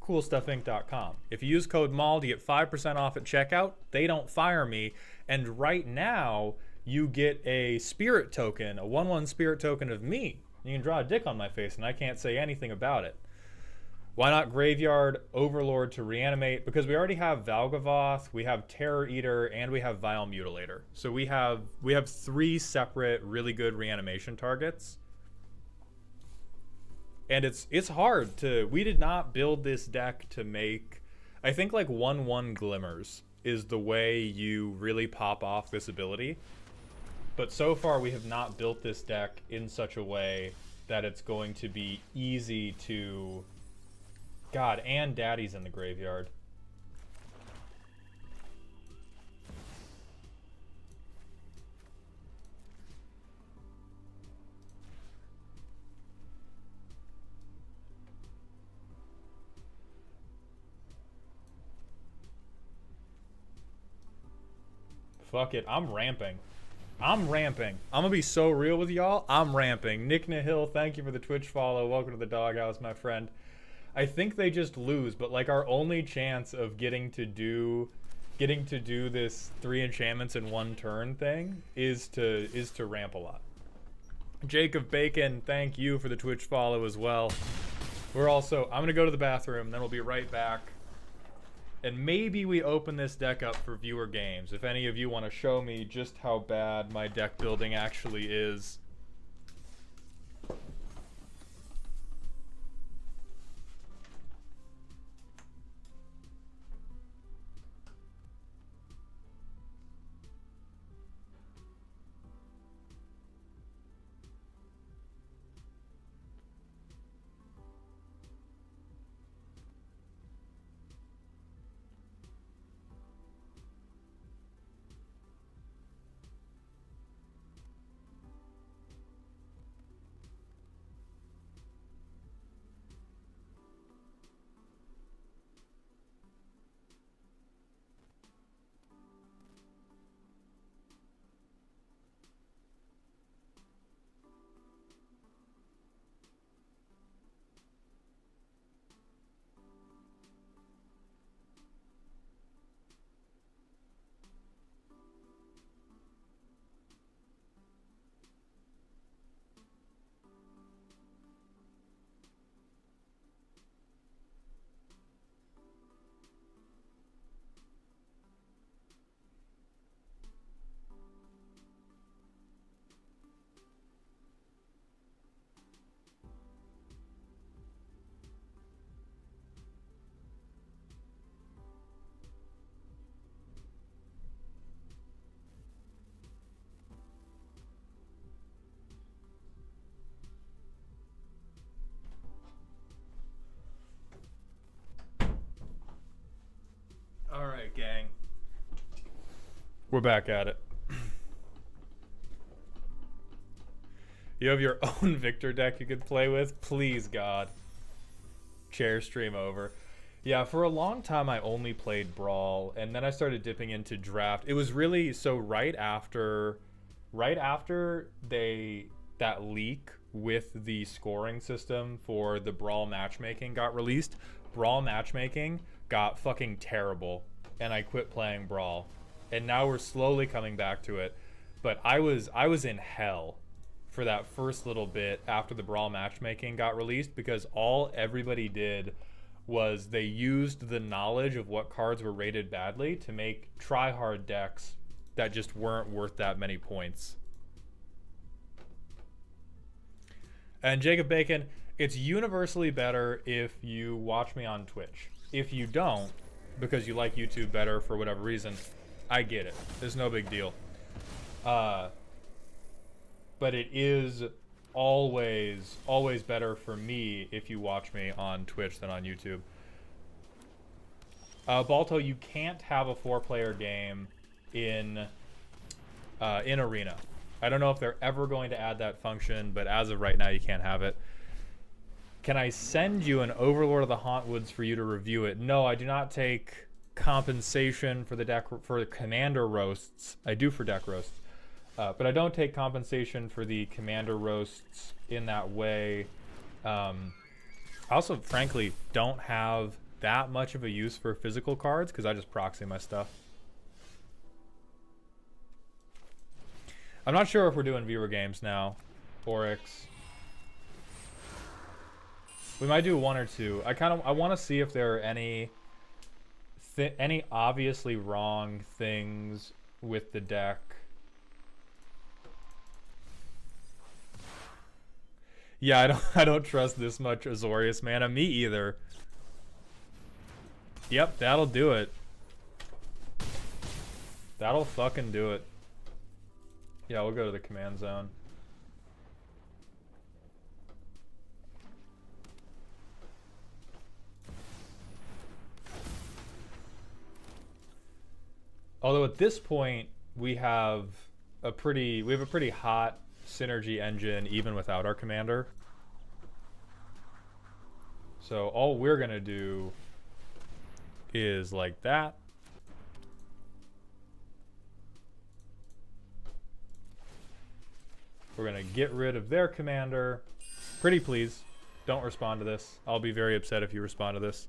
CoolStuffInc.com. If you use code MALL to get 5% off at checkout, they don't fire me. And right now, you get a spirit token, a 1/1 spirit token of me. You can draw a dick on my face, and I can't say anything about it. Why not Graveyard Overlord to reanimate? Because we already have Valgavoth, we have Terror Eater, and we have Vile Mutilator. So we have 3 separate really good reanimation targets. And it's hard to... We did not build this deck to make... I think like 1/1 Glimmers is the way you really pop off this ability. But so far we have not built this deck in such a way that it's going to be easy to... God, and Daddy's in the graveyard. Fuck it, I'm ramping. I'm ramping. I'm gonna be so real with y'all. I'm ramping. Nick Nahil, thank you for the Twitch follow. Welcome to the doghouse, my friend. I think they just lose, but like our only chance of getting to do this 3 enchantments in 1 turn thing is to ramp a lot. Jacob Bacon, thank you for the Twitch follow as well. I'm gonna go to the bathroom, then we'll be right back. And maybe we open this deck up for viewer games. If any of you want to show me just how bad my deck building actually is. Alright, gang. We're back at it. You have your own Victor deck you could play with? Please, God. Chair stream over. Yeah, for a long time I only played Brawl, and then I started dipping into Draft. It was really, so right after that leak with the scoring system for the Brawl matchmaking got released, Brawl matchmaking got fucking terrible, and I quit playing Brawl. And now we're slowly coming back to it. But I was in hell for that first little bit after the Brawl matchmaking got released, because all everybody did was they used the knowledge of what cards were rated badly to make try-hard decks that just weren't worth that many points. And Jacob Bacon, it's universally better if you watch me on Twitch. If you don't, because you like YouTube better for whatever reason, I get it. There's no big deal. But it is always better for me if you watch me on Twitch than on YouTube. Balto, you can't have a 4-player game in Arena. I don't know if they're ever going to add that function, but as of right now, you can't have it. Can I send you an Overlord of the Hauntwoods for you to review it? No, I do not take compensation for the deck for Commander roasts. I do for deck roasts, but I don't take compensation for the Commander roasts in that way. I also, frankly, don't have that much of a use for physical cards because I just proxy my stuff. I'm not sure if we're doing viewer games now. Oryx. We might do 1 or 2. I want to see if there are any obviously wrong things with the deck. Yeah, I don't trust this much Azorius mana. Me either. Yep, that'll do it. That'll fucking do it. Yeah, we'll go to the command zone. Although at this point we have a pretty hot synergy engine even without our commander. So all we're gonna do is like that. We're going to get rid of their commander. Pretty please. Don't respond to this. I'll be very upset if you respond to this.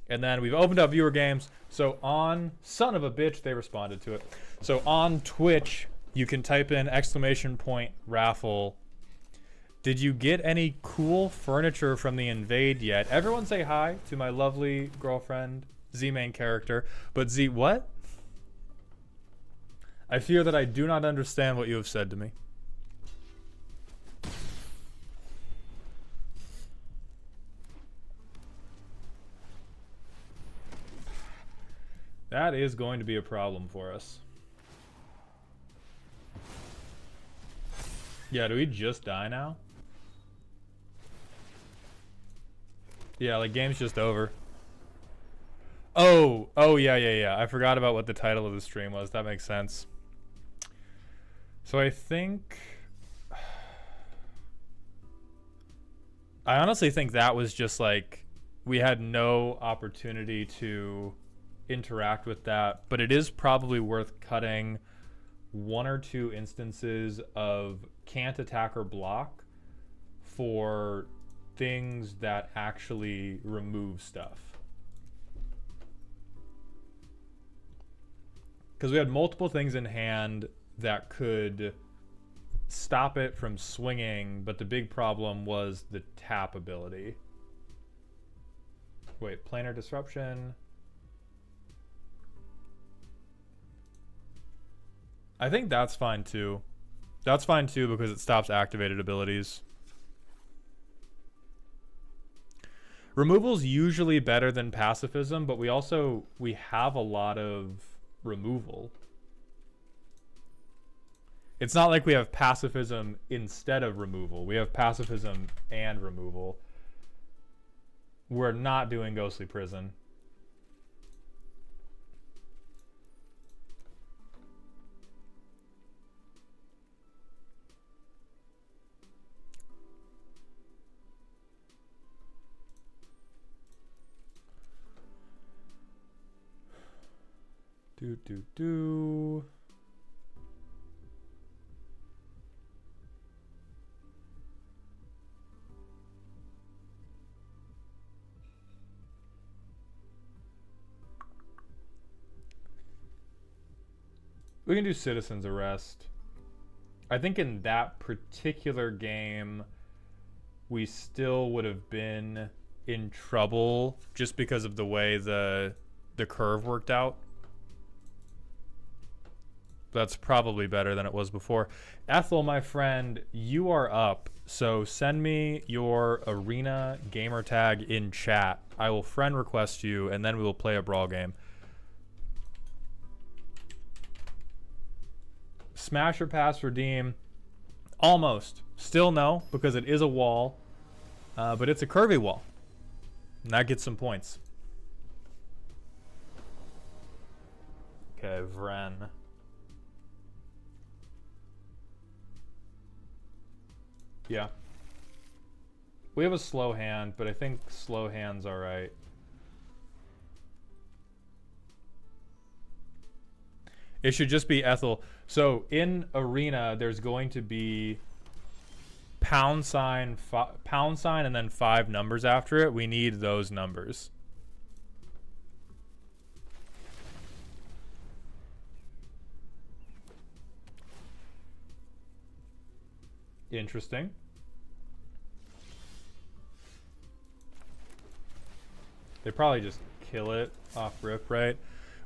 And then we've opened up viewer games. So on, son of a bitch, they responded to it. So on Twitch, you can type in !raffle. Did you get any cool furniture from the Invade yet? Everyone say hi to my lovely girlfriend, Z main character. But Z, what? I fear that I do not understand what you have said to me. That is going to be a problem for us. Yeah, do we just die now? Yeah, like game's just over. Oh, yeah. I forgot about what the title of the stream was. That makes sense. So I think... I honestly think that was just like... We had no opportunity to interact with that. But it is probably worth cutting 1 or 2 instances of can't attack or block for things that actually remove stuff. Because we had multiple things in hand that could stop it from swinging, but the big problem was the tap ability. Wait, planar disruption. I think that's fine too. That's fine too because it stops activated abilities. Removal's usually better than pacifism, but we have a lot of removal. It's not like we have pacifism instead of removal. We have pacifism and removal. We're not doing Ghostly Prison. Do. We can do citizen's arrest. I think in that particular game, we still would have been in trouble just because of the way the curve worked out. That's probably better than it was before. Ethel, my friend, you are up. So send me your arena gamer tag in chat. I will friend request you, and then we will play a brawl game. Smash or pass redeem? Almost. Still no, because it is a wall. But it's a curvy wall. And that gets some points. Okay, Vren. Yeah. We have a slow hand, but I think slow hand's alright. It should just be Ethel. So in arena, there's going to be pound sign, and then 5 numbers after it. We need those numbers. Interesting. They probably just kill it off rip, right?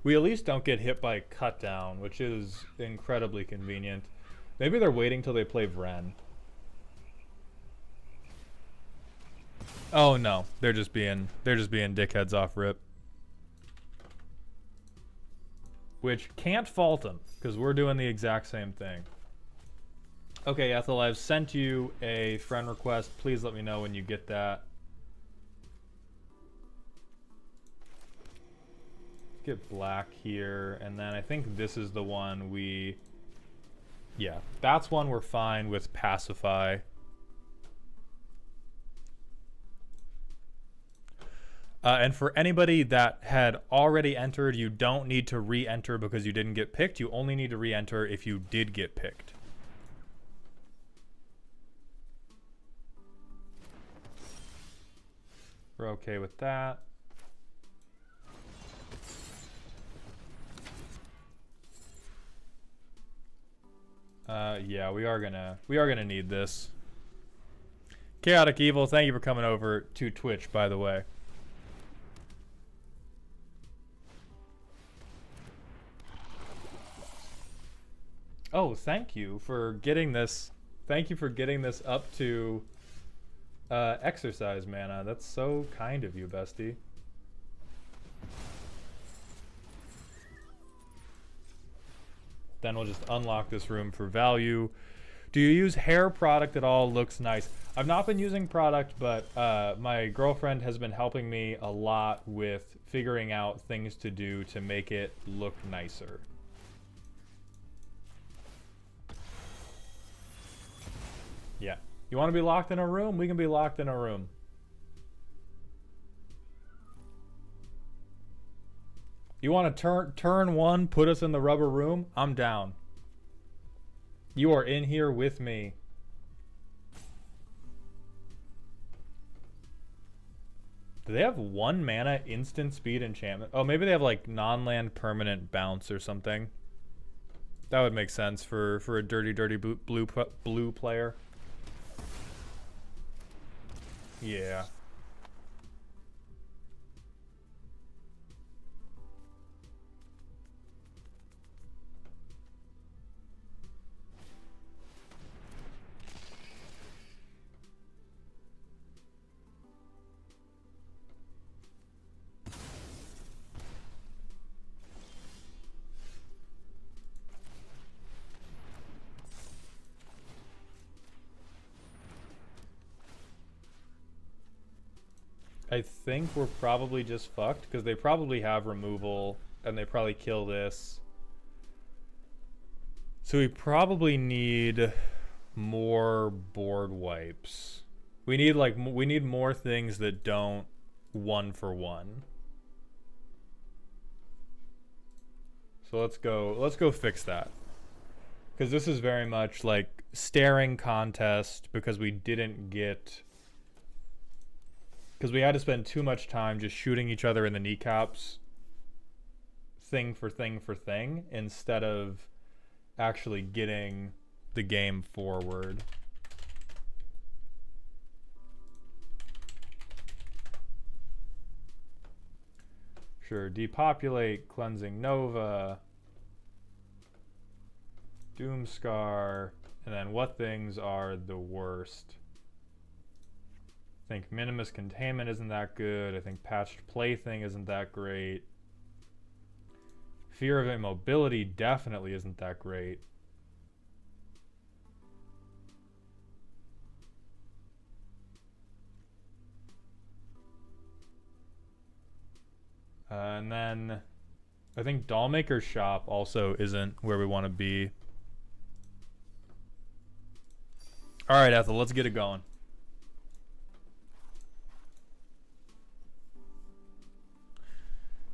We at least don't get hit by cut down, which is incredibly convenient. Maybe they're waiting till they play Vren. Oh no, they're just being dickheads off rip. Which can't fault them, because we're doing the exact same thing. Okay, Ethel, I've sent you a friend request. Please let me know when you get that. Get black here, and then I think this is the one we... Yeah, that's one we're fine with pacify. And for anybody that had already entered, you don't need to re-enter because you didn't get picked. You only need to re-enter if you did get picked. We're okay with that. Yeah, we are gonna need this. Chaotic Evil, thank you for coming over to Twitch, by the way. Oh, thank you for getting this. Thank you for getting this up to exercise mana. That's so kind of you, bestie. Then we'll just unlock this room for value. Do you use hair product at all? Looks nice. I've not been using product, but my girlfriend has been helping me a lot with figuring out things to do to make it look nicer. Yeah. You want to be locked in a room? We can be locked in a room. You want to turn one, put us in the rubber room? I'm down. You are in here with me. Do they have 1 mana instant speed enchantment? Oh, maybe they have like non-land permanent bounce or something. That would make sense for a dirty blue player. Yeah. I think we're probably just fucked because they probably have removal and they probably kill this. So we probably need more board wipes. We need more things that don't 1-for-1. So let's go fix that. Because this is very much like staring contest because we didn't get... Because we had to spend too much time just shooting each other in the kneecaps thing for thing for thing instead of actually getting the game forward. Sure, depopulate, cleansing Nova, Doomscar, and then what things are the worst? I think Minimus Containment isn't that good. I think Patched Plaything isn't that great. Fear of Immobility definitely isn't that great. And then I think Dollmaker's Shop also isn't where we want to be. All right, Ethel, let's get it going.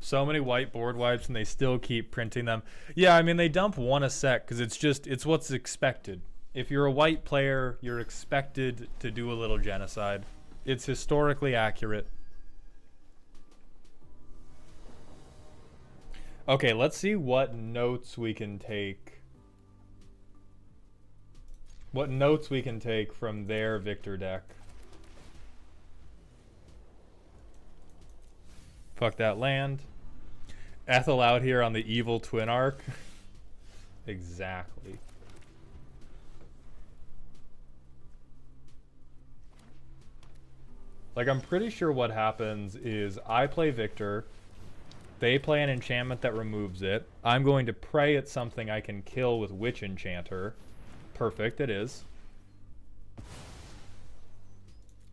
So many white board wipes and they still keep printing them. Yeah, I mean, they dump 1 a sec because it's what's expected. If you're a white player, you're expected to do a little genocide. It's historically accurate. Okay, let's see what notes we can take. What notes we can take from their Victor deck. Fuck that land. Ethel out here on the evil twin arc. Exactly. Like, I'm pretty sure what happens is I play Victor. They play an enchantment that removes it. I'm going to pray at something I can kill with Witch Enchanter. Perfect, it is.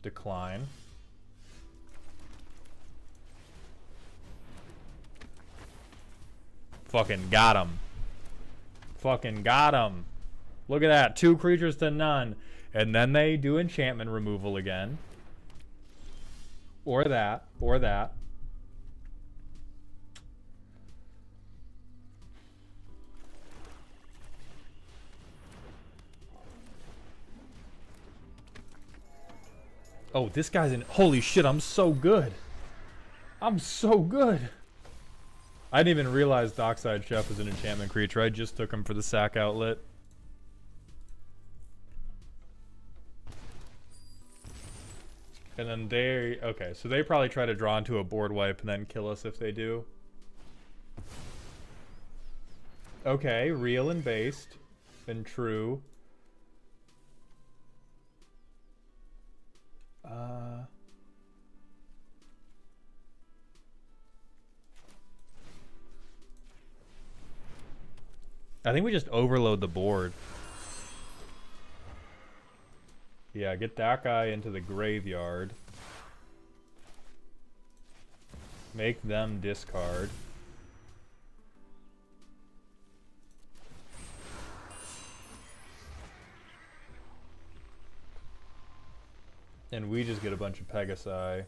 Decline. Fucking got him. Fucking got him. Look at that. 2 creatures to none. And then they do enchantment removal again. Or that. Or that. Oh, this guy's in. Holy shit, I'm so good. I'm so good. I didn't even realize Dockside Chef was an enchantment creature. I just took him for the sack outlet. And then they... Okay, so they probably try to draw into a board wipe and then kill us if they do. Okay, real and based. And true. I think we just overload the board. Yeah, get that guy into the graveyard. Make them discard. And we just get a bunch of Pegasi.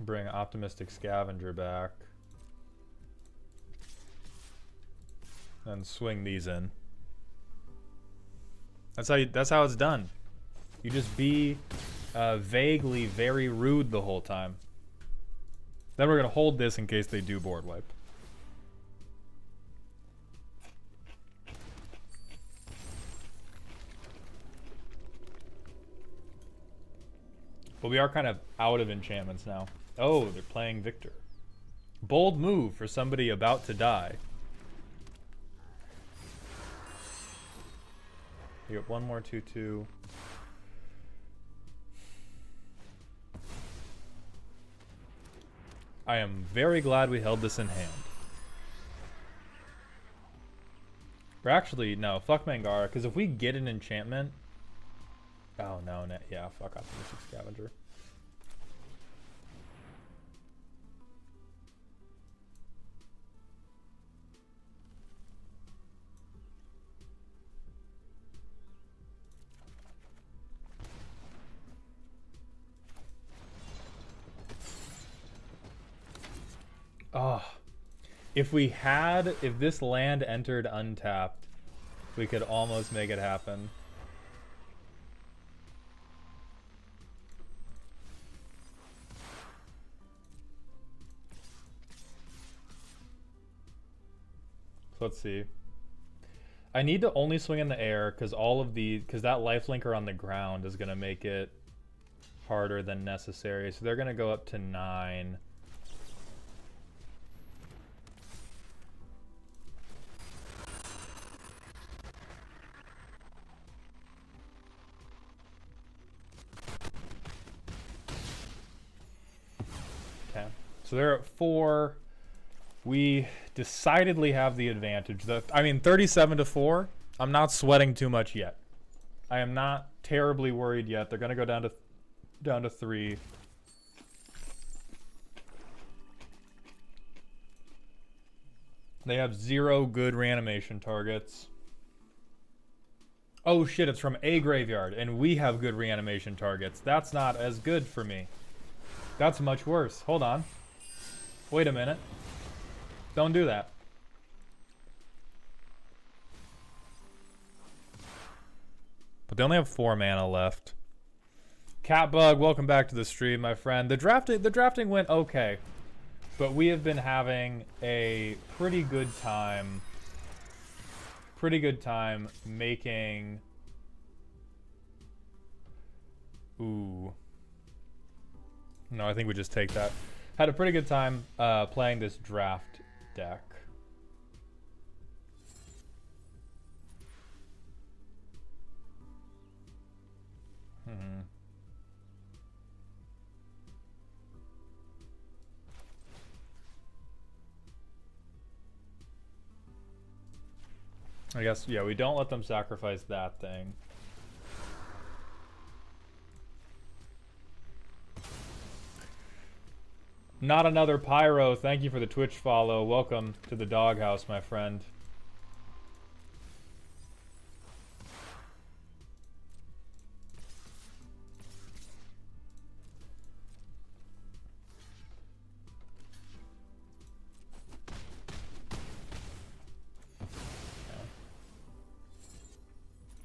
Bring Optimistic Scavenger back. And swing these in. That's how it's done. You just be vaguely very rude the whole time. Then we're gonna hold this in case they do board wipe. But we are kind of out of enchantments now. Oh, they're playing Victor. Bold move for somebody about to die. You got one more 2/2. I am very glad we held this in hand. Or actually, no, fuck Mangara, because if we get an enchantment... Oh, no, yeah, fuck Optimistic Scavenger. Oh, if this land entered untapped, we could almost make it happen. So let's see. I need to only swing in the air because that lifelinker on the ground is gonna make it harder than necessary. So they're gonna go up to 9. So they're at 4. We decidedly have the advantage. I mean, 37-4. I'm not sweating too much yet. I am not terribly worried yet. They're gonna go down to 3. They have 0 good reanimation targets. Oh shit! It's from a graveyard, and we have good reanimation targets. That's not as good for me. That's much worse. Hold on. Wait a minute. Don't do that. But they only have 4 mana left. Catbug, welcome back to the stream, my friend. The drafting went okay, but we have been having a pretty good time making... Ooh. No, I think we just take that. Had a pretty good time playing this draft deck. I guess, yeah, we don't let them sacrifice that thing. Not another Pyro. Thank you for the Twitch follow. Welcome to the doghouse, my friend.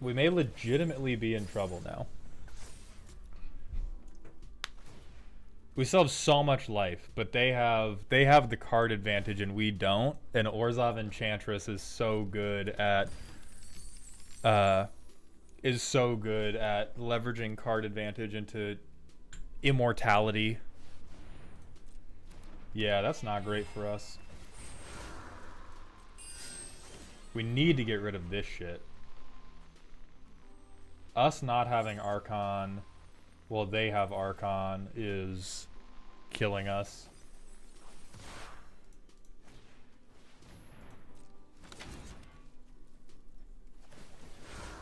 We may legitimately be in trouble now. We still have so much life, but they have the card advantage and we don't. And Orzhov Enchantress is so good at leveraging card advantage into immortality. Yeah, that's not great for us. We need to get rid of this shit. Us not having Archon, well, they have Archon, is killing us.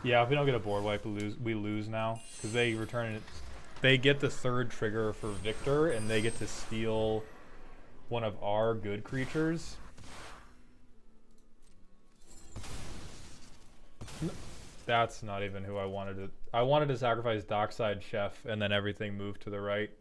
Yeah, if we don't get a board wipe, we lose now. Because they return it. They get the third trigger for Victor, and they get to steal one of our good creatures. That's not even who I wanted to... I wanted to sacrifice Dockside Chef, and then everything moved to the right.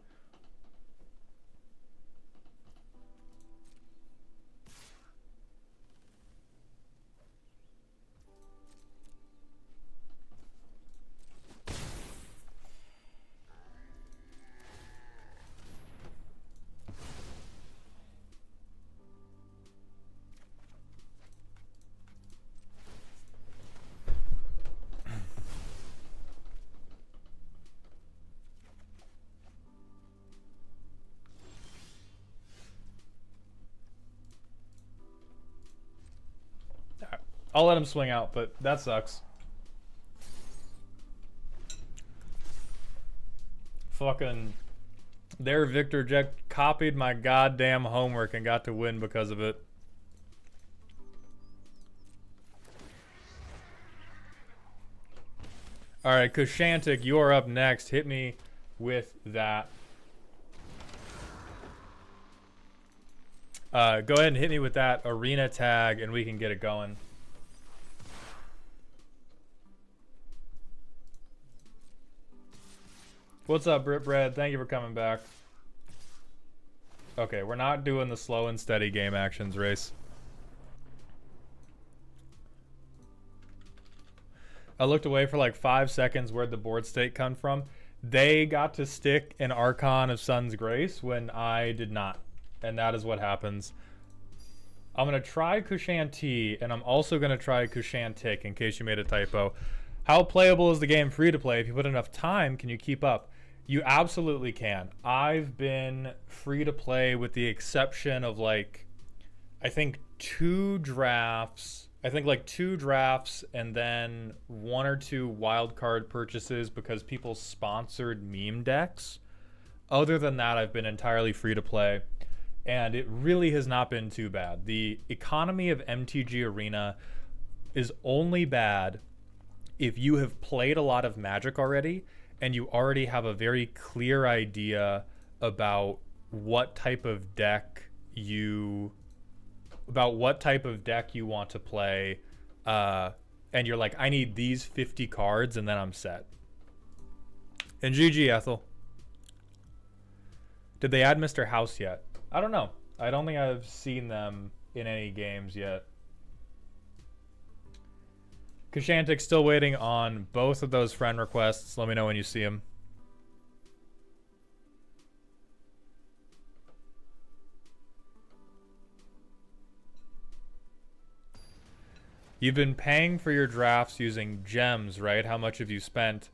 I'll let him swing out, but that sucks. Fucking... Their Victor Jack copied my goddamn homework and got to win because of it. Alright, Kushantik, you're up next. Hit me with that. Go ahead and hit me with that arena tag and we can get it going. What's up, Brit Bread? Thank you for coming back. Okay, we're not doing the slow and steady game actions race. I looked away for like 5 seconds. Where'd the board state come from? They got to stick an Archon of Sun's Grace when I did not. And that is what happens. I'm going to try Kushanti, and I'm also going to try Kushantik in case you made a typo. How playable is the game free to play? If you put enough time, can you keep up? You absolutely can. I've been free to play with the exception of like, I think 2 drafts. I think like 2 drafts and then 1 or 2 wildcard purchases because people sponsored meme decks. Other than that, I've been entirely free to play. And it really has not been too bad. The economy of MTG Arena is only bad if you have played a lot of Magic already and you already have a very clear idea about what type of deck you want to play, and you're like, I need these 50 cards and then I'm set. And GG, Ethel. Did they add Mr. House yet? I don't know. I don't think I've seen them in any games yet. Kushantik's still waiting on both of those friend requests. Let me know when you see them. You've been paying for your drafts using gems, right? How much have you spent?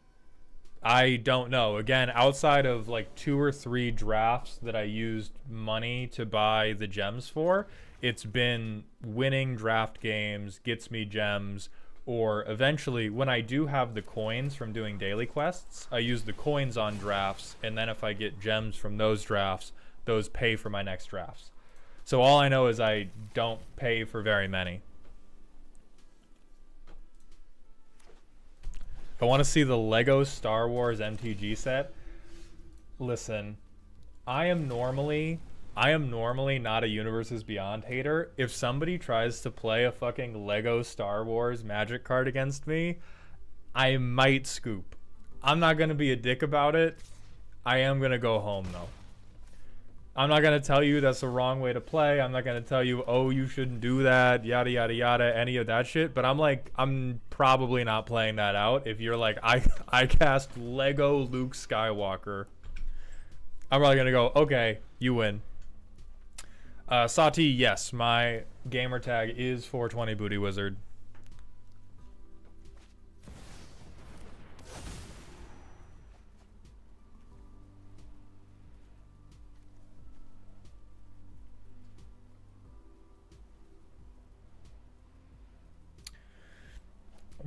I don't know. Again, outside of like 2 or 3 drafts that I used money to buy the gems for, it's been winning draft games, gets me gems, or eventually when I do have the coins from doing daily quests, I use the coins on drafts, and then if I get gems from those drafts, those pay for my next drafts. So all I know is I don't pay for very many. I want to see the Lego Star Wars MTG set. Listen, I am normally not a Universes Beyond hater. If somebody tries to play a fucking Lego Star Wars Magic card against me, I might scoop. I'm not going to be a dick about it. I am going to go home, though. I'm not gonna tell you that's the wrong way to play. I'm not gonna tell you, oh, you shouldn't do that, yada yada yada, any of that shit. But I'm like, I'm probably not playing that out. If you're like, I cast Lego Luke Skywalker, I'm probably gonna go, okay, you win. Sati, yes, my gamer tag is 420 Booty Wizard.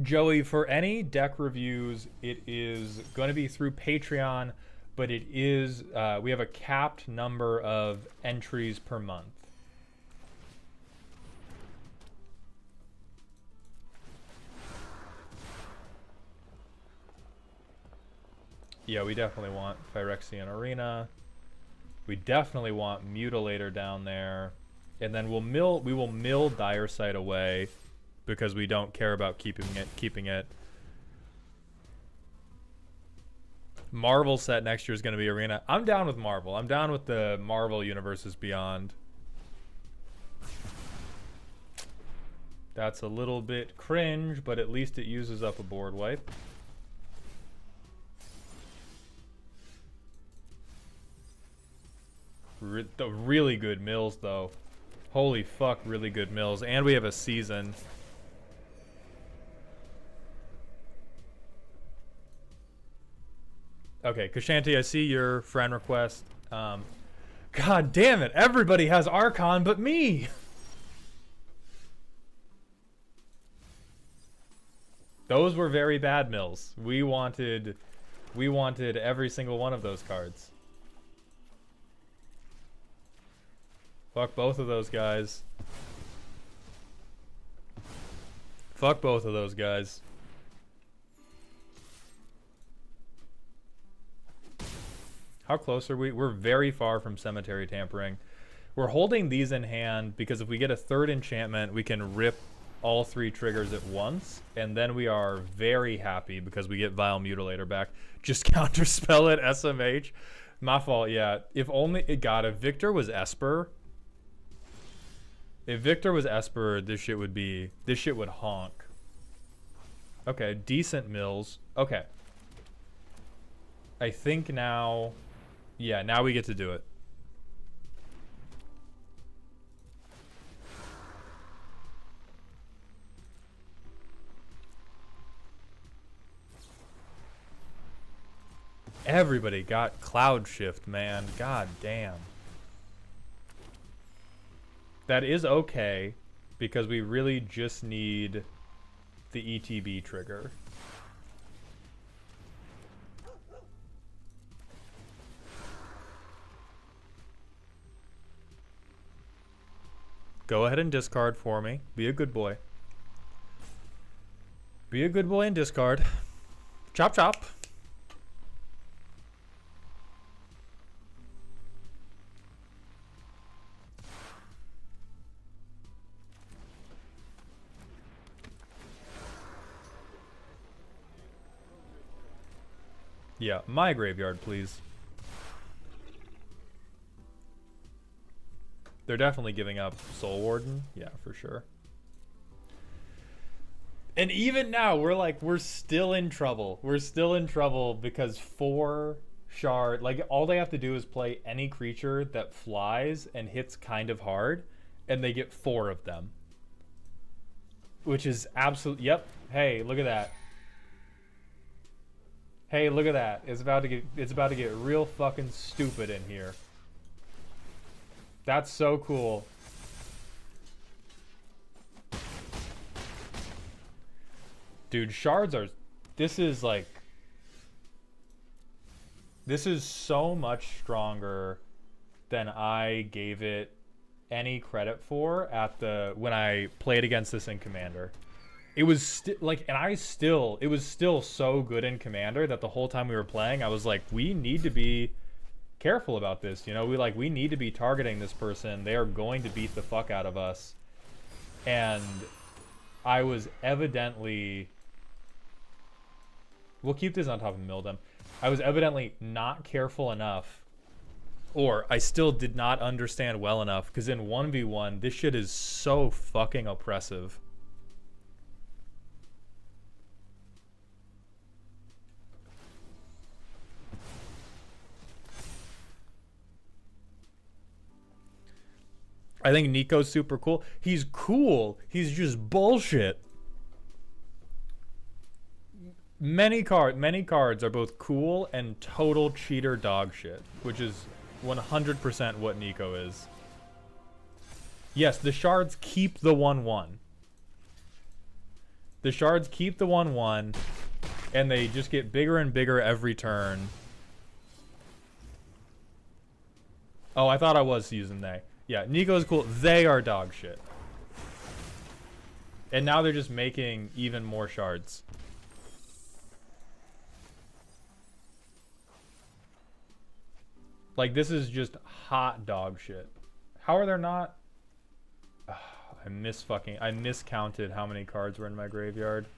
Joey, for any deck reviews, it is going to be through Patreon, but it is, we have a capped number of entries per month. Yeah, we definitely want Phyrexian Arena. We definitely want Mutilator down there. And then we will mill Dire Sight away, because we don't care about keeping it. Marvel set next year is going to be Arena. I'm down with Marvel. I'm down with the Marvel Universes Beyond. That's a little bit cringe, but at least it uses up a board wipe. The really good mills, though. Holy fuck, really good mills. And we have a season. Okay, Kashanti, I see your friend request. God damn it, everybody has Archon but me! Those were very bad mills. We wanted every single one of those cards. Fuck both of those guys. Fuck both of those guys. How close are we? We're very far from Cemetery Tampering. We're holding these in hand because if we get a third enchantment, we can rip all 3 triggers at once, and then we are very happy because we get Vile Mutilator back. Just counterspell it, SMH. My fault, yeah. If only it got, if Victor was Esper, this shit would honk. Okay, decent mills. Okay. I think now, yeah, now we get to do it. Everybody got Cloud Shift, man. God damn. That is okay, because we really just need the ETB trigger. Go ahead and discard for me. Be a good boy. Be a good boy and discard. Chop chop. Yeah, my graveyard, please. They're definitely giving up Soul Warden. Yeah, for sure. And even now, we're still in trouble. We're still in trouble because 4 shard, like, all they have to do is play any creature that flies and hits kind of hard, and they get 4 of them. Which is absolute. Yep. Hey, look at that. Hey, look at that. It's about to get real fucking stupid in here. That's so cool. Dude, shards are... This is so much stronger than I gave it any credit for at when I played against this in Commander. It was it was still so good in Commander that the whole time we were playing, I was like, we need to be careful about this. You know, we need to be targeting this person. They are going to beat the fuck out of us. And I was evidently... We'll keep this on top of Mildem. I was evidently not careful enough Or I still did not understand well enough, because in 1v1, this shit is so fucking oppressive. I think Nico's super cool. He's cool. He's just bullshit. Many cards are both cool and total cheater dog shit, which is 100% what Nico is. Yes, the shards keep the 1/1. The shards keep the 1/1, and they just get bigger and bigger every turn. Oh, I thought I was using they. Yeah, Nico's cool. They are dog shit. And now they're just making even more shards. Like, this is just hot dog shit. How are there not? I miscounted how many cards were in my graveyard.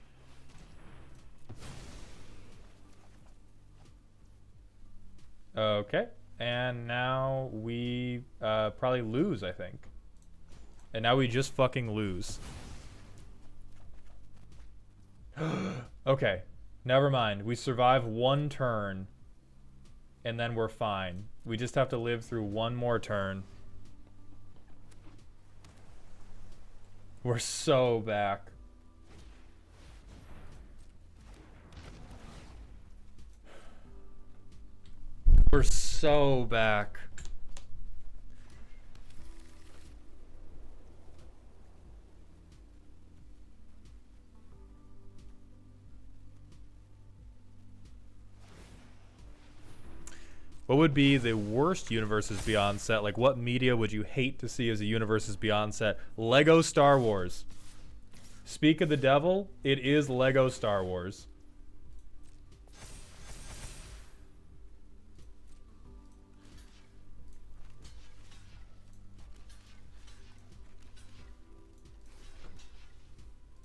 Okay. And now we probably lose, I think. And now we just fucking lose. Okay. Never mind. We survive one turn. And then we're fine. We just have to live through one more turn. We're so back. We're so back. What would be the worst Universes Beyond set? Like, what media would you hate to see as a Universes Beyond set? Lego Star Wars. Speak of the devil, it is Lego Star Wars.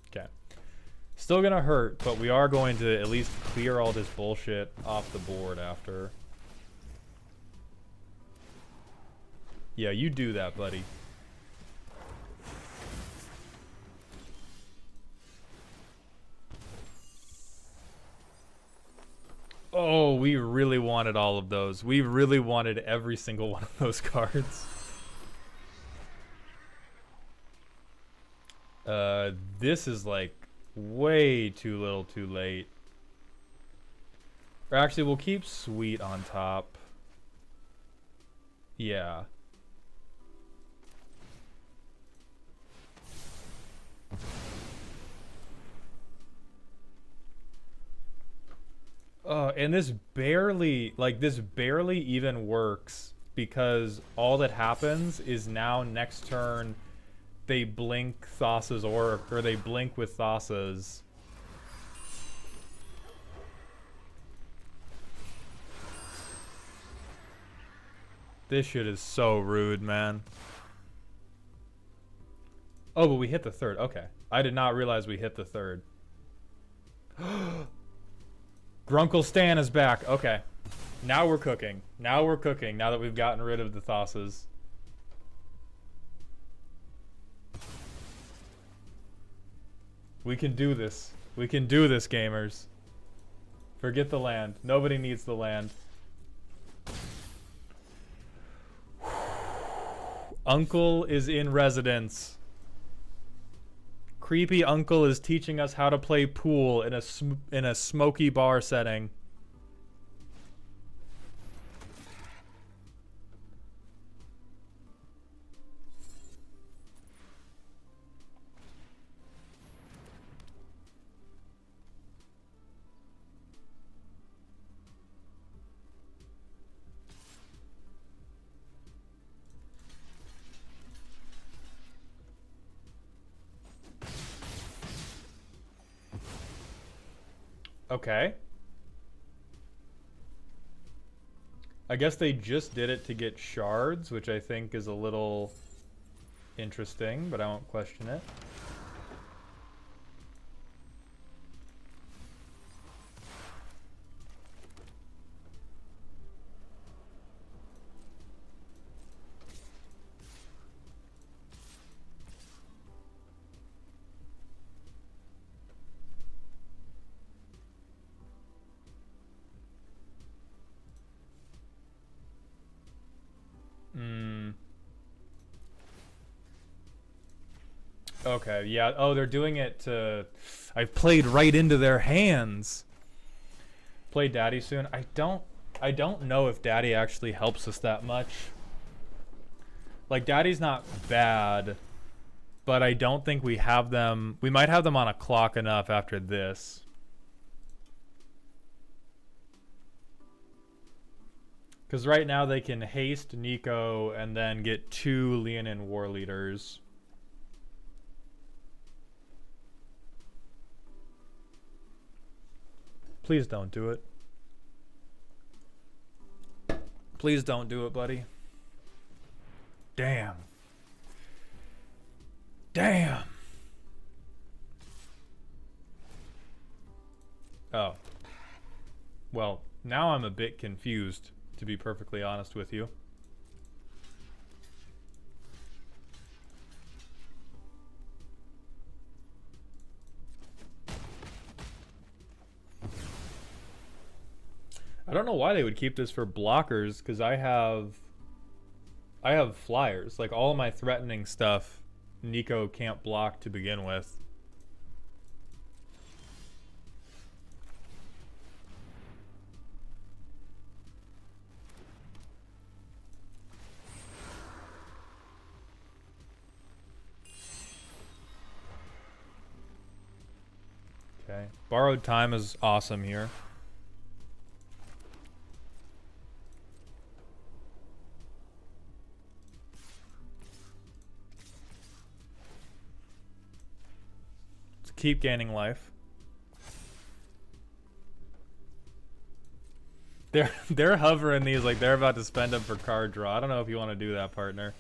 Okay. Still gonna hurt, but we are going to at least clear all this bullshit off the board after. Yeah, you do that, buddy. Oh, we really wanted all of those. We really wanted every single one of those cards. This is like way too little too late. Or actually, we'll keep Sweet on top. Yeah. And this barely even works because all that happens is now next turn they blink Thassa's or they blink with Thassa's. This shit is so rude, man. Oh, but we hit the third. Okay. I did not realize we hit the third. Grunkle Stan is back. Okay. Now we're cooking. Now we're cooking, now that we've gotten rid of the Thassas. We can do this. We can do this, gamers. Forget the land. Nobody needs the land. Uncle is in residence. Creepy uncle is teaching us how to play pool in a smoky bar setting. Okay. I guess they just did it to get shards, which I think is a little interesting, but I won't question it. Okay, yeah. Oh, they're doing it to... I've played right into their hands. Play Daddy soon. I don't know if Daddy actually helps us that much. Like, Daddy's not bad, but I don't think we have them... We might have them on a clock enough after this. Because right now they can haste Nico and then get 2 Leonin war leaders. Please don't do it. Please don't do it, buddy. Damn. Damn. Oh. Well, now I'm a bit confused, to be perfectly honest with you. I don't know why they would keep this for blockers, because I have flyers. Like, all of my threatening stuff, Nico can't block to begin with. Okay. Borrowed time is awesome here. Keep gaining life. They're hovering these like they're about to spend them for card draw. I don't know if you want to do that, partner.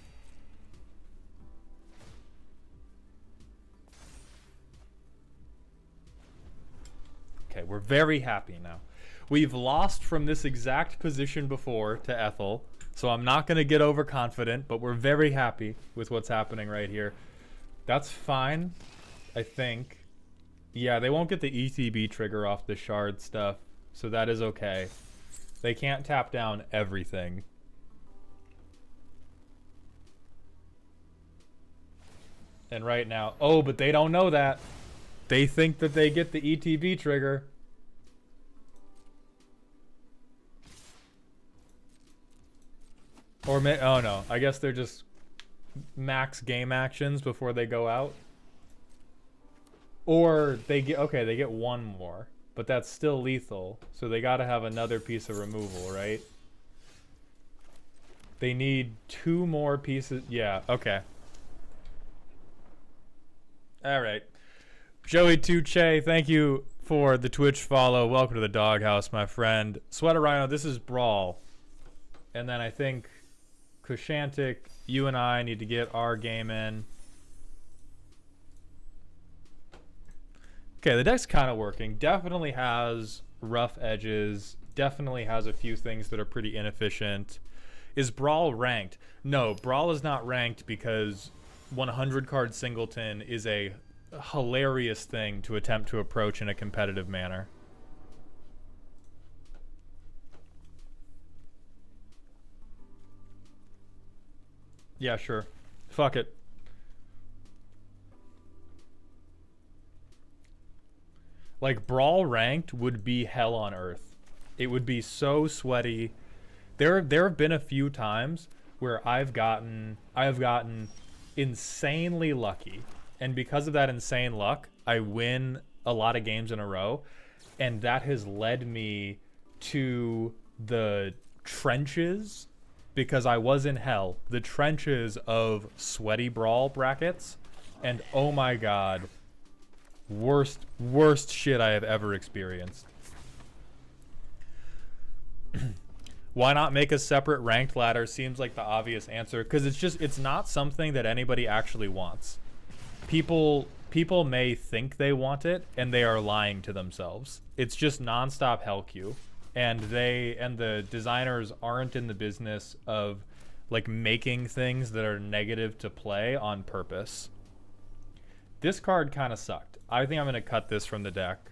Okay, we're very happy now. We've lost from this exact position before to Ethel, so I'm not going to get overconfident, but we're very happy with what's happening right here. That's fine, I think. Yeah, they won't get the ETB trigger off the shard stuff, so that is okay. They can't tap down everything. And right now... Oh, but they don't know that. They think that they get the ETB trigger. Or oh no, I guess they're just max game actions before they go out. Or they get, okay, they get 1 more, but that's still lethal, so they gotta have another piece of removal, right? They need 2 more pieces. Yeah, okay. Alright. Joey Tuche, thank you for the Twitch follow. Welcome to the doghouse, my friend. Sweater Rhino, this is Brawl. And then I think Kushantic, you and I need to get our game in. Okay, the deck's kind of working. Definitely has rough edges. Definitely has a few things that are pretty inefficient. Is Brawl ranked? No, Brawl is not ranked because 100 card singleton is a hilarious thing to attempt to approach in a competitive manner. Yeah, sure. Fuck it. Like, Brawl ranked would be hell on earth. It would be so sweaty. There have been a few times where I've gotten insanely lucky. And because of that insane luck, I win a lot of games in a row. And that has led me to the trenches, because I was in hell. The trenches of sweaty Brawl brackets. And oh my god. Worst shit I have ever experienced. Why not make a separate ranked ladder? Seems like the obvious answer, because it's not something that anybody actually wants. People may think they want it, and they are lying to themselves. It's just nonstop hell queue, and the designers aren't in the business of like making things that are negative to play on purpose. This card kind of sucked. I think I'm going to cut this from the deck.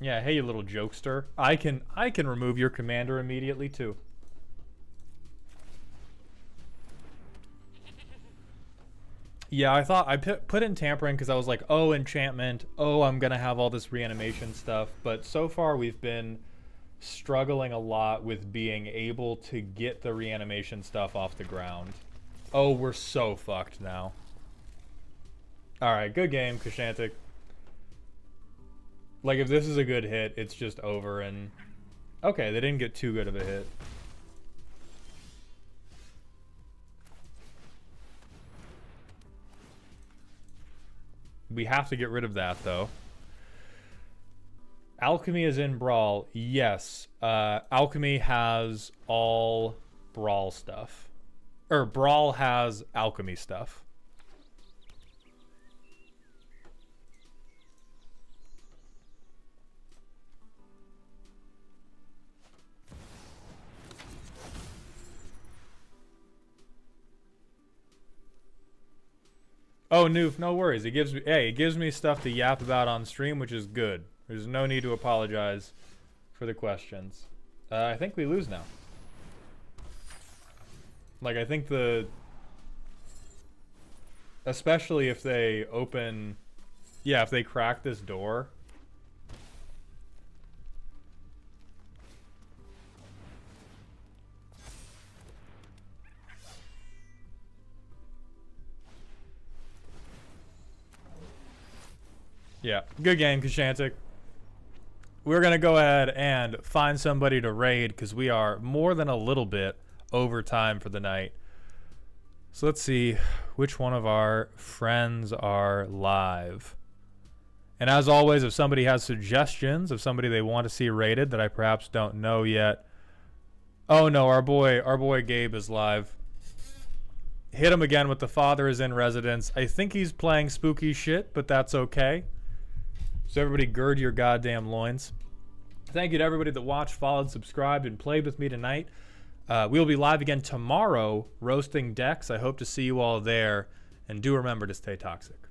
Yeah, hey, you little jokester. I can remove your commander immediately too. Yeah, I thought I put in tampering because I was like, oh, enchantment. Oh, I'm gonna have all this reanimation stuff. But so far we've been struggling a lot with being able to get the reanimation stuff off the ground. Oh, we're so fucked now. All right, good game, Kashantik. Like, if this is a good hit, it's just over and... Okay, they didn't get too good of a hit. We have to get rid of that, though. Alchemy is in Brawl. Yes. Alchemy has all Brawl stuff. Or Brawl has Alchemy stuff. Oh, Noof, no worries. It gives me stuff to yap about on stream, which is good. There's no need to apologize for the questions. I think we lose now. Like, I think especially if they open... Yeah, if they crack this door... Yeah, good game, Kashantik. We're going to go ahead and find somebody to raid because we are more than a little bit over time for the night. So let's see which one of our friends are live. And as always, if somebody has suggestions of somebody they want to see raided that I perhaps don't know yet. Oh no, our boy Gabe is live. Hit him again with the father is in residence. I think he's playing spooky shit, but that's okay. So everybody gird your goddamn loins. Thank you to everybody that watched, followed, subscribed, and played with me tonight. We'll be live again tomorrow, roasting decks. I hope to see you all there. And do remember to stay toxic.